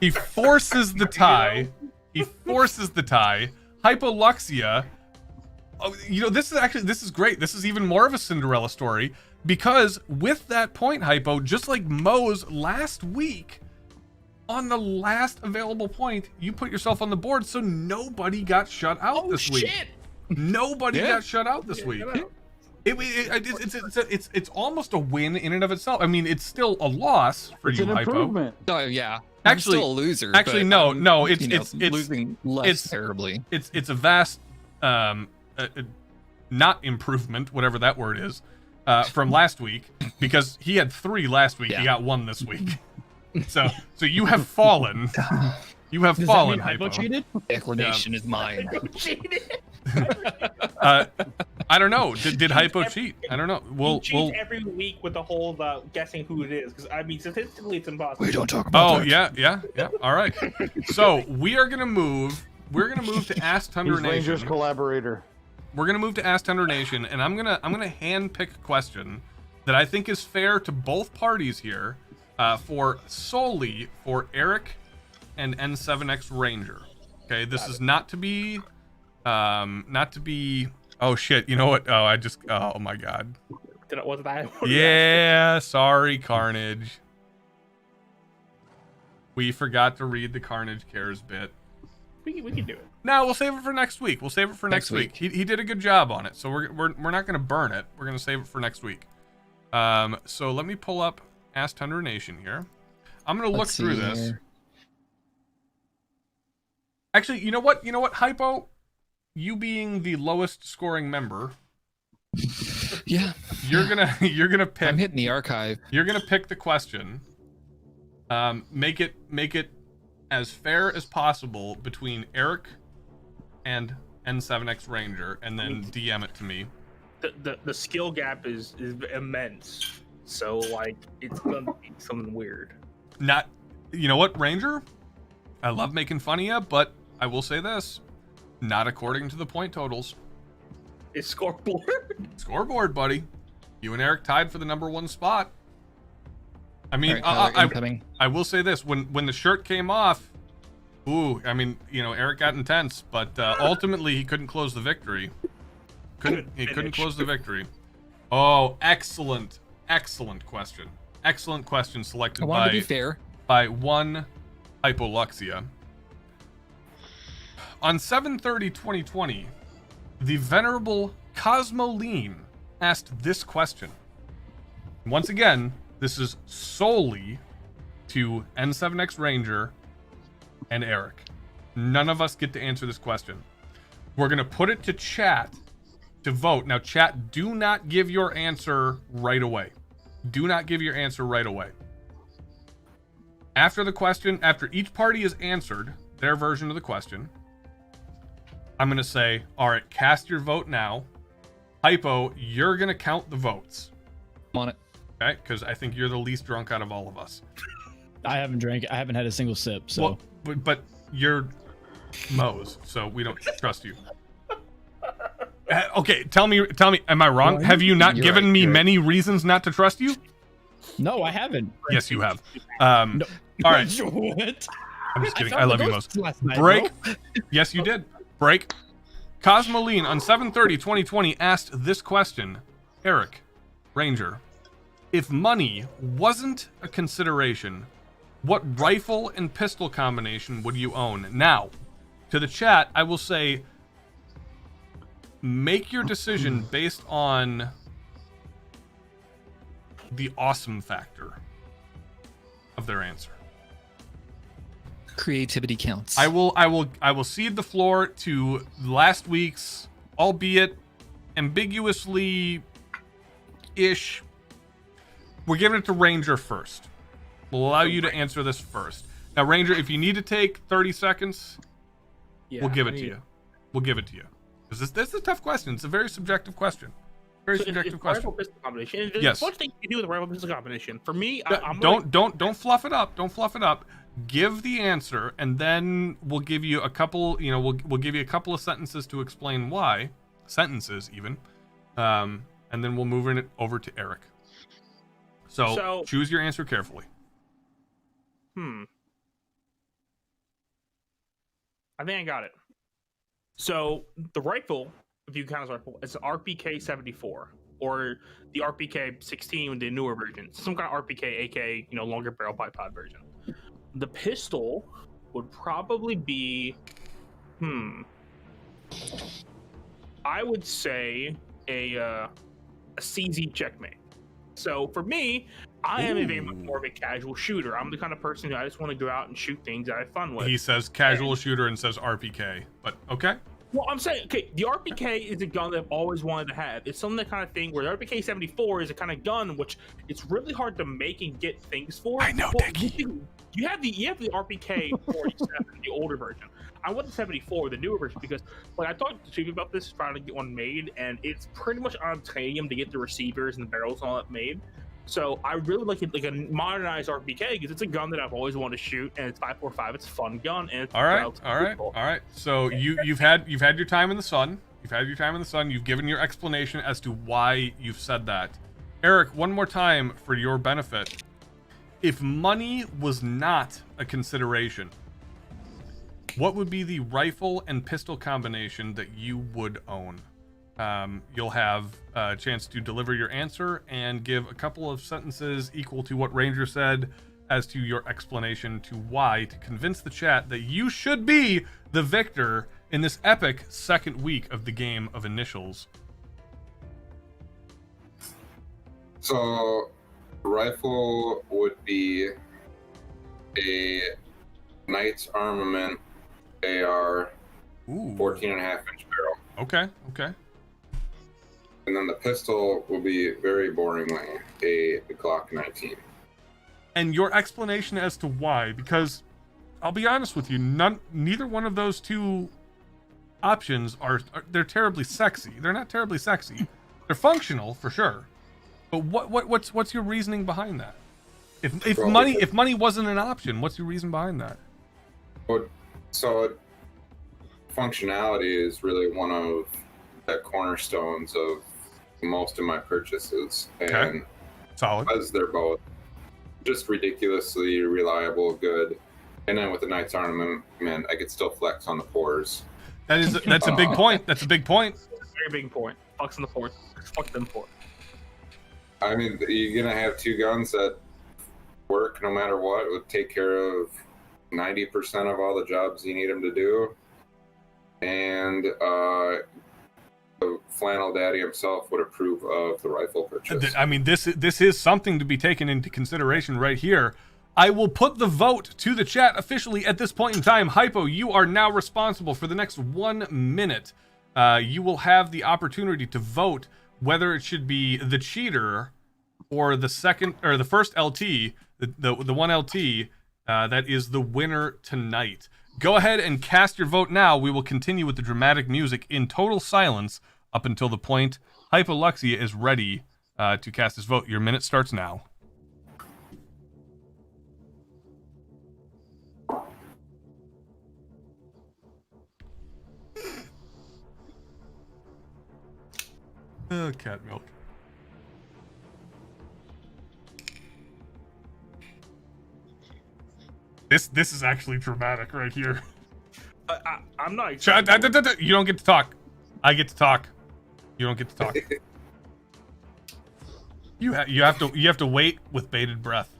He forces the tie. Hypoluxia. Oh, you know, this is great. This is even more of a Cinderella story because with that point, Hypo, just like Mose last week, on the last available point, you put yourself on the board, so nobody got shut out this week. Nobody got shut out this week. It's almost a win in and of itself. I mean, it's still a loss for It's you, an Hypo. improvement. Oh yeah. Actually- I'm still a loser. actually, but no, I'm, it's losing less it's- terribly. It's a vast not improvement, whatever that word is, from last week, because he had 3 last week. Yeah. He got 1 this week. So you have fallen. You have Does fallen, that mean Hypo Hypo. cheated? Explanation is mine. I don't know. Did Hypo cheat? I don't know. He cheats every week with the whole guessing who it is, because I mean, statistically, it's impossible. We don't talk about Oh yeah. All right. So we are gonna move. We're gonna move to Ask Tundra He's Nation. Ranger's collaborator. We're gonna move to Ask Tundra Nation, and I'm gonna hand pick a question that I think is fair to both parties here, for solely for Eric and N7X Ranger. Okay, this is not to be, oh shit, you know what? Oh my god. Was that? Yeah, sorry, Carnage. We forgot to read the Carnage Cares bit. We can do it. No, we'll save it for next week. We'll save it for next week. He did a good job on it, so we're not going to burn it. We're going to save it for next week. So let me pull up Ask Tundra Nation here. I'm going to look through this. Here. Actually, you know what? Hypo, you being the lowest scoring member, Yeah. you're gonna pick. I'm hitting the archive. You're gonna pick the question. Make it as fair as possible between Eric and N7X Ranger, and then DM it to me. The skill gap is immense. So like it's gonna be something weird. Not, you know what, Ranger? I love making fun of you, but I will say this: not according to the point totals. Is scoreboard? Scoreboard, buddy. You and Eric tied for the #1 spot. I mean, All right, Tyler, incoming. I will say this: when the shirt came off, ooh, I mean, Eric got intense, but ultimately he couldn't close the victory. He couldn't close the victory. Oh, excellent question. Excellent question selected I wanted to be fair. by one Hypoluxia. On 7/30/2020, the venerable Cosmoline asked this question. Once again, this is solely to N7X Ranger and Eric. None of us get to answer this question. We're going to put it to chat to vote. Now, chat, do not give your answer right away. Do not give your answer right away. After the question, after each party has answered their version of the question, I'm going to say, all right, cast your vote now. Hypo, you're going to count the votes. I'm on it. Okay? Because I think you're the least drunk out of all of us. I haven't drank. I haven't had a single sip. So Well, but you're Moe's, so we don't trust you. Okay, tell me, am I wrong? Have you not You're given right, me you're right. many reasons not to trust you? no, I haven't. Yes, you have. No. All right, What? I'm just kidding. found I the love you, Moe's. ghosts last night, Break. bro. Yes, you did. Break. Cosmoline on 7/30/2020 asked this question. Eric, Ranger, if money wasn't a consideration, what rifle and pistol combination would you own? Now, to the chat, I will say, make your decision based on the awesome factor of their answer. Creativity counts. I will cede the floor to last week's, albeit ambiguously ish. We're giving it to Ranger first. We'll allow you to answer this first. Now, Ranger, if you need to take 30 seconds, we'll give it to you. We'll give it to you. Because this is a tough question. It's a very subjective question. Very subjective question. Rifle pistol combination. There's Yes. a bunch of things you can do with a rifle pistol combination. For me, I'm Don't fluff it up. Don't fluff it up. Give the answer, and then we'll give you a couple. We'll give you a couple of sentences to explain why. Sentences even, and then we'll move it over to Eric. So choose your answer carefully. I think I got it. So the rifle, if you count as a rifle, it's an RPK 74 or the RPK 16, the newer version. Some kind of RPK, AK, longer barrel bipod version. The pistol would probably be, I would say a CZ checkmate. So for me, I am a very much more of a casual shooter. I'm the kind of person who I just want to go out and shoot things that I have fun with. He says casual shooter and says RPK, but okay. Well, I'm saying, okay, the RPK is a gun that I've always wanted to have. It's some kind of thing where the RPK 74 is a kind of gun which it's really hard to make and get things for. I know, well, Dickie. You have the RPK 47, the older version. I want the 74, the newer version, because when I talked to Chief about this, trying to get one made, and it's pretty much on titanium to get the receivers and the barrels and all that made. So I really like it, like a modernized RPK, because it's a gun that I've always wanted to shoot, and it's 5.45. It's a fun gun, and it's All right. So you've had your time in the sun. You've had your time in the sun. You've given your explanation as to why you've said that. Eric, one more time for your benefit. If money was not a consideration, what would be the rifle and pistol combination that you would own? You'll have a chance to deliver your answer and give a couple of sentences equal to what Ranger said as to your explanation to why to convince the chat that you should be the victor in this epic second week of the game of initials. So, rifle would be a Knight's Armament AR, Ooh. 14.5-inch barrel. Okay. And then the pistol will be very boringly a Glock 19. And your explanation as to why, because I'll be honest with you, neither one of those two options are they're terribly sexy. They're not terribly sexy. They're functional for sure. But what's your reasoning behind that? If money wasn't an option, what's your reason behind that? So functionality is really one of the cornerstones of most of my purchases, and solid, because they're both just ridiculously reliable, good, and then with the Knight's Armament, man, I could still flex on the fours. That's a big point. That's a big point. Very big point. Flex on the fourth. Fuck them fourth. I mean, you're gonna have two guns that work no matter what. It would take care of 90% of all the jobs you need them to do, and the flannel daddy himself would approve of the rifle purchase. I mean, this is something to be taken into consideration right here. I will put the vote to the chat officially at this point in time. Hypo, you are now responsible for the next 1 minute. You will have the opportunity to vote whether it should be the cheater or the second or the first LT, the one LT that is the winner tonight. Go ahead and cast your vote now. We will continue with the dramatic music in total silence up until the point Hypoluxia is ready to cast his vote. Your minute starts now. Cat milk. This is actually dramatic right here. I'm not. You don't get to talk. I get to talk. You don't get to talk. You have to wait with bated breath.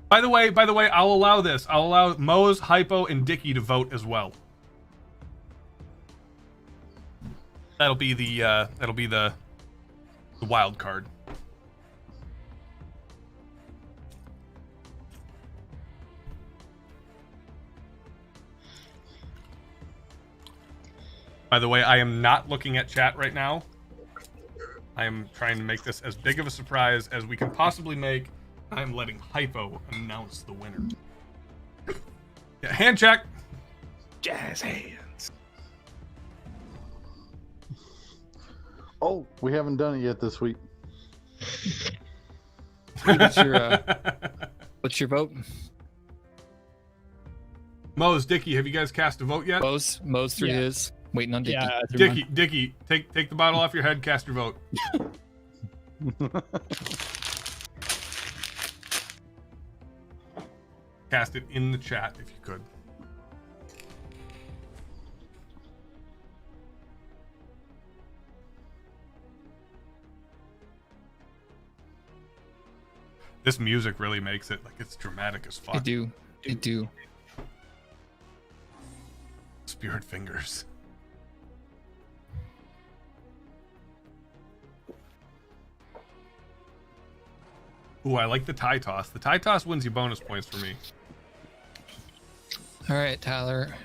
By the way, I'll allow this. I'll allow Moe's, Hypo, and Dicky to vote as well. That'll be the wild card. By the way, I am not looking at chat right now. I am trying to make this as big of a surprise as we can possibly make. I am letting Hypo announce the winner. Yeah, hand check. Jazz hands. Oh, we haven't done it yet this week. What's your vote? Moe's, Dicky, have you guys cast a vote yet? Moe's through his. Waiting on Dicky. Yeah, Dicky, take the bottle off your head, cast your vote. Cast it in the chat if you could. This music really makes it like it's dramatic as fuck. It do. Spirit fingers. Ooh, I like the tie toss. The tie toss wins you bonus points for me. All right, Tyler.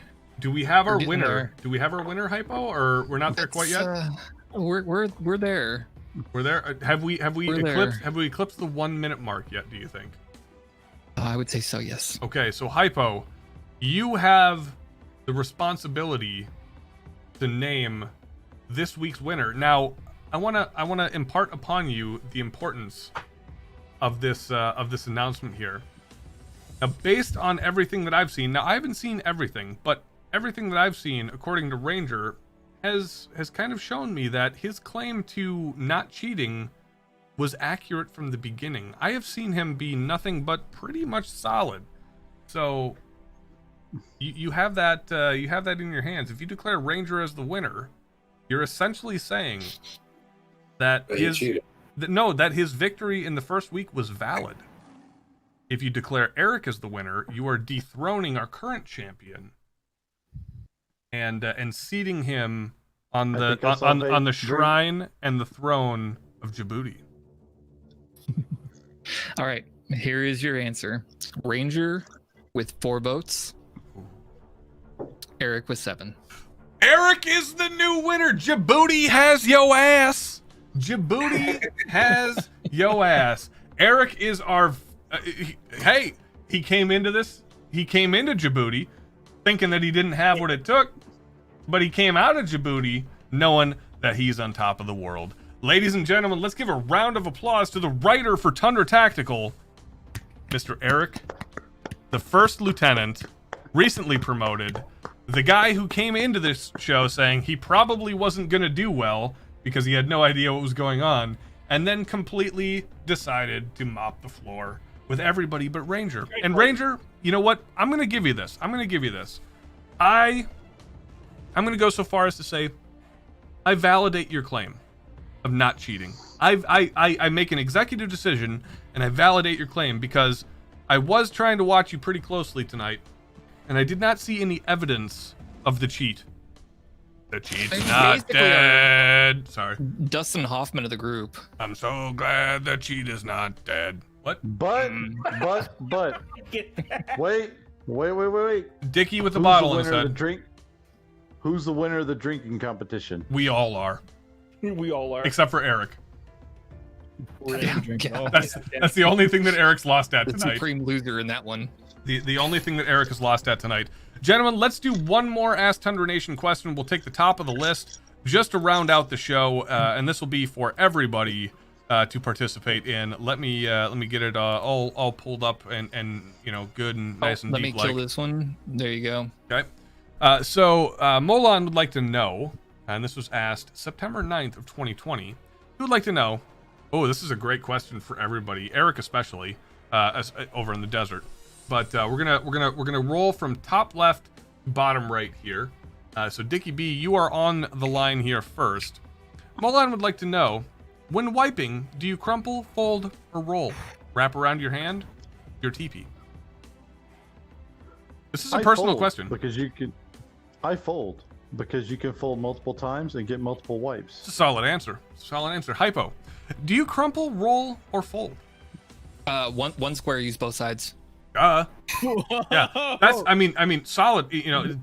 Do we have our getting winner? there. Do we have our winner, Hypo, or we're not there quite yet? We're there. We're there. Have we We're eclipsed? there. Have we eclipsed the 1 minute mark yet? Do you think? I would say so. Yes. Okay, so Hypo, you have the responsibility to name this week's winner. Now, I wanna impart upon you the importance of this announcement here. Now, based on everything that I've seen, now I haven't seen everything, but everything that I've seen, according to Ranger, has kind of shown me that his claim to not cheating was accurate from the beginning. I have seen him be nothing but pretty much solid. So you have that in your hands. If you declare Ranger as the winner, you're essentially saying that that his victory in the first week was valid. If you declare Eric as the winner, you are dethroning our current champion and seating him on the shrine and the throne of Djibouti. All right, here is your answer. Ranger with 4 votes. Eric with 7. Eric is the new winner. Djibouti has yo ass. Djibouti has yo ass. Eric is our. Hey, he came into Djibouti thinking that he didn't have what it took, but he came out of Djibouti knowing that he's on top of the world. Ladies and gentlemen, let's give a round of applause to the writer for Tundra Tactical, Mr. Eric, the first lieutenant, recently promoted, the guy who came into this show saying he probably wasn't going to do well because he had no idea what was going on, and then completely decided to mop the floor with everybody but Ranger. And Ranger, you know what? I'm going to give you this. I'm going to go so far as to say I validate your claim of not cheating. I make an executive decision and I validate your claim because I was trying to watch you pretty closely tonight and I did not see any evidence of the cheat. The cheat's not dead. Sorry. Dustin Hoffman of the group. I'm so glad the cheat is not dead. What? But wait. Dickie with the bottle in his head. Who's the winner of the drinking competition? We all are. We all are. Except for Eric. Yeah. That's the only thing that Eric's lost at The tonight. supreme loser in that one. The only thing that Eric has lost at tonight. Gentlemen, let's do one more Ask Tundra Nation question. We'll take the top of the list just to round out the show, and this will be for everybody to participate in. Let me get it all pulled up and good and nice and let deep. me kill this one. There you go. Okay. So Molan would like to know, and this was asked September 9th of 2020. He would like to know. Oh, this is a great question for everybody, Eric especially, over in the desert. But we're gonna roll from top left to bottom right here. So Dickie B, you are on the line here first. Molan would like to know, when wiping, do you crumple, fold, or roll? Wrap around your hand, your teepee. This is a personal question. Because you can. I fold because you can fold multiple times and get multiple wipes. It's a solid answer. Hypo, do you crumple, roll, or fold? One square, use both sides. Yeah, that's. I mean, solid.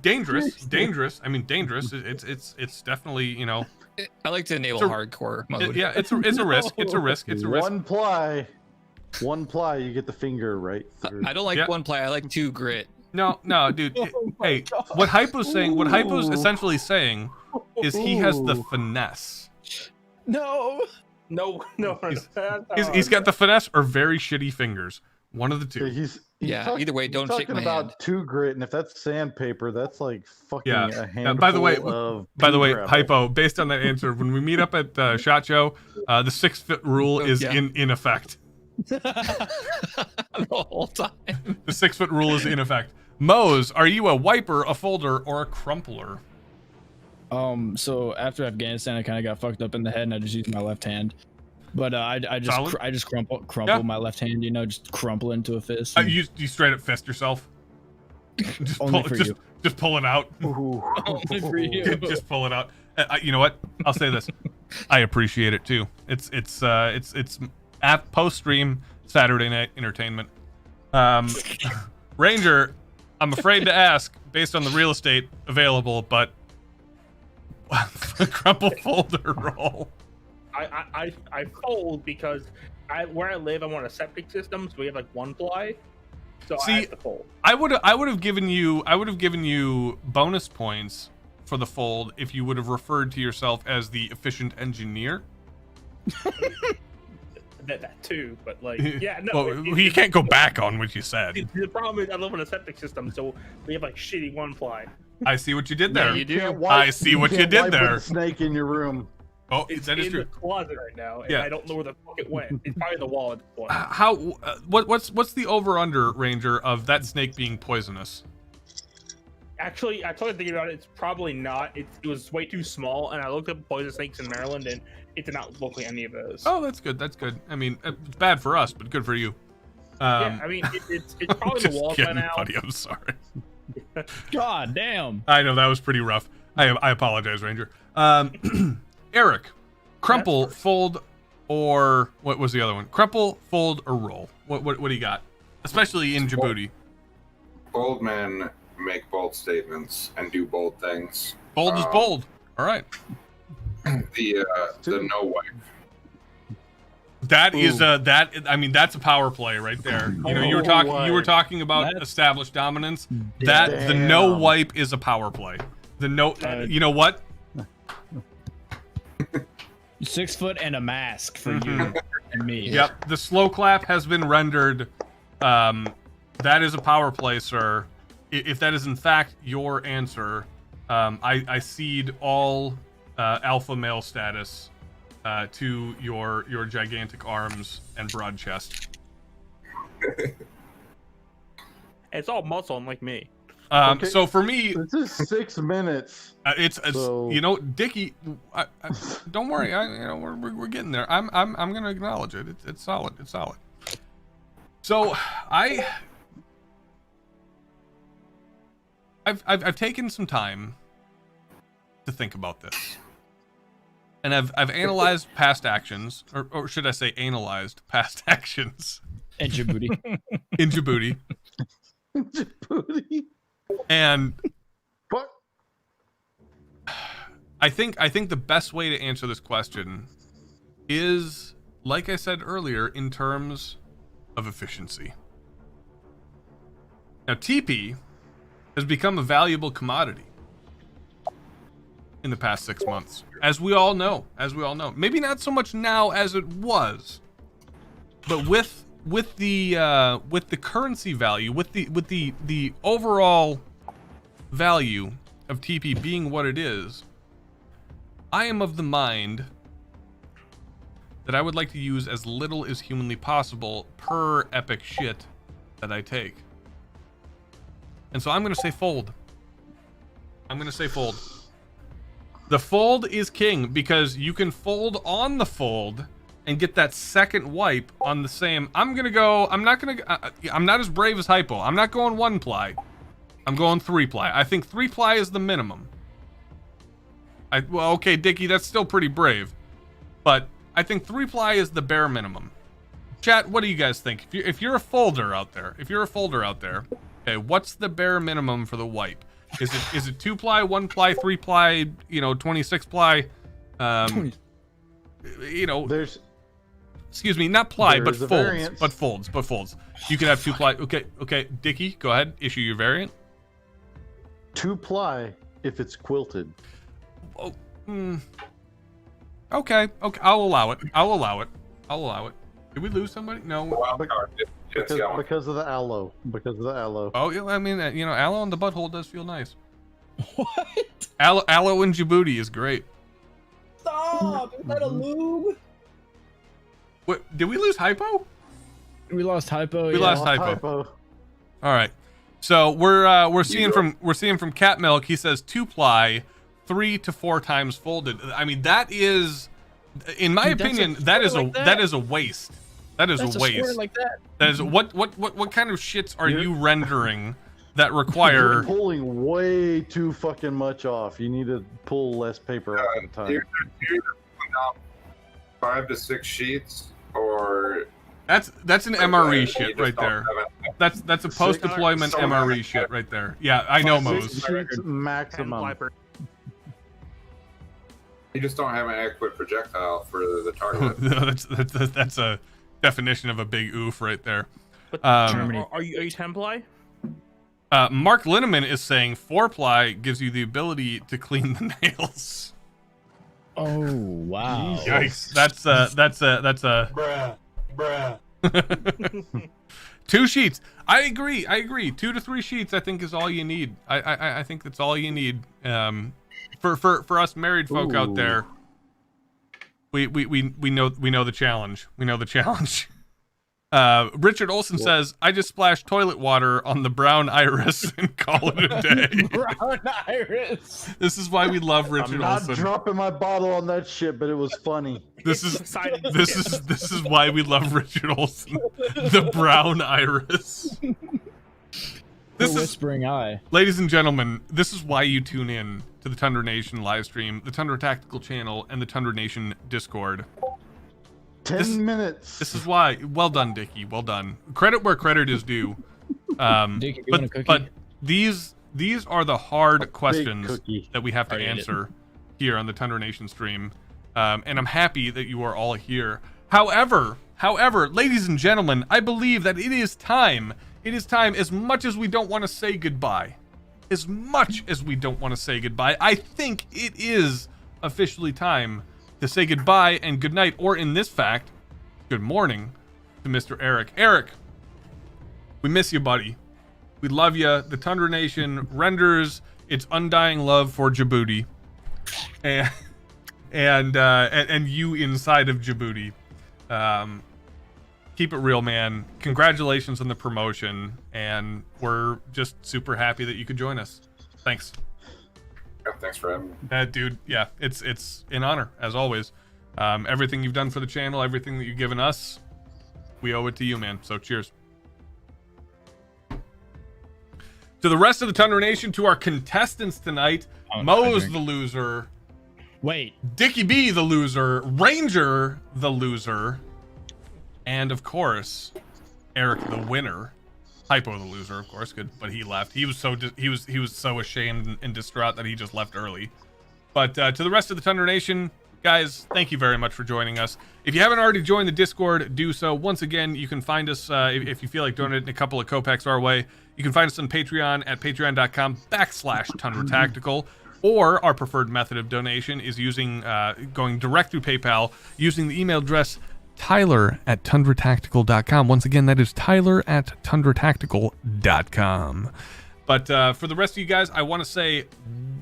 Dangerous. I mean, dangerous. It's definitely. I like to enable hardcore mode. Yeah, it's a risk. It's a risk. One ply, you get the finger right through. I don't like one ply. I like 2 grit. No, dude. Hey, what Hypo's essentially saying is he has the finesse. No. He's got the finesse or very shitty fingers. One of the two. Either way, don't shake my hand. Talking about 2 grit, and if that's sandpaper, that's like fucking a handful by the way, of Hypo, based on that answer, when we meet up at SHOT Show, the 6-foot rule is in effect. The whole time. The 6-foot rule is in effect. Mose, are you a wiper, a folder, or a crumpler? So after Afghanistan, I kind of got fucked up in the head, and I just used my left hand. But I just crumple my left hand, just crumple into a fist. You straight up fist yourself. Just pull it out. Only for you. Just pull it out. You know what? I'll say this. I appreciate it too. It's at post stream Saturday night entertainment. Ranger, I'm afraid to ask based on the real estate available, but crumple, folder, roll. I fold because where I live, I'm on a septic system, so we have like 1 ply. So I have to fold. I would have given you bonus points for the fold if you would have referred to yourself as the efficient engineer. that too, but no. Well, you can't go back on what you said. The problem is I live on a septic system, so we have like shitty 1 ply. I see what you did Yeah, there. you do. I see what you can't did wipe there. with the snake in your room. Oh, It's that is in true. the closet right now, and Yeah. I don't know where the fuck it went. It's probably in the wall at this point. How? What's the over under, Ranger, of that snake being poisonous? Actually, I started thinking about it. It's probably not. It was way too small, and I looked up poison snakes in Maryland, and it did not look like any of those. Oh, that's good. That's good. I mean, it's bad for us, but good for you. Yeah, I mean, it's probably in just the walls kidding, by now. buddy. I'm sorry. God damn. I know that was pretty rough. I apologize, Ranger. Eric, crumple, fold, or what was the other one? Crumple, fold, or roll. What do you got? Especially in Djibouti. Bold men make bold statements and do bold things. Bold is bold. All right. The no wipe. That is that. I mean, that's a power play right there. You know, you were talking about That's- established dominance. That the no Damn. wipe is a power play. The no. You know what? 6 foot and a mask for you and me. Yep. The slow clap has been rendered. That is a power play, sir. If that is in fact your answer, I cede all alpha male status to your gigantic arms and broad chest. It's all muscle, unlike me. Okay. So for me, This is 6 minutes. it's So- you know, Dickie. Don't worry, we're getting there. I'm gonna acknowledge it. It's solid. It's solid. So I've taken some time to think about this, and I've analyzed past actions, or should I say, analyzed past actions And Djibouti. in Djibouti, Djibouti. and Fuck. I think the best way to answer this question is, like I said earlier, in terms of efficiency. Now, TP has become a valuable commodity in the past 6 months, as we all know. Maybe not so much now as it was, but with the currency value, with the overall value of TP being what it is, I am of the mind that I would like to use as little as humanly possible per epic shit that I take. And so I'm going to say fold. The fold is king because you can fold on the fold and get that second wipe on the same. I'm not as brave as Hypo. I'm not going 1-ply. I'm going 3-ply. I think 3-ply is the minimum. Well, okay, Dickie, that's still pretty brave. But I think 3-ply is the bare minimum. Chat, what do you guys think? If you're a folder out there, okay, what's the bare minimum for the wipe? Is it 2-ply, 1-ply, 3-ply, 26-ply? There's Excuse me, not ply, There but is a folds. variance. But folds. You can have 2-ply. Okay, Dickie, go ahead. Issue your variant. 2-ply if it's quilted. Oh, Okay, I'll allow it. Did we lose somebody? No. Wild card. It's yellow. Because of the aloe. Oh, yeah, I mean, aloe in the butthole does feel nice. What? Aloe in Djibouti is great. Stop! Is that a lube? What? Did we lose Hypo? We lost Hypo. We yeah. lost Hypo. All right. So we're seeing from Cat Milk. He says 2-ply, 3 to 4 times folded. I mean, that is, in my Dude, that's opinion, a that is square like that? that is a waste. That is That's a a square waste. like that. That is what kind of shits are You're- you rendering that You're require? pulling way too fucking much off. You need to pull less paper off at a time. You're either putting out 5 to 6 sheets, or That's an you MRE just shit don't right there. have it. That's a post deployment So MRE bad. shit right there. Yeah, I know, 6 Mose. sheets maximum. Wiper. You just don't have an adequate projectile for the target. No, that's a definition of a big oof right there. But Germany. are you 10-ply? Mark Linneman is saying 4-ply gives you the ability to clean the nails. Oh wow. Yikes! That's a 2 sheets. I agree. 2 to 3 sheets, I think, is all you need. I think that's all you need. For us married folk out there, we know the challenge. We know the challenge. Richard Olson says, I just splashed toilet water on the brown iris and call it a day. Brown iris. This is why we love Richard I'm not Olson. dropping my bottle on that shit, but it was funny. This is why we love Richard Olson. The brown iris. The whispering eye. Ladies and gentlemen, this is why you tune in to the Tundra Nation live stream, the Tundra Tactical channel, and the Tundra Nation Discord. 10 minutes. This is why. Well done, Dickie. Well done. Credit where credit is due. Dickie, you want a cookie? But these are the hard questions that we have to answer here on the Tundra Nation stream. And I'm happy that you are all here. However, ladies and gentlemen, I believe that it is time. It is time, as much as we don't want to say goodbye. As much as we don't want to say goodbye, I think it is officially time to say goodbye and good night, or in this fact, good morning to Mr. Eric. Eric, we miss you, buddy. We love you. The Tundra Nation renders its undying love for Djibouti, and you inside of Djibouti. Keep it real, man. Congratulations on the promotion, and we're just super happy that you could join us. Thanks. Yeah, thanks for having me. Dude, yeah, it's an honor, as always. Everything you've done for the channel, everything that you've given us, we owe it to you, man. So cheers. To the rest of the Tundra Nation, to our contestants tonight, Mo's the loser. Wait. Dickie B the loser. Ranger the loser. And of course, Eric the winner. Hypo the loser, of course, good, but he left. He was so ashamed and distraught that he just left early. But to the rest of the Tundra Nation, guys, thank you very much for joining us. If you haven't already joined the Discord, do so. Once again, you can find us if you feel like donating a couple of kopecks our way. You can find us on Patreon at patreon.com/Tundra Tactical. Or our preferred method of donation is using going direct through PayPal using the email address Tyler@tundratactical.com. Once again, that is Tyler@tundratactical.com. But for the rest of you guys, I want to say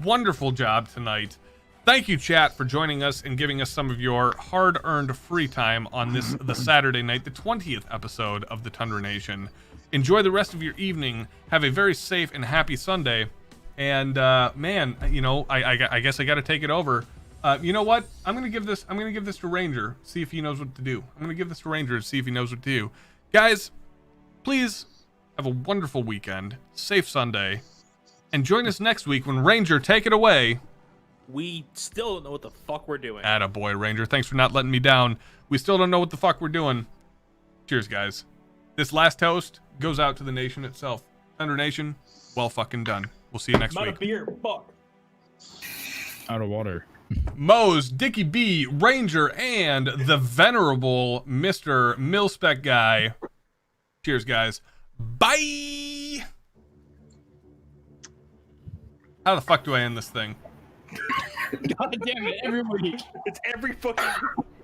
wonderful job tonight. Thank you, chat, for joining us and giving us some of your hard-earned free time on the Saturday night, the 20th episode of the Tundra Nation. Enjoy the rest of your evening. Have a very safe and happy Sunday. And man, you know, I guess I got to take it over. You know what? I'm gonna give this to Ranger. See if he knows what to do. I'm gonna give this to Ranger. See if he knows what to do. Guys, please have a wonderful weekend. Safe Sunday, and join us next week when Ranger, take it away. We still don't know what the fuck we're doing. Attaboy, Ranger. Thanks for not letting me down. We still don't know what the fuck we're doing. Cheers, guys. This last toast goes out to the nation itself. Tundra Nation, well fucking done. We'll see you next week. Out of beer, fuck. Out of water. Moe's, Dickie B, Ranger, and the venerable Mr. Milspec guy. Cheers, guys. Bye! How the fuck do I end this thing? God damn it, every week. It's every fucking